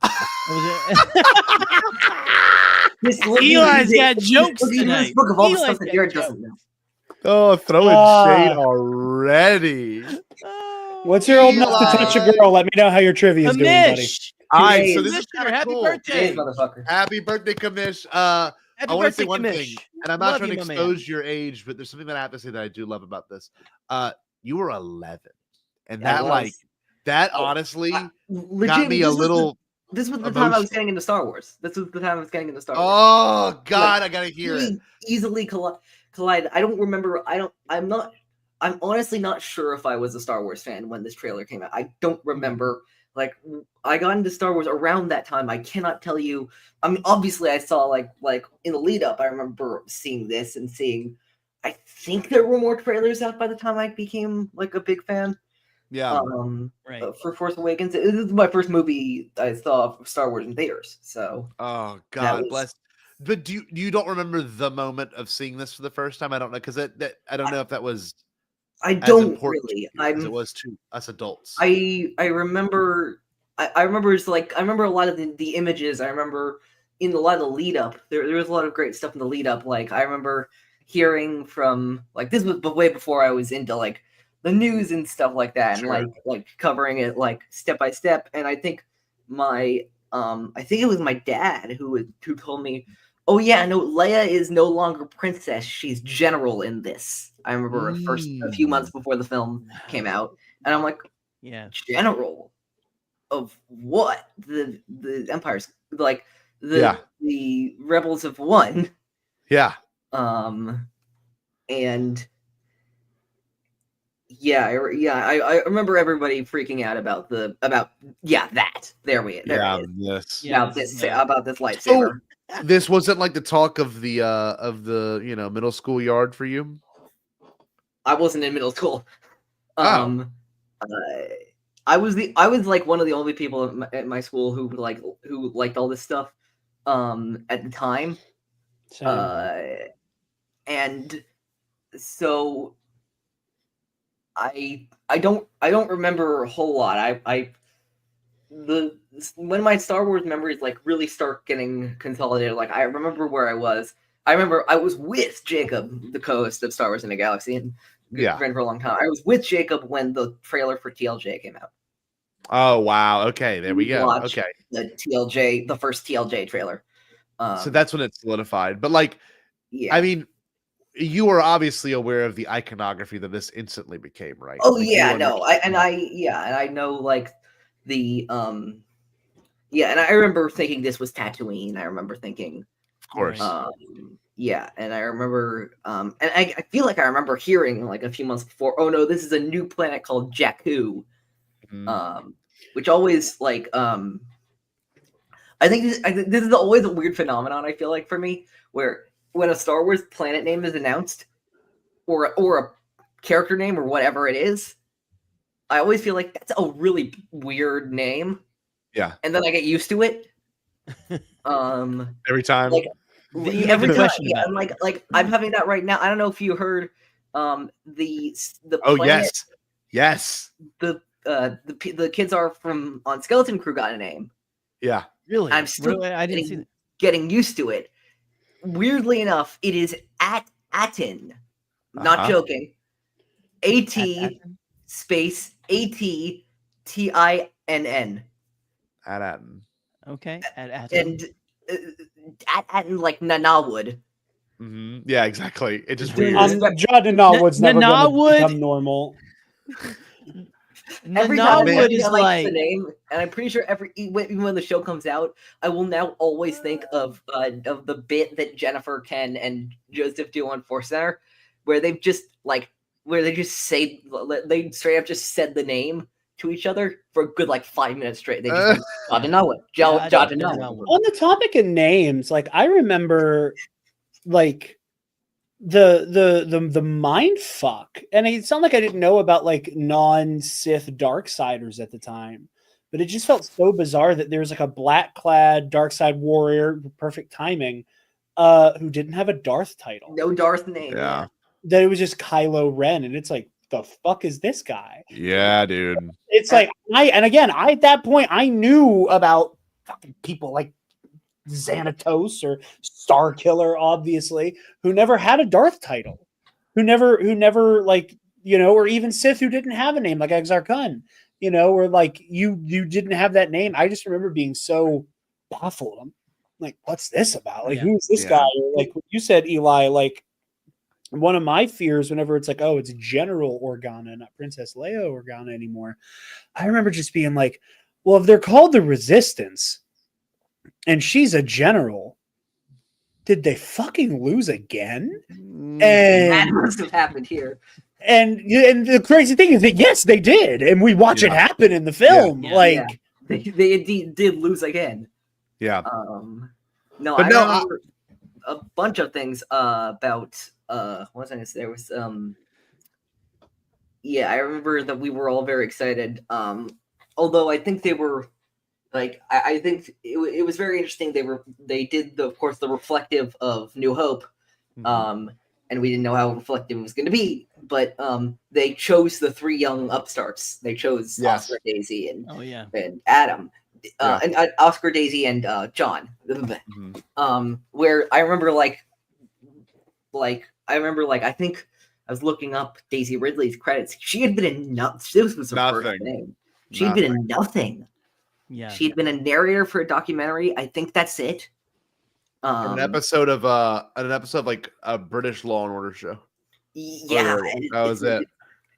Eli's got jokes tonight. Book of all the stuff that Jared doesn't know. Oh, throwing shade already. What's your old enough to touch a girl? Let me know how your trivia is doing, buddy. All right, so this is happy cool. birthday, motherfucker. Happy birthday, Kamish. I want to say one thing, and I'm not trying to you, my expose your age, but there's something that I have to say that I do love about this. You were 11, and that honestly got me a little. This was the time I was getting into Star Wars. Oh God, I gotta hear it. Easily collide. I don't remember. I'm honestly not sure if I was a Star Wars fan when this trailer came out. I don't remember. Like, I got into Star Wars around that time. I cannot tell you. I mean, obviously, I saw like in the lead up. I remember seeing this and seeing. I think there were more trailers out by the time I became like a big fan. Yeah. For Force Awakens, this is my first movie I saw of Star Wars in theaters. So. Oh God bless. But you don't remember the moment of seeing this for the first time? I don't know, because I don't know if that was. I don't really. As it was to us adults. I remember. I remember it's like I remember a lot of the images. I remember in a lot of the lead up. There was a lot of great stuff in the lead up. Like I remember hearing from like this was way before I was into like the news and stuff like that, and like covering it like step by step. And I think I think it was my dad who told me, "Oh yeah, no, Leia is no longer princess; she's general in this." I remember a few months before the film came out, and I'm like, "Yeah, general of what? The Empire's like the rebels have won." Yeah. And I remember everybody freaking out about that. There it is. Yes. About this lightsaber. This wasn't like the talk of the middle school yard for you. I wasn't in middle school. Oh. I was like one of the only people at my school who liked all this stuff at the time. And so I don't remember a whole lot. When my Star Wars memories like really start getting consolidated, like I remember where I was. I remember I was with Jacob, the co-host of Star Wars in a Galaxy, and friend for a long time. I was with Jacob when the trailer for TLJ came out. Oh wow! Okay, there we go. Okay, the first TLJ trailer. So that's when it solidified. But like, yeah, I mean, you were obviously aware of the iconography that this instantly became, right? Oh like, yeah, no, I know like the and I remember thinking this was Tatooine. I remember thinking, of course, yeah, and I remember, and I feel like I remember hearing like a few months before, oh no, this is a new planet called Jakku, which always like, I think this is always a weird phenomenon. I feel like for me, where when a Star Wars planet name is announced, or a character name or whatever it is, I always feel like that's a really weird name. Yeah, and then I get used to it. Every time. Like, every question yeah, I'm like I'm having that right now. I don't know if you heard the oh planet, yes the kids are from on Skeleton Crew got a name. Yeah, really. I'm still I didn't see that. Getting used to it. Weirdly enough, it is Atin. Not joking. AT space ATTINN. Atin. Okay. And Atin like Nanawood. Yeah, exactly. It just John weird. Nanawood's never going to become normal. Every time is I like the name, and I'm pretty sure even when the show comes out, I will now always think of the bit that Jennifer, Ken, and Joseph do on Force Center, where they just say they straight up just said the name to each other for a good like 5 minutes straight. They just got to know it. Got to know it. On the topic of names, like I remember, like the mind fuck, and it's not like I didn't know about like non-Sith Darksiders at the time, but it just felt so bizarre that there was like a black clad dark side warrior, perfect timing, who didn't have a Darth title, no Darth name. Yeah, that it was just Kylo Ren, and it's like, the fuck is this guy? Yeah, dude. It's like I at that point I knew about fucking people like Xanatos or Starkiller, obviously, who never had a Darth title, who never like, you know, or even Sith who didn't have a name like Exar Kun, you know, or like you didn't have that name. I just remember being so baffled. I'm like, what's this about? Like, who's this guy? Or, like you said, Eli, like one of my fears whenever it's like, oh, it's General Organa, not Princess Leia Organa anymore. I remember just being like, well, if they're called the Resistance and she's a general, did they fucking lose again? And that must have happened here. And the crazy thing is that yes, they did, and we watch it happen in the film. They indeed did lose again. Yeah. No, but I remember a bunch of things about what was I gonna say? There was I remember that we were all very excited. Although I think they were like I think it was very interesting. They did of course the reflective of New Hope, and we didn't know how reflective it was going to be. But they chose the three young upstarts. They chose Oscar, Daisy, and Adam, and Oscar, Daisy, and John. Where I remember I think I was looking up Daisy Ridley's credits. She had been in this was her first thing. She'd been in nothing. Yeah, she'd been a narrator for a documentary. I think that's it. An episode of like a British Law and Order show. Yeah, that was it.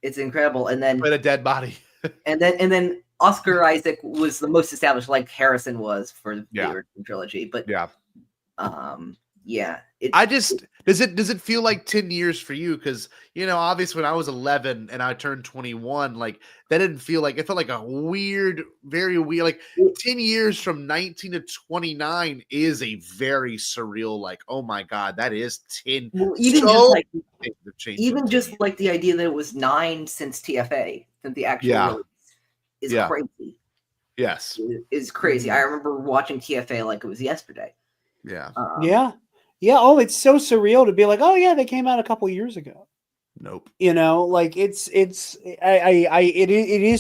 It's incredible. And then played a dead body. and then Oscar Isaac was the most established, like Harrison was for the original trilogy. But Yeah. Does it feel like 10 years for you? Because obviously when I was 11 and I turned 21, like that didn't feel like, it felt like a weird, very weird, like 10 years from 19 to 29 is a very surreal, like, oh my God, that is 10. Well, even just like the idea that it was 9 since TFA, that the actual release is crazy. Yes. Is crazy. I remember watching TFA like it was yesterday. Yeah. Yeah. Oh, it's so surreal to be like, oh yeah, they came out a couple years ago. Nope. Like it is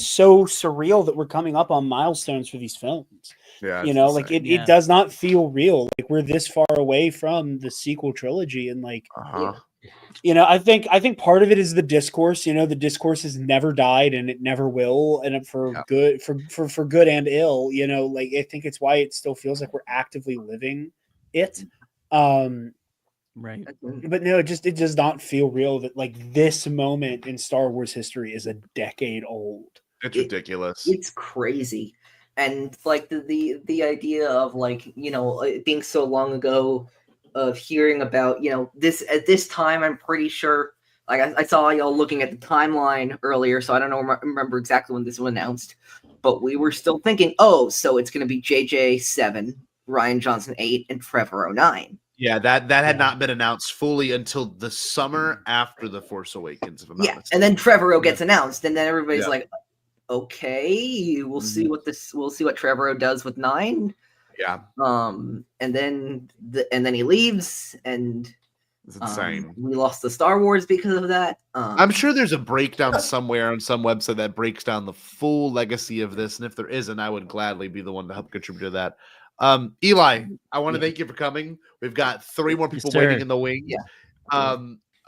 so surreal that we're coming up on milestones for these films. Yeah. Like it does not feel real. Like we're this far away from the sequel trilogy, and like, I think part of it is the discourse. The discourse has never died, and it never will, and for good and ill. Like I think it's why it still feels like we're actively living it. Right. But no, it does not feel real that like this moment in Star Wars history is a decade old. It's ridiculous. It's crazy. And like the idea of like, it being so long ago, of hearing about, this at this time, I'm pretty sure, like I saw y'all looking at the timeline earlier, so I don't remember exactly when this was announced, but we were still thinking, oh, so it's going to be JJ 7, Rian Johnson 8, and Trevor 9. Yeah, that had not been announced fully until the summer after The Force Awakens. If I'm not mistaken. And then Trevor gets announced, and then everybody's like, okay, we'll see what Trevor does with 9. Yeah. And then he leaves, and it's insane. We lost the Star Wars because of that. I'm sure there's a breakdown somewhere on some website that breaks down the full legacy of this, and if there isn't, I would gladly be the one to help contribute to that. Eli, I want to thank you for coming. We've got 3 more people waiting in the wings. Yeah.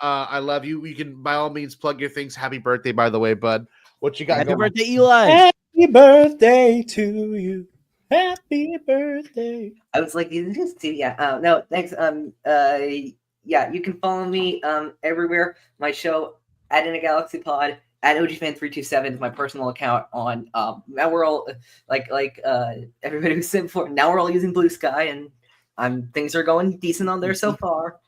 I love you. You can by all means plug your things. Happy birthday, by the way, bud. What you got? Happy birthday, Eli. Happy birthday to you. Happy birthday. I was like, no, thanks. You can follow me everywhere. My show at In a Galaxy Pod, at OGFan327 is my personal account on now we're all like everybody was saying before, now we're all using Blue Sky, and things are going decent on there so far.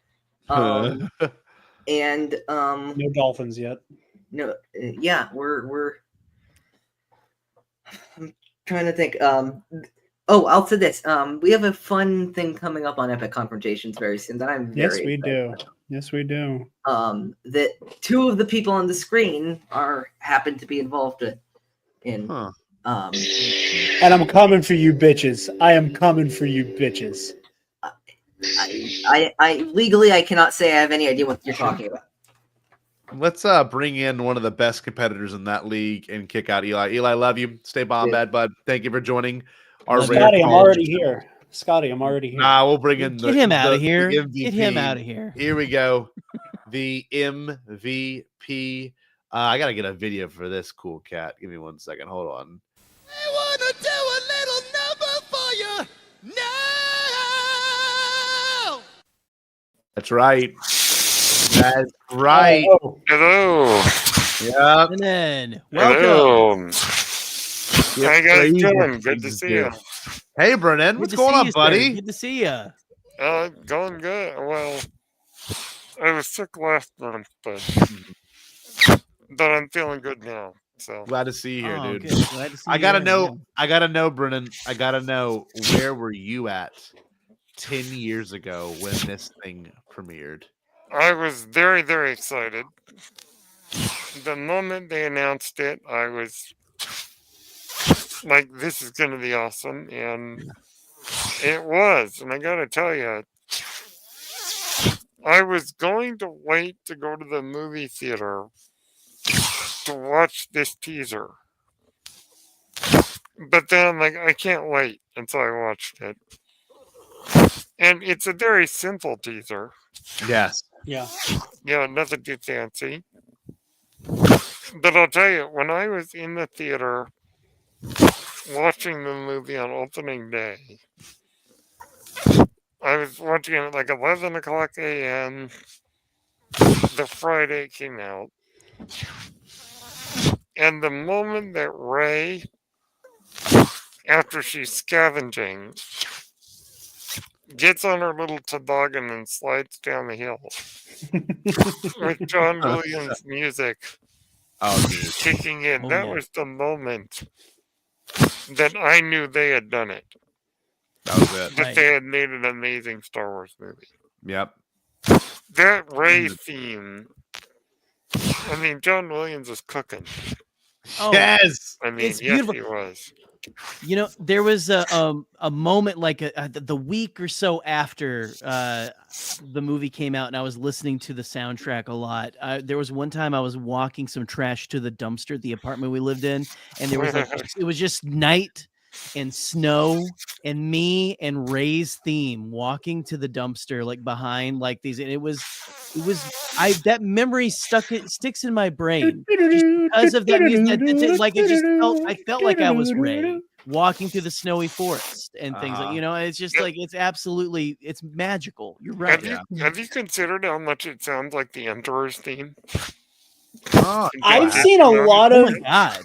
And no dolphins yet. No, we're I'm trying to think. I'll say this. We have a fun thing coming up on Epic Confrontations very soon that I'm very excited. Yes, we do. That 2 of the people on the screen happen to be involved in. And I'm coming for you, bitches. I am coming for you, bitches. I legally I cannot say I have any idea what you're talking about. Let's bring in one of the best competitors in that league and kick out Eli. Eli, love you. Stay Bombad, bud. Thank you for joining our Scotty, I'm already here. Scotty, I'm already here. We'll bring in Get him out of here. MVP. Get him out of here. Here we go. The MVP. I got to get a video for this cool cat. Give me 1 second. Hold on. I want to do a little number for you now. That's right. That's right. Hello. Yep. And then Hello. welcome. How you guys doing? Good to see you. Hey, Brennan. What's going on, buddy? Good to see you. Going good. Well, I was sick last month, but I'm feeling good now. So glad to see you here, dude. Good. Glad to see I gotta know, Brennan. I gotta know, where were you at 10 years ago when this thing premiered? I was very, very excited. The moment they announced it, I was like, this is going to be awesome. And it was. And I got to tell you, I was going to wait to go to the movie theater to watch this teaser. But then I'm like, I can't wait until I watched it. And it's a very simple teaser. Yes. Yeah. Yeah, nothing too fancy. But I'll tell you, when I was in the theater watching the movie on opening day, I was watching it at like 11 o'clock a.m. the Friday it came out. And the moment that Rey, after she's scavenging, gets on her little toboggan and slides down the hill with John Williams music kicking in. Oh, That yeah. was the moment that I knew they had done it. That was it. That they had made an amazing Star Wars movie. Yep. That Rey theme. I mean, John Williams was cooking. Oh, Yes. I mean, it's yes, beautiful. he was. You know, there was a moment like the week or so after the movie came out, and I was listening to the soundtrack a lot. There was one time I was walking some trash to the dumpster at the apartment we lived in, and there was like it was just night and snow and me and Ray's theme walking to the dumpster like behind like these, and it was that memory sticks in my brain just because of that music. Like it just I felt like I was Ray walking through the snowy forest and things like, you know, it's just like it's magical. You're right. Have you considered how much it sounds like the Emperor's theme? I've seen a lot of. Oh my God.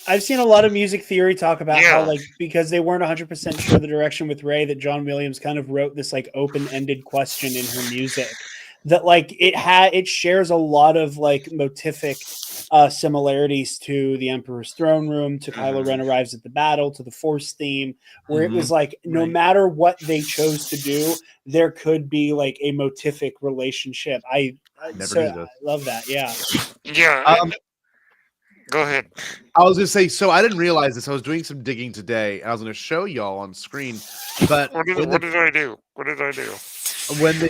I've seen a lot of music theory talk about how, like, because they weren't 100% sure the direction with Ray, that John Williams kind of wrote this like open-ended question in her music that like it shares a lot of like motific similarities to the Emperor's Throne Room, to Kylo Ren arrives at the battle, to the Force theme, where it was like no matter what they chose to do, there could be like a motific relationship. I love that. Yeah. Yeah. Go ahead. I was gonna say, so I didn't realize this. I was doing some digging today, and I was gonna show y'all on screen. But what did I do? What did I do? When the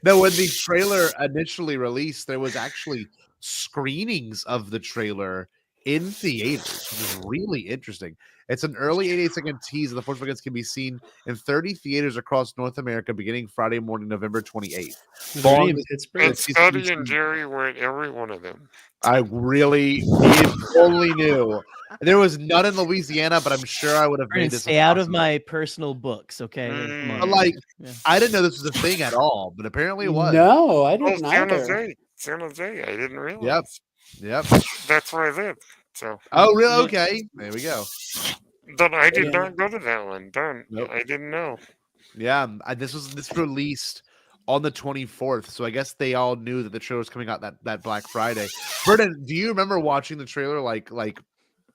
when the trailer initially released, there was actually screenings of the trailer in theaters, which is really interesting. It's an early 88-second tease of The Force Awakens can be seen in 30 theaters across North America beginning Friday morning, November 28th. And Scotty and Jerry were at every one of them. I really only knew. There was none in Louisiana, but I'm sure I would have made this. Stay out of my personal books, okay? But like, I didn't know this was a thing at all, but apparently it was. No, I didn't San either. Jose. San Jose. I didn't realize. Yep. That's where I live. So. Oh, really? Okay. There we go. But I did not go to that one. Darn. Nope. I didn't know. Yeah. This released on the 24th, so I guess they all knew that the trailer was coming out that Black Friday. Burden, do you remember watching the trailer, like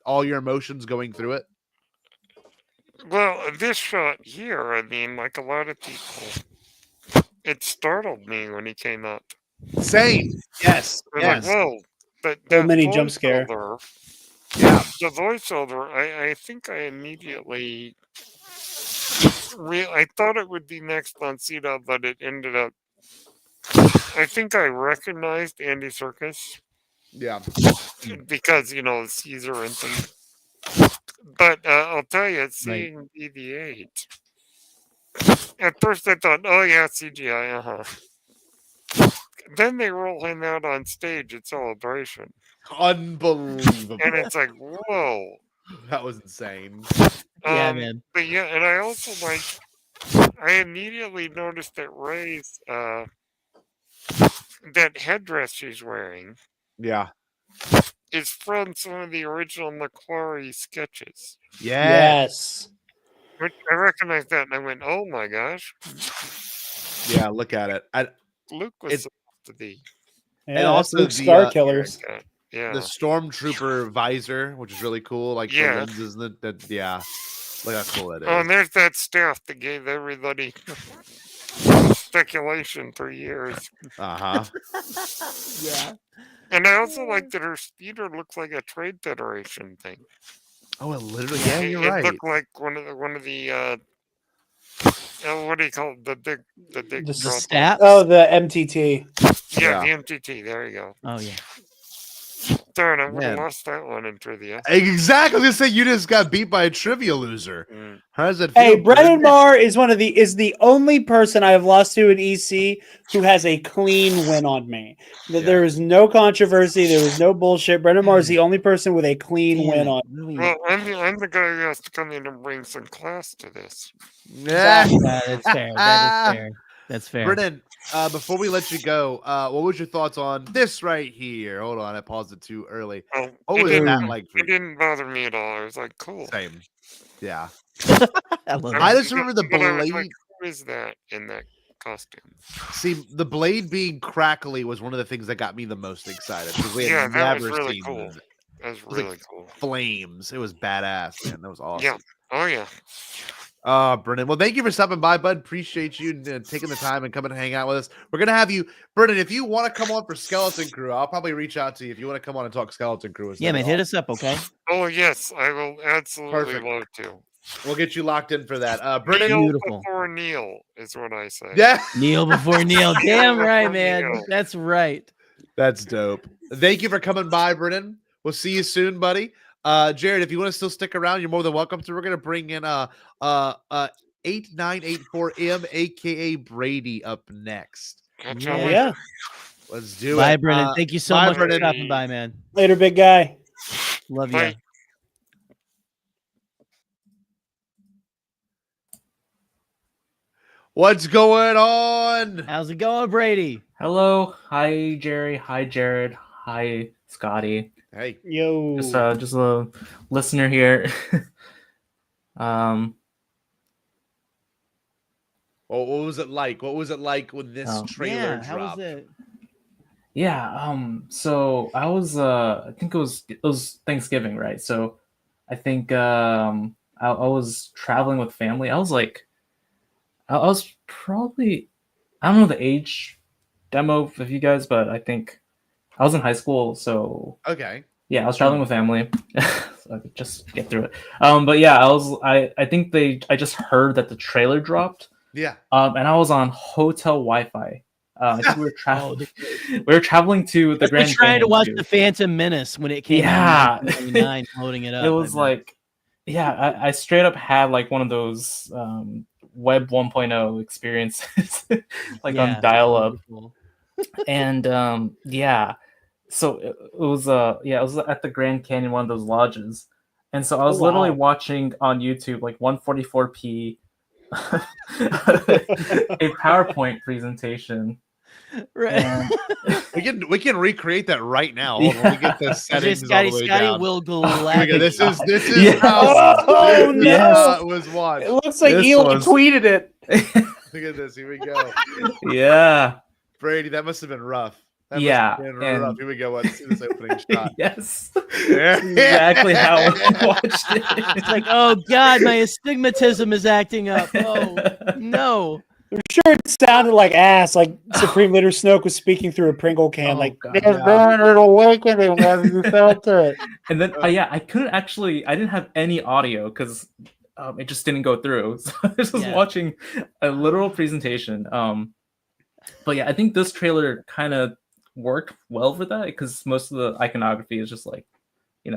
all your emotions going through it? Well, this shot here, I mean, like a lot of people, it startled me when he came up. Same. Yes. Like, whoa. But so many jump scare. Yeah. The voiceover, I think I immediately I thought it would be next on CETA, but it ended up. I think I recognized Andy Serkis. Yeah. Because, you know, Caesar and things. But I'll tell you, seeing BB-8, at first I thought, oh yeah, CGI, Then they roll him out on stage at Celebration. Unbelievable. And it's like, whoa. That was insane. Yeah, man. But yeah, and I also I immediately noticed that Ray's that headdress she's wearing, is from some of the original McQuarrie sketches. Yes. Which I recognized that, and I went, "Oh my gosh!" Yeah, look at it. Luke was supposed to be. Yeah, and also Luke Star Killers. Yeah. The Stormtrooper visor, which is really cool. Like the lenses, look how cool that is. Oh, and there's that staff that gave everybody speculation for years. Yeah. And I also like that her speeder looks like a Trade Federation thing. Oh, it literally. Yeah, you're right. It looked like one of the what do you call it? The big The drop. stats? Oh, the MTT. Yeah, the MTT. There you go. Oh yeah. Darn, I would have Man. lost that one in trivia. Exactly. I was gonna say you just got beat by a trivia loser. How does it feel? Hey, Brennan Marr is the only person I have lost to in EC who has a clean win on me. There is no controversy. There was no bullshit. Brennan Marr is the only person with a clean win on me. Well, I'm the guy who has to come in and bring some class to this. That's fair. That is fair. That's fair. Brennan, before we let you go, what was your thoughts on this right here? Hold on, I paused it too early. What was that like for It didn't bother me at all. I was like, cool. Same. Yeah. I love I just remember the But I was blade. like, who is that in that costume? See, the blade being crackly was one of the things that got me the most excited because we Yeah, had that was never really seen cool. it. That was It was like really cool. flames. It was badass, man. That was awesome. Yeah. Oh yeah. Brennan. Well, thank you for stopping by, bud. Appreciate you taking the time and coming to hang out with us. We're gonna have you, Brennan. If you want to come on for Skeleton Crew, I'll probably reach out to you if you want to come on and talk Skeleton Crew. Yeah, man, hit us up, okay? Oh yes, I will absolutely Perfect. love to. We'll get you locked in for that. Brennan, Kneel before Neil is what I say. yeah, Kneel before Neil. Damn right, before man. Neil. That's right. that's dope. Thank you for coming by, Brennan. We'll see you soon, buddy. Jared, if you want to still stick around, you're more than welcome to. We're gonna bring in 8984M, aka Brady, up next. Yeah. Let's do Bye, it. Brennan. Thank you so bye, much Brennan. for stopping by, man. Later, big guy. Love you. Bye. What's going on? How's it going, Brady? Hello. Hi, Jerry. Hi, Jared. Hi, Scotty. Hey. Yo. Just a listener here. Well, what was it like? What was it like when this trailer dropped? How was it? Yeah. So I was. I think it was Thanksgiving, right? So I think I was traveling with family. I was like, I was probably, I don't know the age demo of you guys, but I think I was in high school. So okay. Yeah, I was traveling with family. So I could just get through it. But yeah, I think I just heard that the trailer dropped. Yeah. And I was on hotel Wi-Fi. I think we were traveling. We were traveling to the Grand trying to Canyon watch too. the Phantom Menace when it came Yeah. out in 1999, loading it up. It was like, yeah, I straight up had like one of those Web 1.0 experiences, like Yeah, on dial-up. wonderful. And yeah, so it was it was at the Grand Canyon, one of those lodges. And so I was literally wow. watching on YouTube like 144p a PowerPoint presentation. Right. And we can recreate that right now. Hold on, let me get the settings all the way Scotty down. will Here we go. gladly. This is Yeah. how Oh, this is no. how it was watched. It looks like This Elon was- tweeted it. Look at this. Here we go. Yeah. Brady, that must have been rough. That must Yeah, have been and- rough. Here we go. Let's see this opening shot. Yes. Exactly how I watched it. It's like, oh God, my astigmatism is acting up. Oh no. I'm sure it sounded like ass, like Supreme Leader Snoke was speaking through a Pringle can, Oh, like, God, there's yeah. going an awakening, have you felt it? And then, yeah, I didn't have any audio because it just didn't go through. So I was just Yeah. watching a literal presentation. But yeah, I think this trailer kind of worked well for that because most of the iconography is just like,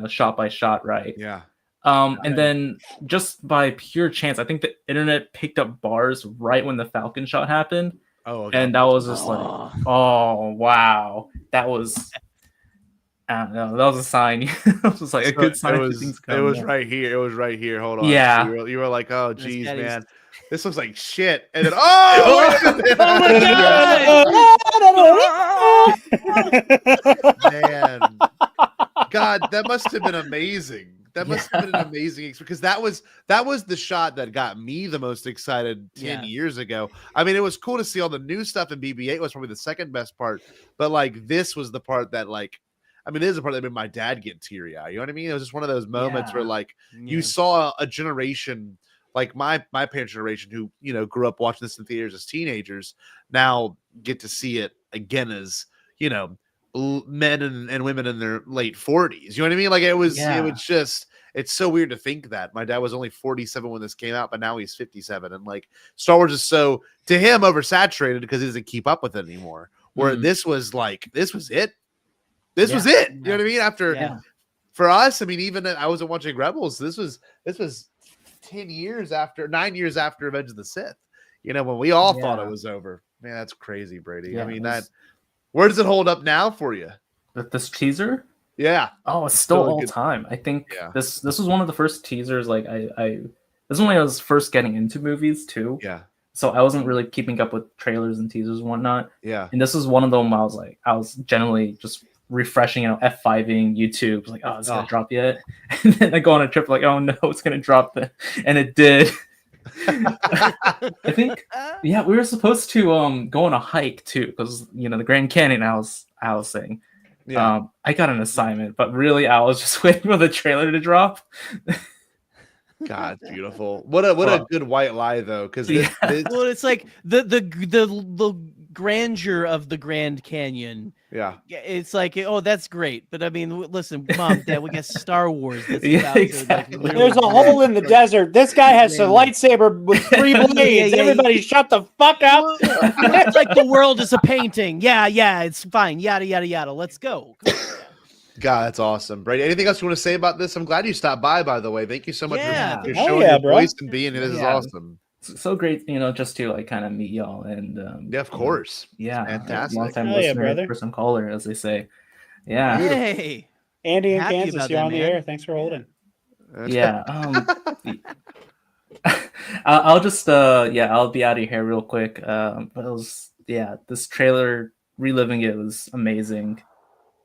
shot by shot, right? Yeah. And then just by pure chance, I think the internet picked up bars right when the Falcon shot happened. Oh, okay. And that was just like, oh wow, that was. I don't know. That was a sign. It was like a good sign. It for was, things it was coming. right here. It was right here. Hold on. Yeah. You were like, oh, geez, Scotty's- man. This looks like shit. And then, oh, man. God, that must have been amazing. That must have been an amazing experience because that was the shot that got me the most excited 10 years ago. I mean, it was cool to see all the new stuff in BB-8 was probably the second best part, but like this was the part that this is the part that made my dad get teary-eyed. You know what I mean? It was just one of those moments where like you saw a generation like my parents' generation who grew up watching this in theaters as teenagers now get to see it again as men and women in their late 40s. You know what I mean? Like it was just, it's so weird to think that my dad was only 47 when this came out, but now he's 57. And like Star Wars is so to him oversaturated because he doesn't keep up with it anymore. Where this was like, this was it. This was it. You know what I mean? After for us, I mean, even I wasn't watching Rebels. This was 9 years after Revenge of the Sith, when we all thought it was over. Man, that's crazy, Brady. Yeah, I mean, where does it hold up now for you? This teaser? Yeah. Oh, it's still a all good time. I think this was one of the first teasers. Like this is when I was first getting into movies too. Yeah. so I wasn't really keeping up with trailers and teasers and whatnot. Yeah. And this was one of them. I was generally just refreshing, F5ing YouTube, like, oh, it's gonna drop yet. And then I go on a trip, like, oh no, it's gonna drop and it did. I think, yeah, we were supposed to go on a hike too, because the Grand Canyon. I was saying, I got an assignment, but really I was just waiting for the trailer to drop. God, beautiful. What a good white lie though, because well, it's like the grandeur of the Grand Canyon. Yeah, it's like, oh, that's great, but I mean, listen, Mom, Dad, we got Star Wars. That's Exactly. There's a hole in the desert. This guy has a lightsaber with 3 blades. Everybody, shut the fuck up! It's like the world is a painting. Yeah, it's fine. Yada yada yada. Let's go. God, that's awesome, Brady. Anything else you want to say about this? I'm glad you stopped by the way. Thank you so much for showing your voice and being here. This is awesome. It's so great, just to kind of meet y'all and yeah, of course. Yeah, fantastic. Long time listener, first time caller, as they say. Yeah. Hey, Andy in Kansas, you're on the air. Thanks for holding. Yeah. I'll just I'll be out of here real quick. But it was this trailer, reliving it, was amazing.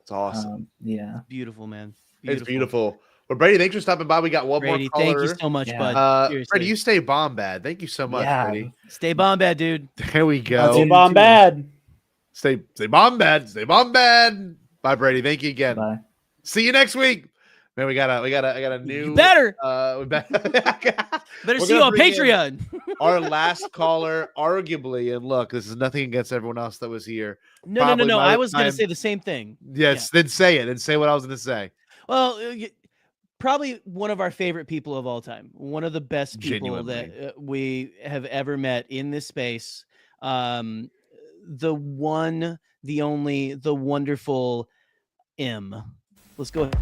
It's awesome. It's beautiful, man. It's beautiful. Well, Brady, thanks for stopping by. We got one more caller. Thank you so much, bud. Brady, you stay Bombad. Thank you so much, Brady. Stay Bombad, dude. There we go. Stay Bombad. Stay Bombad. Stay Bombad. Bye, Brady. Thank you again. Bye. See you next week. Man, I got a new. You better. We better see you on Patreon. Our last caller, arguably, and look, this is nothing against everyone else that was here. No. I was going to say the same thing. Yes, then say it. Then say what I was going to say. Well, probably one of our favorite people of all time. One of the best people that we have ever met in this space. The one, the only, the wonderful M. Let's go ahead.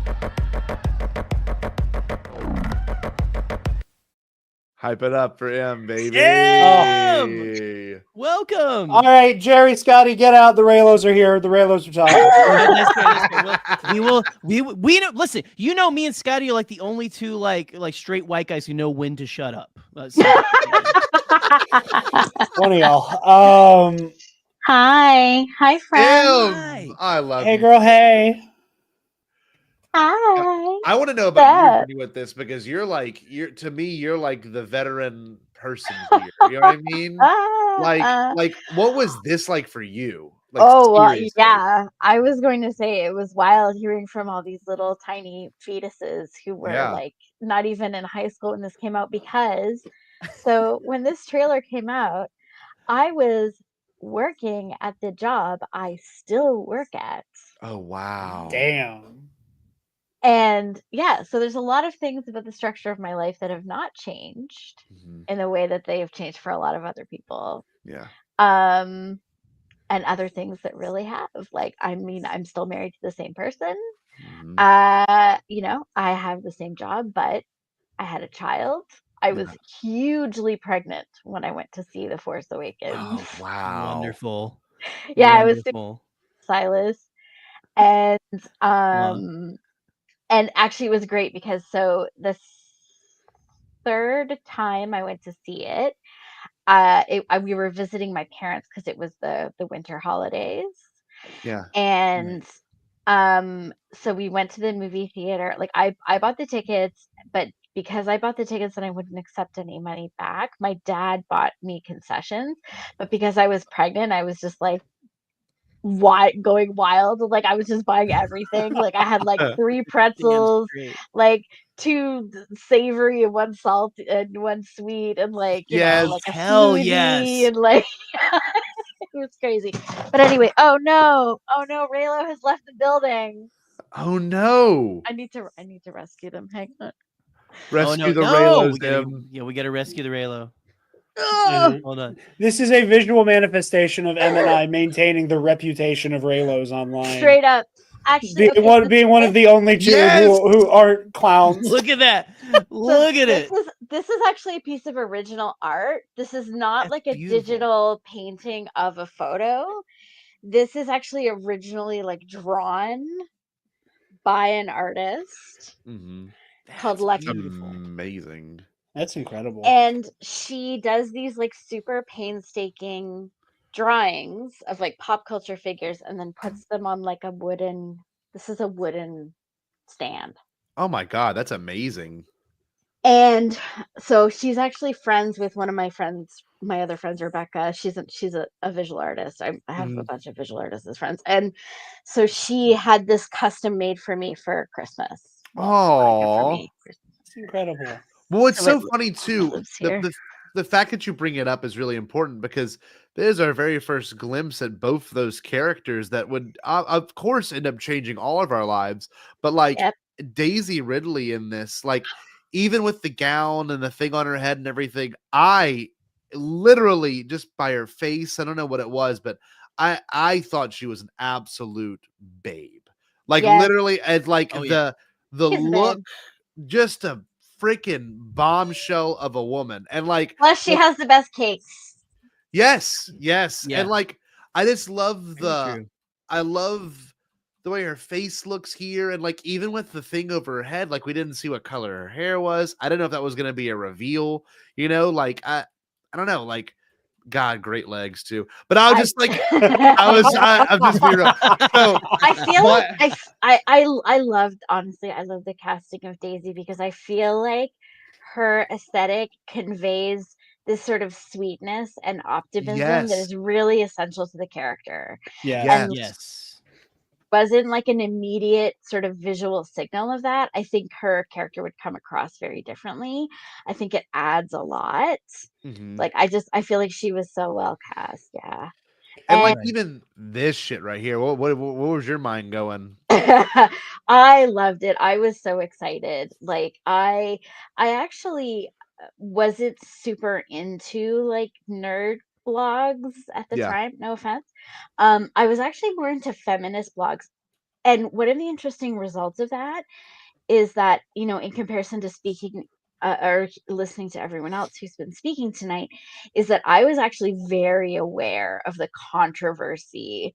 Hype it up for M, baby. M! Welcome. All right, Jerry, Scotty, get out. The Raylos are here. The Raylos are talking. We know. Listen, me and Scotty are like the only two like straight white guys who know when to shut up. One of y'all. Hi, friends. Hi. I love you. Hey, girl. Hey. Hi. I want to know about you with this because you're like the veteran person here. You know what I mean? Like what was this like for you? Seriously. Yeah. I was going to say it was wild hearing from all these little tiny fetuses who were like not even in high school when this came out, because so when this trailer came out, I was working at the job I still work at. Oh wow. Damn. And so there's a lot of things about the structure of my life that have not changed in the way that they have changed for a lot of other people. Yeah. And other things that really have. Like, I mean, I'm still married to the same person. I have the same job, but I had a child. I was hugely pregnant when I went to see The Force Awakens. Oh, wow. Wonderful. I was Silas. And and actually it was great because so the third time I went to see it, we were visiting my parents because it was the winter holidays. Yeah. And so we went to the movie theater. Like I bought the tickets, but because I bought the tickets and I wouldn't accept any money back, my dad bought me concessions. But because I was pregnant, I was just like going wild. Like I was just buying everything. Like I had like 3 pretzels, like 2 savory and 1 salt and 1 sweet, and like like a smoothie, and like it was crazy. But anyway, oh no, Raylo has left the building. Oh no. I need to rescue them. Hang on. Rescue the Raylos. We gotta rescue the Raylo. Hold on. This is a visual manifestation of M and I maintaining the reputation of Raylos online. Straight up. Actually, being one of the only two who aren't clowns. Look at that. Look at it. This is actually a piece of original art. This is not like a digital painting of a photo. This is actually originally like drawn by an artist called Lucky. Amazing. That's incredible. And she does these like super painstaking drawings of like pop culture figures and then puts them on like a wooden stand. Oh my god, that's amazing. And so she's actually friends with one of my friends, my other friends, Rebecca. She's a visual artist. I have a bunch of visual artists as friends. And so she had this custom made for me for Christmas. Oh, it's incredible. Well, it's So so funny too. lives here. The fact that you bring it up is really important because there's our very first glimpse at both those characters that would, of course, end up changing all of our lives. But like Daisy Ridley in this, like even with the gown and the thing on her head and everything, I literally just by her face, I don't know what it was, but I thought she was an absolute babe. Like literally, and like the look, just a freaking bombshell of a woman. And like, plus she has the best cakes. Yes. Yeah. And like, I just love I love the way her face looks here. And like, even with the thing over her head, like we didn't see what color her hair was. I don't know if that was going to be a reveal, you know, like, I don't know, like, God, great legs too. But I was just like, I'm just being real. So, I feel like I loved, honestly, I love the casting of Daisy because I feel like her aesthetic conveys this sort of sweetness and optimism that is really essential to the character. And wasn't like an immediate sort of visual signal of that. I think her character would come across very differently. I think it adds a lot. Like I feel like she was so well cast. Yeah. And like even this shit right here, what was your mind going? I loved it. I was so excited. Like I actually wasn't super into like nerd blogs at the time, no offense. I was actually more into feminist blogs. And one of the interesting results of that is that, you know, in comparison to speaking or listening to everyone else who's been speaking tonight, is that I was actually very aware of the controversy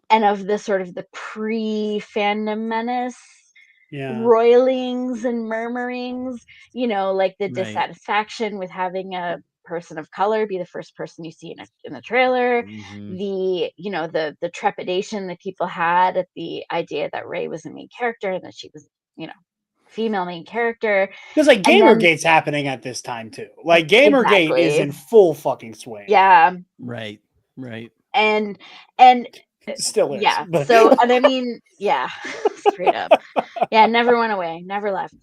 and of the sort of the pre-fandom menace roilings and murmurings, you know, like the dissatisfaction with having a person of color be the first person you see in the trailer, the, you know, the trepidation that people had at the idea that Rey was a main character and that she was, you know, female main character. Because like Gamergate's happening at this time too. Like Gamergate is in full fucking swing. Yeah. Right. And still is. Yeah. But... So, and I mean, yeah, straight up. Yeah, never went away, never left.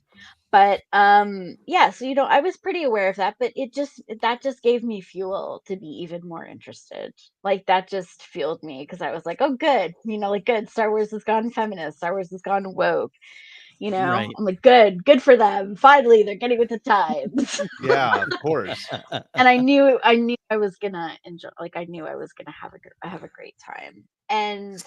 But yeah, so you know, I was pretty aware of that, but that just gave me fuel to be even more interested. Like that just fueled me because I was like, oh good, you know, like good, Star Wars has gone feminist, Star Wars has gone woke. You know, I'm like, good for them. Finally, they're getting with the times. Yeah, of course. And I knew I was gonna enjoy. Like, I knew I was gonna have a great time. And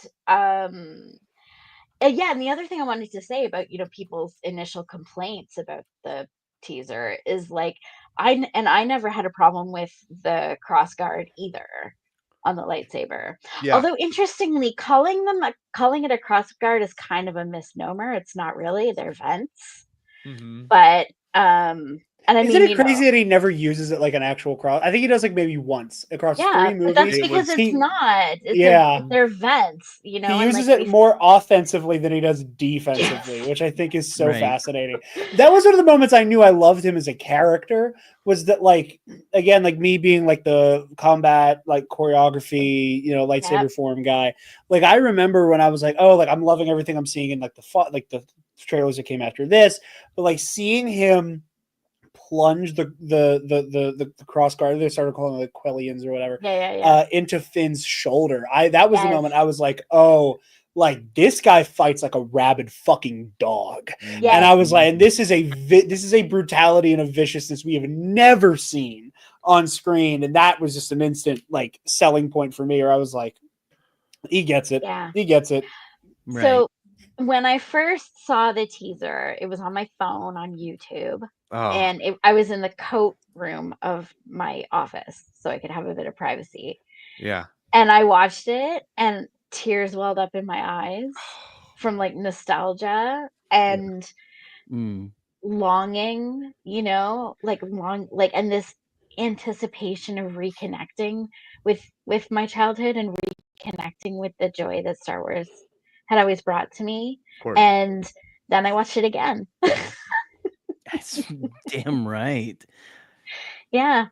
yeah. And the other thing I wanted to say about, you know, people's initial complaints about the teaser is like, I never had a problem with the crossguard either on the lightsaber. Although interestingly, calling it a crossguard is kind of a misnomer. It's not really. They're vents. But and I Isn't mean, it crazy that he never uses it like an actual cross? I think he does like maybe once across 3 movies. But that's because it's not. They're vents. You know, he uses it more offensively than he does defensively, which I think is so fascinating. That was one of the moments I knew I loved him as a character. Was that like, again, like me being like the combat like choreography, you know, lightsaber form guy. Like I remember when I was like, oh, like I'm loving everything I'm seeing in like the trailers that came after this, but like seeing him plunge the cross guard, they started calling it like Quellians or whatever, into Finn's shoulder. That was the moment I was like, oh, like this guy fights like a rabid fucking dog. And I was like, and this is a brutality and a viciousness we have never seen on screen. And that was just an instant like selling point for me, or I was like, he gets it. He gets it. So when I first saw the teaser, it was on my phone on YouTube. And I was in the coat room of my office, so I could have a bit of privacy. Yeah. And I watched it, and tears welled up in my eyes from like nostalgia. And longing, you know, and this anticipation of reconnecting with my childhood and reconnecting with the joy that Star Wars had always brought to me. Of course. And then I watched it again. That's damn right. Yeah.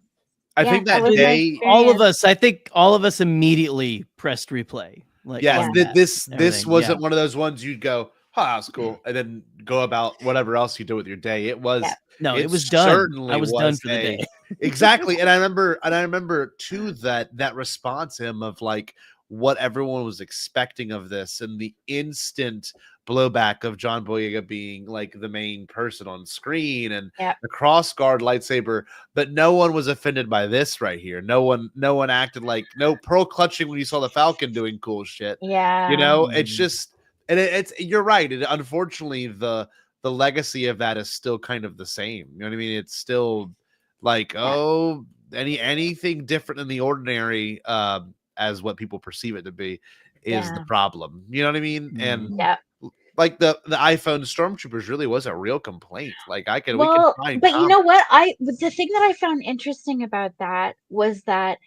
I Yeah, think that was my day, All of experience. us, I think all of us immediately pressed replay. Like yes, on Yeah. that, this everything, wasn't yeah. one of those ones you'd go, "Oh, that's cool," and then go about whatever else you do with your day. It was, Yeah. No, it was done. certainly I was done was for the day. exactly. And I remember too that response him of like what everyone was expecting of this, and the instant blowback of John Boyega being like the main person on screen, and Yeah. the crossguard lightsaber, but no one was offended by this right here. No one acted like no pearl clutching when you saw the Falcon doing cool shit. Yeah. You know, it's just, and it's you're right. Unfortunately, the legacy of that is still kind of the same. You know what I mean? It's still like, oh, anything different than the ordinary, as what people perceive it to be, is the Yeah. problem. You know what I mean? And Yeah. like the iPhone stormtroopers really was a real complaint. Like we can Well, find but you know comments. what? The thing that I found interesting about that was that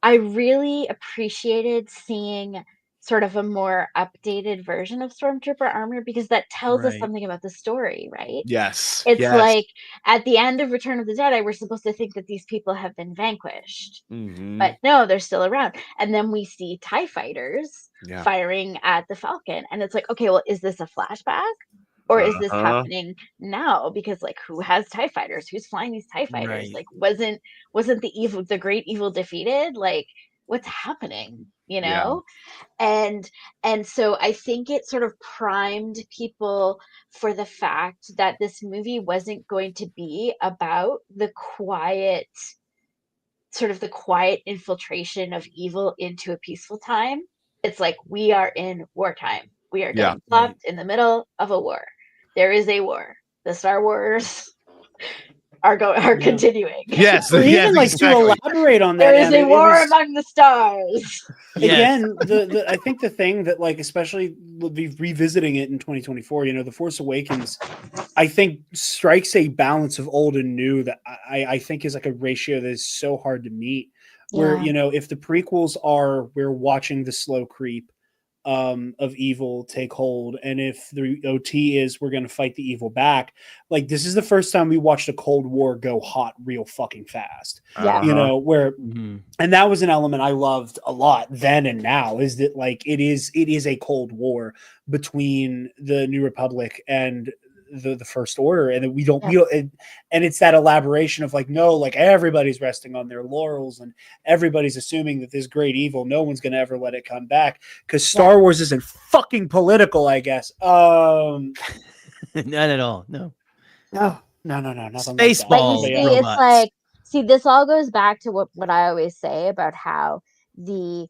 I really appreciated seeing sort of a more updated version of Stormtrooper armor because that tells us Right. something about the story, right? Yes. It's Yes. like at the end of Return of the Jedi, we're supposed to think that these people have been vanquished, Mhm. but no, they're still around. And then we see TIE fighters Yeah. firing at the Falcon, and it's like, okay, well, is this a flashback? Or is this Uh-huh. happening now? Because like, who has TIE fighters? Who's flying these TIE fighters? Right. Like, wasn't the great evil defeated? Like, what's happening? You Yeah. know? And so I think it sort of primed people for the fact that this movie wasn't going to be about the quiet infiltration of evil into a peaceful time. It's like we are in wartime. We are Yeah. getting plopped in the middle of a war. There is a war. The Star Wars are continuing. Yes. Or yes, even like to exactly. elaborate on that. There is Em, a it war was- among the stars. Again, the I think the thing that like especially revisiting it in 2024, you know, The Force Awakens, I think strikes a balance of old and new that I think is like a ratio that is so hard to meet. Where Yeah. you know, if the prequels are we're watching the slow creep of evil take hold, and if the OT is we're going to fight the evil back, like this is the first time we watched a Cold War go hot real fucking fast. Yeah. You know, where Mhm. and that was an element I loved a lot then and now is that like it is a Cold War between the New Republic and the First Order, and that we don't and it's that elaboration of like no, like everybody's resting on their laurels and everybody's assuming that this great evil, no one's going to ever let it come back because Star Wars isn't fucking political, I guess. Not at all. No. No, nothing Space like that. But you ball see, robots. it's like, this all goes back to what I always say about how the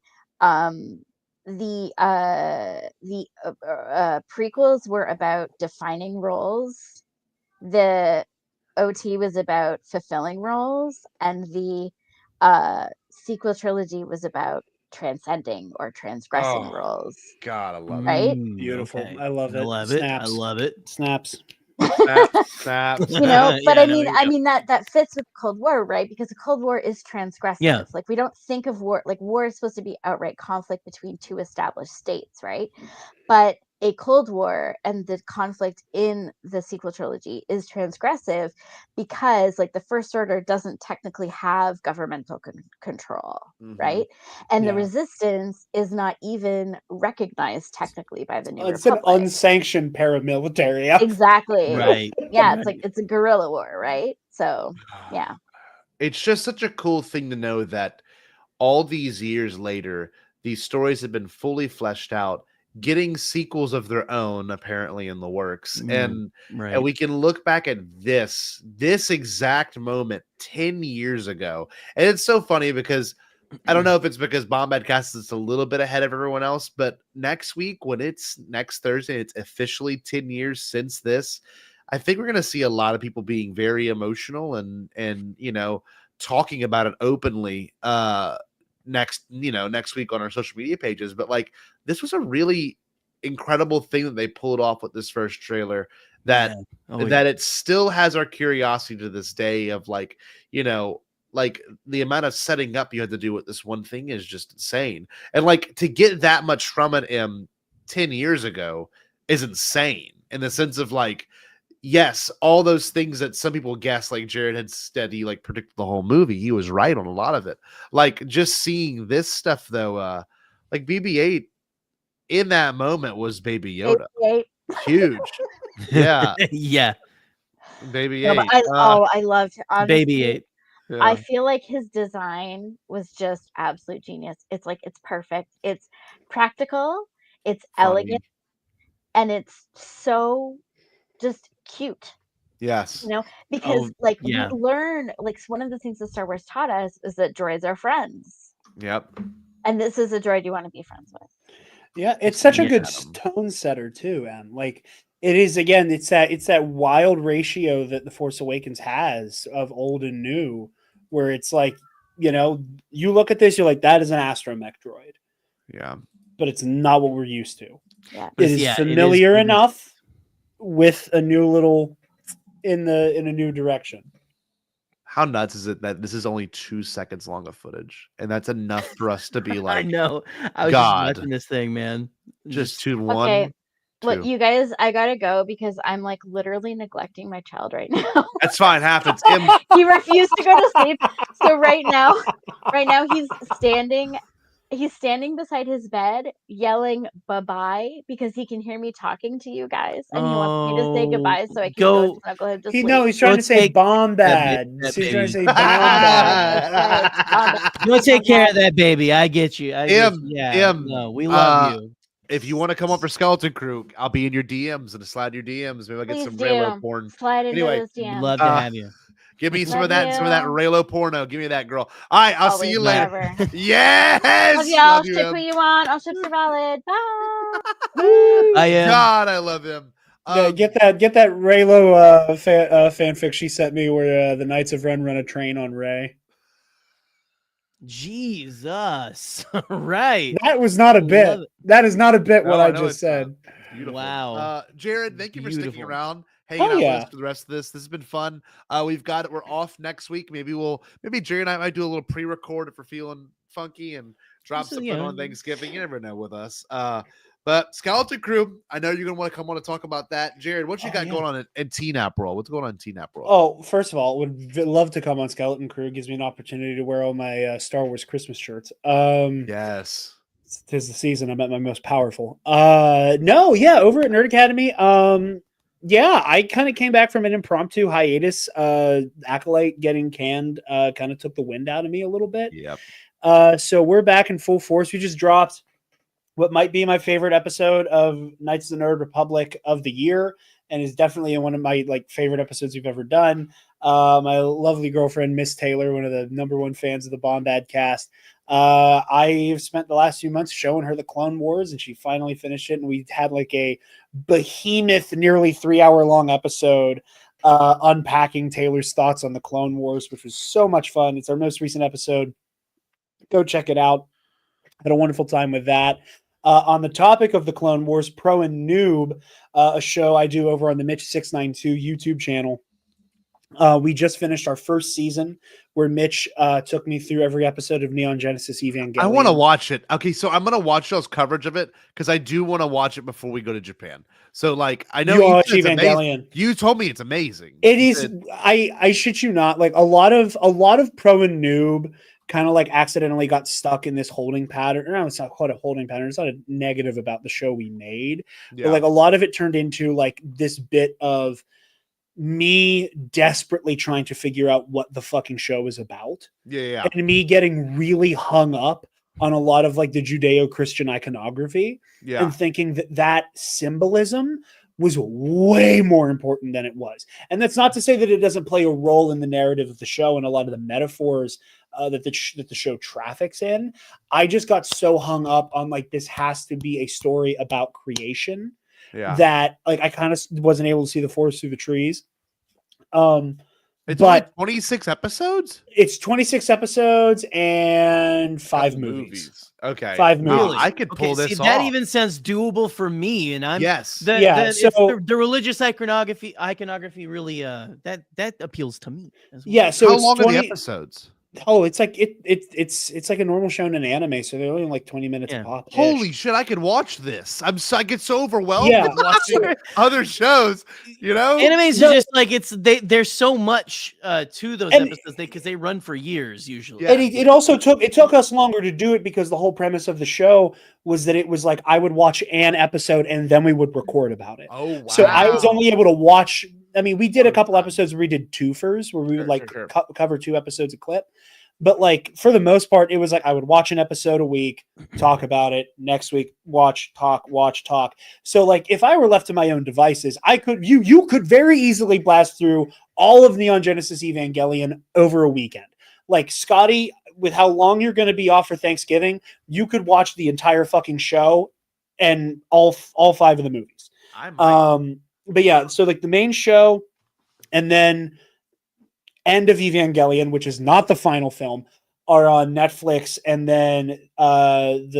prequels were about defining roles, the OT was about fulfilling roles, and the sequel trilogy was about transcending or transgressing Oh, roles. God, I love Right? Beautiful. Okay. I love it. I love it. I Snaps. love it. Snaps. it. Snap. You know, but Yeah, I no, mean, yeah. that fits with Cold War, right? Because the Cold War is transgressive. Yeah. Like we don't think of war, like war is supposed to be outright conflict between two established states, right? But a Cold War and the conflict in the sequel trilogy is transgressive because like the First Order doesn't technically have governmental control, right? And the Yeah. resistance is not even recognized technically by the New It's an Republic. unsanctioned paramilitary effort. Exactly. Right. Yeah, it's like it's a guerrilla war, right? So yeah. It's just such a cool thing to know that all these years later, these stories have been fully fleshed out, getting sequels of their own apparently in the works, and right. we can look back at this exact moment 10 years ago, and it's so funny because I don't know if it's because Bombadcast is a little bit ahead of everyone else, but next week when it's next Thursday, it's officially 10 years since this. I think we're going to see a lot of people being very emotional and you know talking about it openly next week on our social media pages. But like this was a really incredible thing that they pulled off with this first trailer. that Oh, that it still has our curiosity to this day of like, you know, like the amount of setting up you had to do with this one thing is just insane. And like to get that much from it 10 years ago is insane in the sense of like, yes, all those things that some people guess, like Jared had said, he like predicted the whole movie. He was right on a lot of it. Like just seeing this stuff though, like BB-8 in that moment was Baby Yoda. BB-8. Huge. Yeah. Yeah. BB-8. No, but I loved honestly, BB-8. I Yeah. feel like his design was just absolute genius. It's like it's perfect. It's practical, it's elegant, and it's so just cute. Yes. You know, because like yeah. we learn, like one of the things that Star Wars taught us is that droids are friends. Yep. And this is a droid you want to be friends with. Yeah, it's such a good tone setter too, and like it is again, it's that wild ratio that the Force Awakens has of old and new, where it's like, you know, you look at this, you're like, that is an astromech droid. Yeah. But it's not what we're used to. Yeah. It is familiar enough with a new little in a new direction. How nuts is it that this is only 2 seconds long of footage, and that's enough for us to be like, I know. I was God, just watching this thing, man. just Okay, 1, look, 2. you guys, I gotta go because I'm like literally neglecting my child right now. That's fine. Happens. He refused to go to sleep. So right now he's standing beside his bed yelling bye-bye because he can hear me talking to you guys and he wants me to say goodbye so I can go snuggle him to sleep. He's trying to say Bombad. He's trying to say Bombad. Go take care of that baby. I get you. No, we love you. If you want to come up for Skeleton Crew, I'll be in your DMs and slide your DMs. Maybe I'll get Please some do. Raylo porn. Slide into Anyway, those DMs. Love to have you. Give me some Love of that, some of that you. Raylo porno. Give me that, girl. All right, I'll see Always, you later. forever. Yes, Love y'all. love you, Ship Em. who you want. All ships are valid. Bye. I am. God, I love him. Yeah, get that Raylo fanfic she sent me where the Knights of Ren run a train on Rey. Jesus. Right. That was not a bit. That is not a bit what No, I know just it's said. Beautiful. Wow. Jared, thank you for sticking Beautiful. around, hanging out yeah. with us for the rest of this. This has been fun. We're off next week. Maybe Jared and I might do a little pre-record if we're feeling funky and drop something on Thanksgiving. You never know with us. But Skeleton Crew, I know you're gonna want to come on and talk about that. Jared, what you got going on in TNAP World? What's going on in TNAP World? Oh, first of all, would love to come on Skeleton Crew. It gives me an opportunity to wear all my Star Wars Christmas shirts. Yes. 'Tis the season. I'm at my most powerful. No, yeah, over at Nerd Academy. Yeah, I kind of came back from an impromptu hiatus. Acolyte getting canned kind of took the wind out of me a little bit. Yep. So we're back in full force. We just dropped what might be my favorite episode of Knights of the Nerd Republic of the year, and is definitely one of my favorite episodes we've ever done. My lovely girlfriend, Miss Taylor, one of the #1 fans of the Bombadcast. I've spent the last few months showing her the Clone Wars, and she finally finished it. And we had a behemoth, nearly 3-hour-long episode unpacking Taylor's thoughts on the Clone Wars, which was so much fun. It's our most recent episode. Go check it out. Had a wonderful time with that. On the topic of the Clone Wars, Pro and Noob, a show I do over on the Mitch692 YouTube channel. We just finished our first season where Mitch took me through every episode of Neon Genesis Evangelion. I want to watch it. Okay, so I'm going to watch y'all's coverage of it because I do want to watch it before we go to Japan. So, I know you watch said it's Evangelion. amazing. You told me it's amazing. It is. I shit you not. A lot of Pro and Noob kind of accidentally got stuck in this holding pattern. No, it's not quite a holding pattern. It's not a negative about the show we made. Yeah. But a lot of it turned into this bit of me desperately trying to figure out what the fucking show is about. Yeah. And me getting really hung up on a lot of the Judeo-Christian iconography. Yeah. And thinking that symbolism was way more important than it was. And that's not to say that it doesn't play a role in the narrative of the show and a lot of the metaphors that the show traffics in. I just got so hung up on this has to be a story about creation that I kind of wasn't able to see the forest through the trees. Yeah, It's but only 26 episodes. it's 26 episodes and 5 movies. Okay, 5 wow, movies. I could pull Okay, this see, that off. even sounds doable for me, and I'm Yes. It's the religious iconography really that appeals to me as well. Yeah, so how it's long 20 are the episodes? Oh, it's like it's like a normal show in an anime, so they're only like 20 minutes a pop. Holy shit, I could watch this. I get so overwhelmed Yeah. with watching other shows, you know? Animes are just like there's so much to those episodes because they run for years usually. And it also took us longer to do it because the whole premise of the show was that it was like I would watch an episode and then we would record about it. Oh wow. So I was only able to watch. I mean, we did a couple episodes where we did twofers where we would cover 2 episodes a clip. But like for the most part, it was like I would watch an episode a week, talk about it. Next week, watch, talk. So like if I were left to my own devices, I could you could very easily blast through all of Neon Genesis Evangelion over a weekend. Like Scotty, with how long you're going to be off for Thanksgiving, you could watch the entire fucking show and all 5 of the movies. But yeah, so like the main show, and then End of Evangelion, which is not the final film, are on Netflix, and then I'm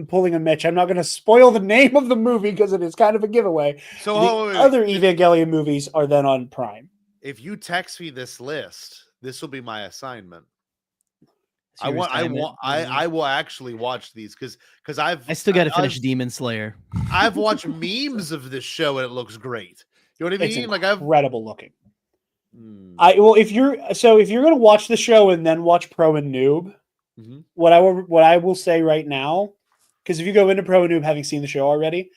pulling a Mitch. I'm not going to spoil the name of the movie because it is kind of a giveaway. So the other Evangelion movies are then on Prime. If you text me this list, this will be my assignment. So I will actually watch these because I still got to finish Demon Slayer. I've watched memes of this show and it looks great. You know what I mean? It's Like I've incredible looking. If you're going to watch the show and then watch Pro and Noob, what I will say right now, because if you go into Pro and Noob having seen the show already,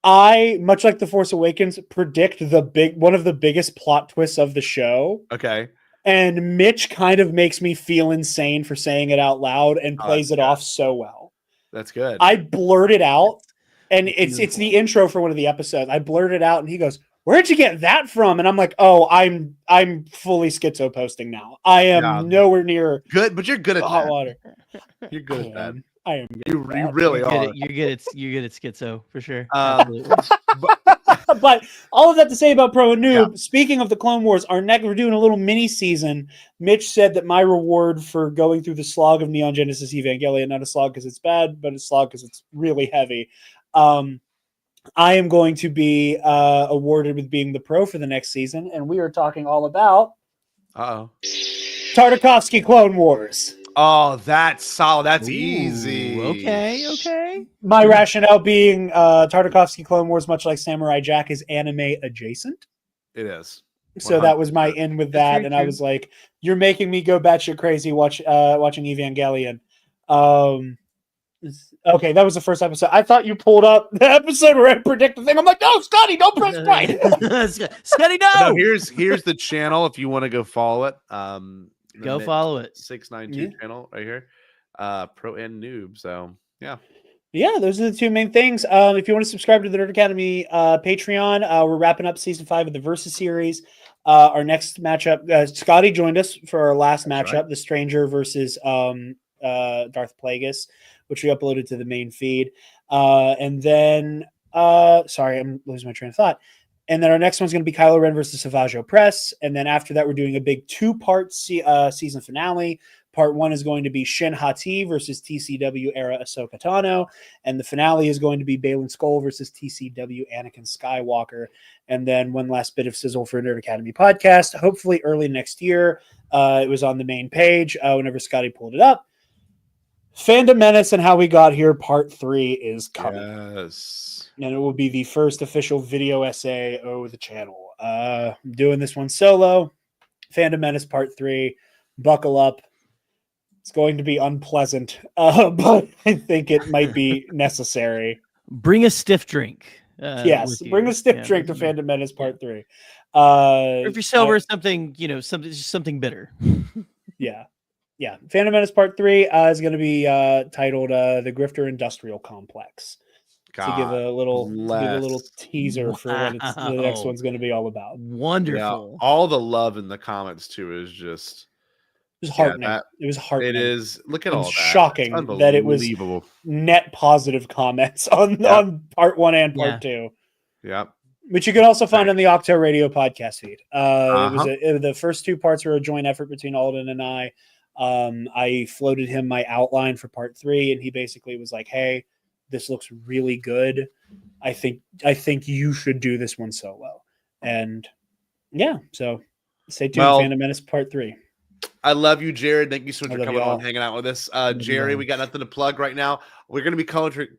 I, much like The Force Awakens, predict one of the biggest plot twists of the show. Okay. And Mitch kind of makes me feel insane for saying it out loud and plays it off so well. That's good. I blurt it out, and it's the intro for one of the episodes. I blurt it out, and he goes, "Where'd you get that from?" And I'm like, "Oh, I'm fully schizo posting now. I am nowhere near good, but you're good at hot that. water. You're good at that. I am. You really are. You're good at schizo for sure. But all of that to say about Pro and Noob. Speaking of the Clone Wars, we're doing a little mini season. Mitch said that my reward for going through the slog of Neon Genesis Evangelion, not a slog because it's bad, but a slog because it's really heavy. I am going to be awarded with being the pro for the next season, and we are talking all about Tartakovsky Clone Wars. Oh, that's solid. That's easy. Okay. My rationale being Tartakovsky Clone Wars, much like Samurai Jack, is anime adjacent. It is. So that was my in with that, and I was like, "You're making me go batshit crazy watching Evangelion." Okay, that was the first episode. I thought you pulled up the episode where I predict the thing. I'm like, "No, Scotty, don't press play." Scotty, no. No, here's the channel if you want to go follow it. Go follow it. 692 channel right here. Pro and Noob. So yeah. Yeah, those are the 2 main things. If you want to subscribe to the Nerd Academy Patreon, we're wrapping up season 5 of the Versus series. Our next matchup, Scotty joined us for our last matchup, The Stranger versus Darth Plagueis, which we uploaded to the main feed. And then, sorry, I'm losing my train of thought. And then our next one's going to be Kylo Ren versus Savage Opress. And then after that, we're doing a big 2-part season finale. Part 1 is going to be Shin Hati versus TCW era Ahsoka Tano. And the finale is going to be Baylan Skoll versus TCW Anakin Skywalker. And then one last bit of sizzle for Nerd Academy podcast, hopefully early next year. It was on the main page whenever Scotty pulled it up. Fandom Menace and How We Got Here Part 3 is coming. Yes. And it will be the first official video essay over the channel. I'm doing this one solo. Fandom Menace Part 3. Buckle up. It's going to be unpleasant, but I think it might be necessary. Bring a stiff drink. Yes, bring a stiff drink to Fandom Menace Part 3. Or if you're sober, something bitter. Yeah. Phantom Menace Part 3 is going to be titled The Grifter Industrial Complex. To give a little teaser for what the next one's going to be all about. Wonderful. Yeah, all the love in the comments too is just it was heartening. It was heartening. It is. Look at all that. Shocking that it was net positive comments on part 1 and part 2. Yep. which you can also find on the Octo Radio podcast feed. The first 2 parts were a joint effort between Alden and I. I floated him my outline for part 3, and he basically was like, "Hey, this looks really good. I think you should do this one solo." And yeah, so stay tuned. Well, Phantom Menace Part 3. I love you, Jared. Thank you so much I for love coming y'all. on, hanging out with us. Jerry, we got nothing to plug right now. We're going to be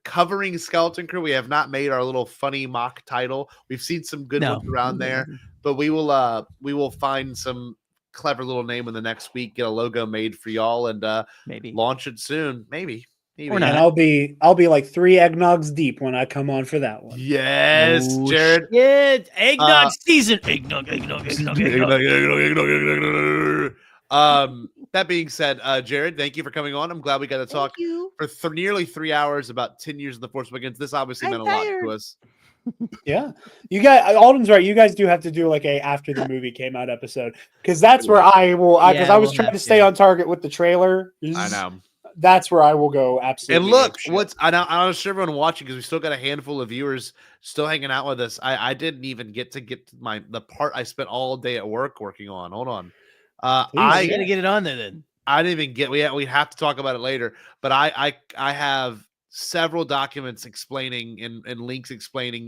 covering Skeleton Crew. We have not made our little funny mock title. We've seen some good ones around there, but we will find some clever little name in the next week, get a logo made for y'all, and maybe launch it soon. Maybe. And I'll be like 3 eggnogs deep when I come on for that one. Yes, Oh, Jared. Shit. Eggnog season. Eggnog. That being said, Jared, thank you for coming on. I'm glad we got to talk for nearly 3 hours about 10 years of the Force Awakens. This obviously meant a lot to us. Yeah, you guys, Alden's right. You guys do have to do like a after the movie came out episode, because that's where I will. Because I was trying to stay on target with the trailer. I know. That's where I will go absolutely. And look, I'm sure everyone watching, because we still got a handful of viewers still hanging out with us. I didn't even get to the part I spent all day at work working on. Hold on. I gotta get it on there then. I didn't even get. We have to talk about it later. But I have several documents explaining and links explaining.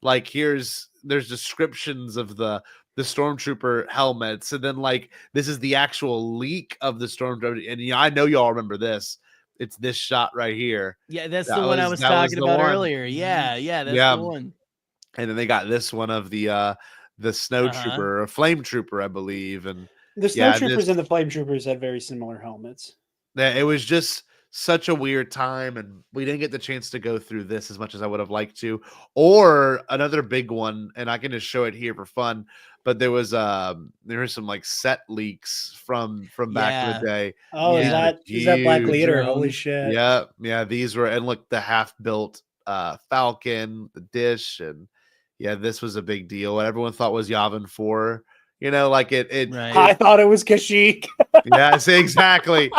Like there's descriptions of the stormtrooper helmets, and then like this is the actual leak of the stormtrooper. And I know y'all remember this. It's this shot right here. Yeah, that's the one I was talking about earlier. Yeah, that's the one. And then they got this one of the snow trooper, a flame trooper, I believe, and the snowtroopers and the flame troopers had very similar helmets. It was just such a weird time, and we didn't get the chance to go through this as much as I would have liked to. Or another big one, and I can just show it here for fun. But there was some like set leaks from back in the day. Oh, is that Black Leader? Holy shit! Yeah. These were, and look, the half-built Falcon, the dish, and this was a big deal. What everyone thought was Yavin 4. Like it. I thought it was Kashyyyk. Yeah, see, exactly.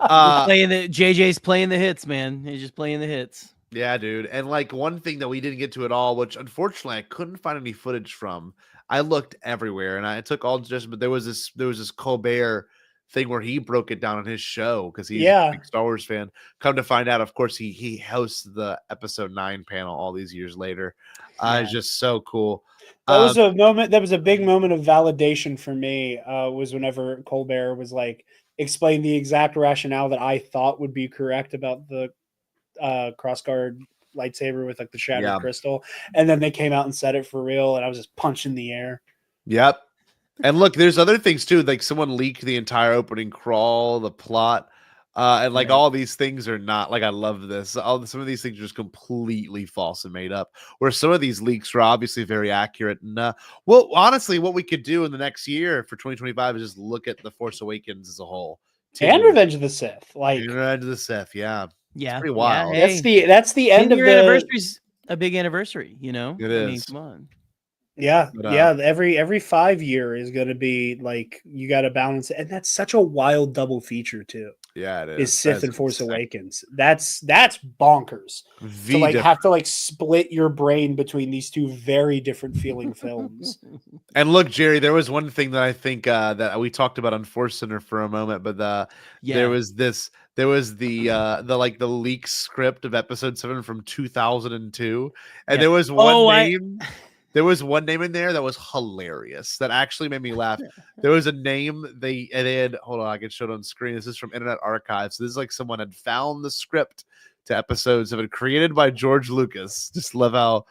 JJ's playing the hits, man. He's just playing the hits. Yeah, dude. And like one thing that we didn't get to at all, which unfortunately I couldn't find any footage from. I looked everywhere and I took all just, but there was this Colbert thing where he broke it down on his show because he's a big Star Wars fan. Come to find out, of course, he hosts the episode 9 panel all these years later. It's just so cool. That was a moment. That was a big moment of validation for me. Was whenever Colbert was like explain the exact rationale that I thought would be correct about the crossguard lightsaber with like the shattered crystal, and then they came out and said it for real, and I was just punching the air. Yep. And look, there's other things too. Like someone leaked the entire opening crawl, the plot. And like all these things are not like, I love this. Some of these things are just completely false and made up. Where some of these leaks are obviously very accurate. And well, honestly, what we could do in the next year for 2025 is just look at the Force Awakens as a whole. And Revenge of the Sith, Revenge of the Sith, it's pretty wild. That's the end of the anniversary's a big anniversary. It is. I mean, come on. Every 5 year is going to be like you got to balance it, and that's such a wild double feature too. Yeah, it is. Is Sith and Force Awakens? That's bonkers. To like have to like split your brain between these two very different feeling films. And look, Jerry, there was one thing that I think that we talked about on Force Center for a moment, but there was the leak script of Episode 7 from 2002, and there was one name. There was one name in there that was hilarious. That actually made me laugh. There was a name they had. Hold on, I can show it on screen. This is from Internet Archive. So this is like someone had found the script to Episode 7 created by George Lucas. Just love how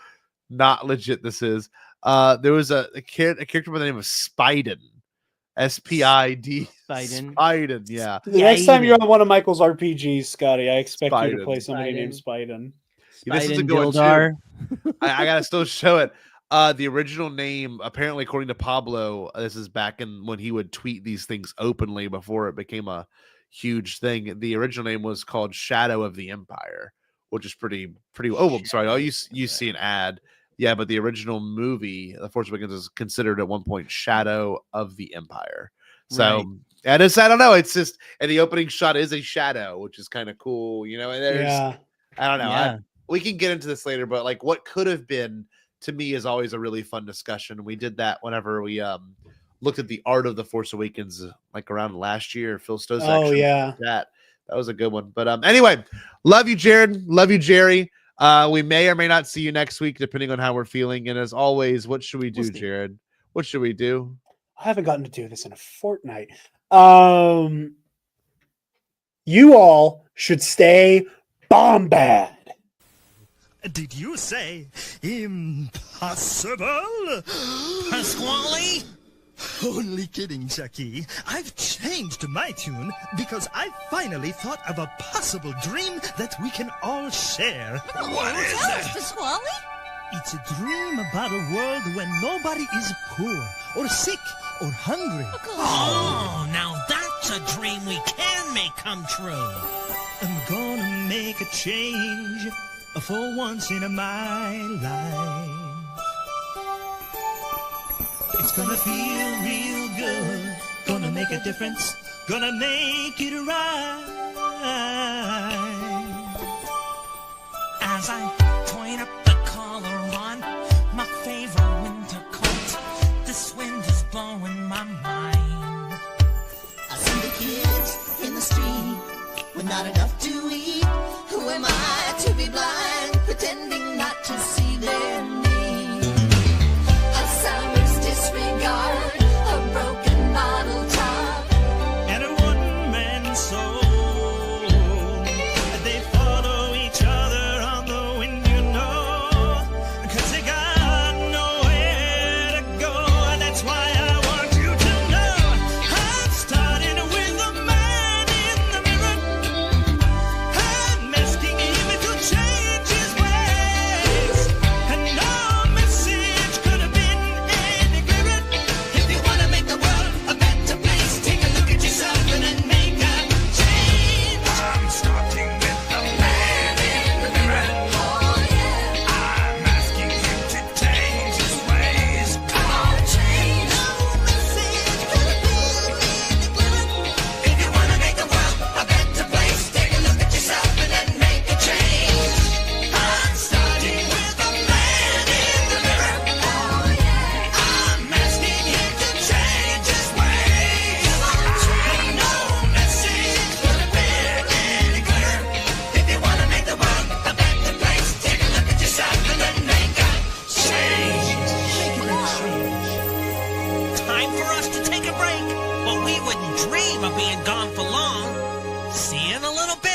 not legit this is. There was a character by the name of Spiden. S-P-I-D. Spiden. Yeah. The next time you're on one of Michael's RPGs, Scotty, I expect you to play somebody named Spiden. This is a good one too. I gotta still show it. The original name, apparently, according to Pablo, this is back in when he would tweet these things openly before it became a huge thing. The original name was called Shadow of the Empire, which is pretty. Oh, I'm sorry. You see an ad. Yeah, but the original movie, The Force Awakens, is considered at one point Shadow of the Empire. So, and it's, I don't know. It's just, and the opening shot is a shadow, which is kind of cool, And there's, I don't know. We can get into this later, but like what could have been to me is always a really fun discussion. We did that whenever we looked at the art of the Force Awakens, like around last year. Phil Stowe's Oh, section. yeah. That was a good one. But anyway, love you, Jared. Love you, Jerry. We may or may not see you next week, depending on how we're feeling. And as always, what should we do, Jared? What should we do? I haven't gotten to do this in a fortnight. You all should stay bombad. Did you say impossible? Pasquale? Only kidding, Chucky. I've changed my tune because I finally thought of a possible dream that we can all share. What is it? Pasquale? It's a dream about a world where nobody is poor or sick or hungry. Oh, now that's a dream we can make come true. I'm gonna make a change for once in my life. It's gonna feel real good, gonna make a difference, gonna make it right. As I point up the collar on my favorite winter coat, this wind is blowing my mind. I see the kids in the street with not enough to eat. Who am I to be blind, pretending not to see their need? Alzheimer's disregard, a broken bottle top, And a one-man soul. They follow each other on the wind, you know, 'cause they got nowhere to go. That's why I want you to know I'm starting with the man in the mirror. I'm asking him to change his ways, and no message could have been any clearer. If you want to make the world a better place, take a look at yourself and then make a change. I'm starting with the man in the mirror. Oh yeah, I'm asking him to change his ways. come on, change. No message could have been any clearer. If you want to make the world a better place, take a look at yourself and then make a change. I'm starting with the man in the mirror. Oh yeah, I'm asking him to change his ways. no message could have been any clearer. If you want to make the world a better place, take a look at yourself and then make a change. Time for us to take a break, but we wouldn't dream of being gone for long. See you in a little bit.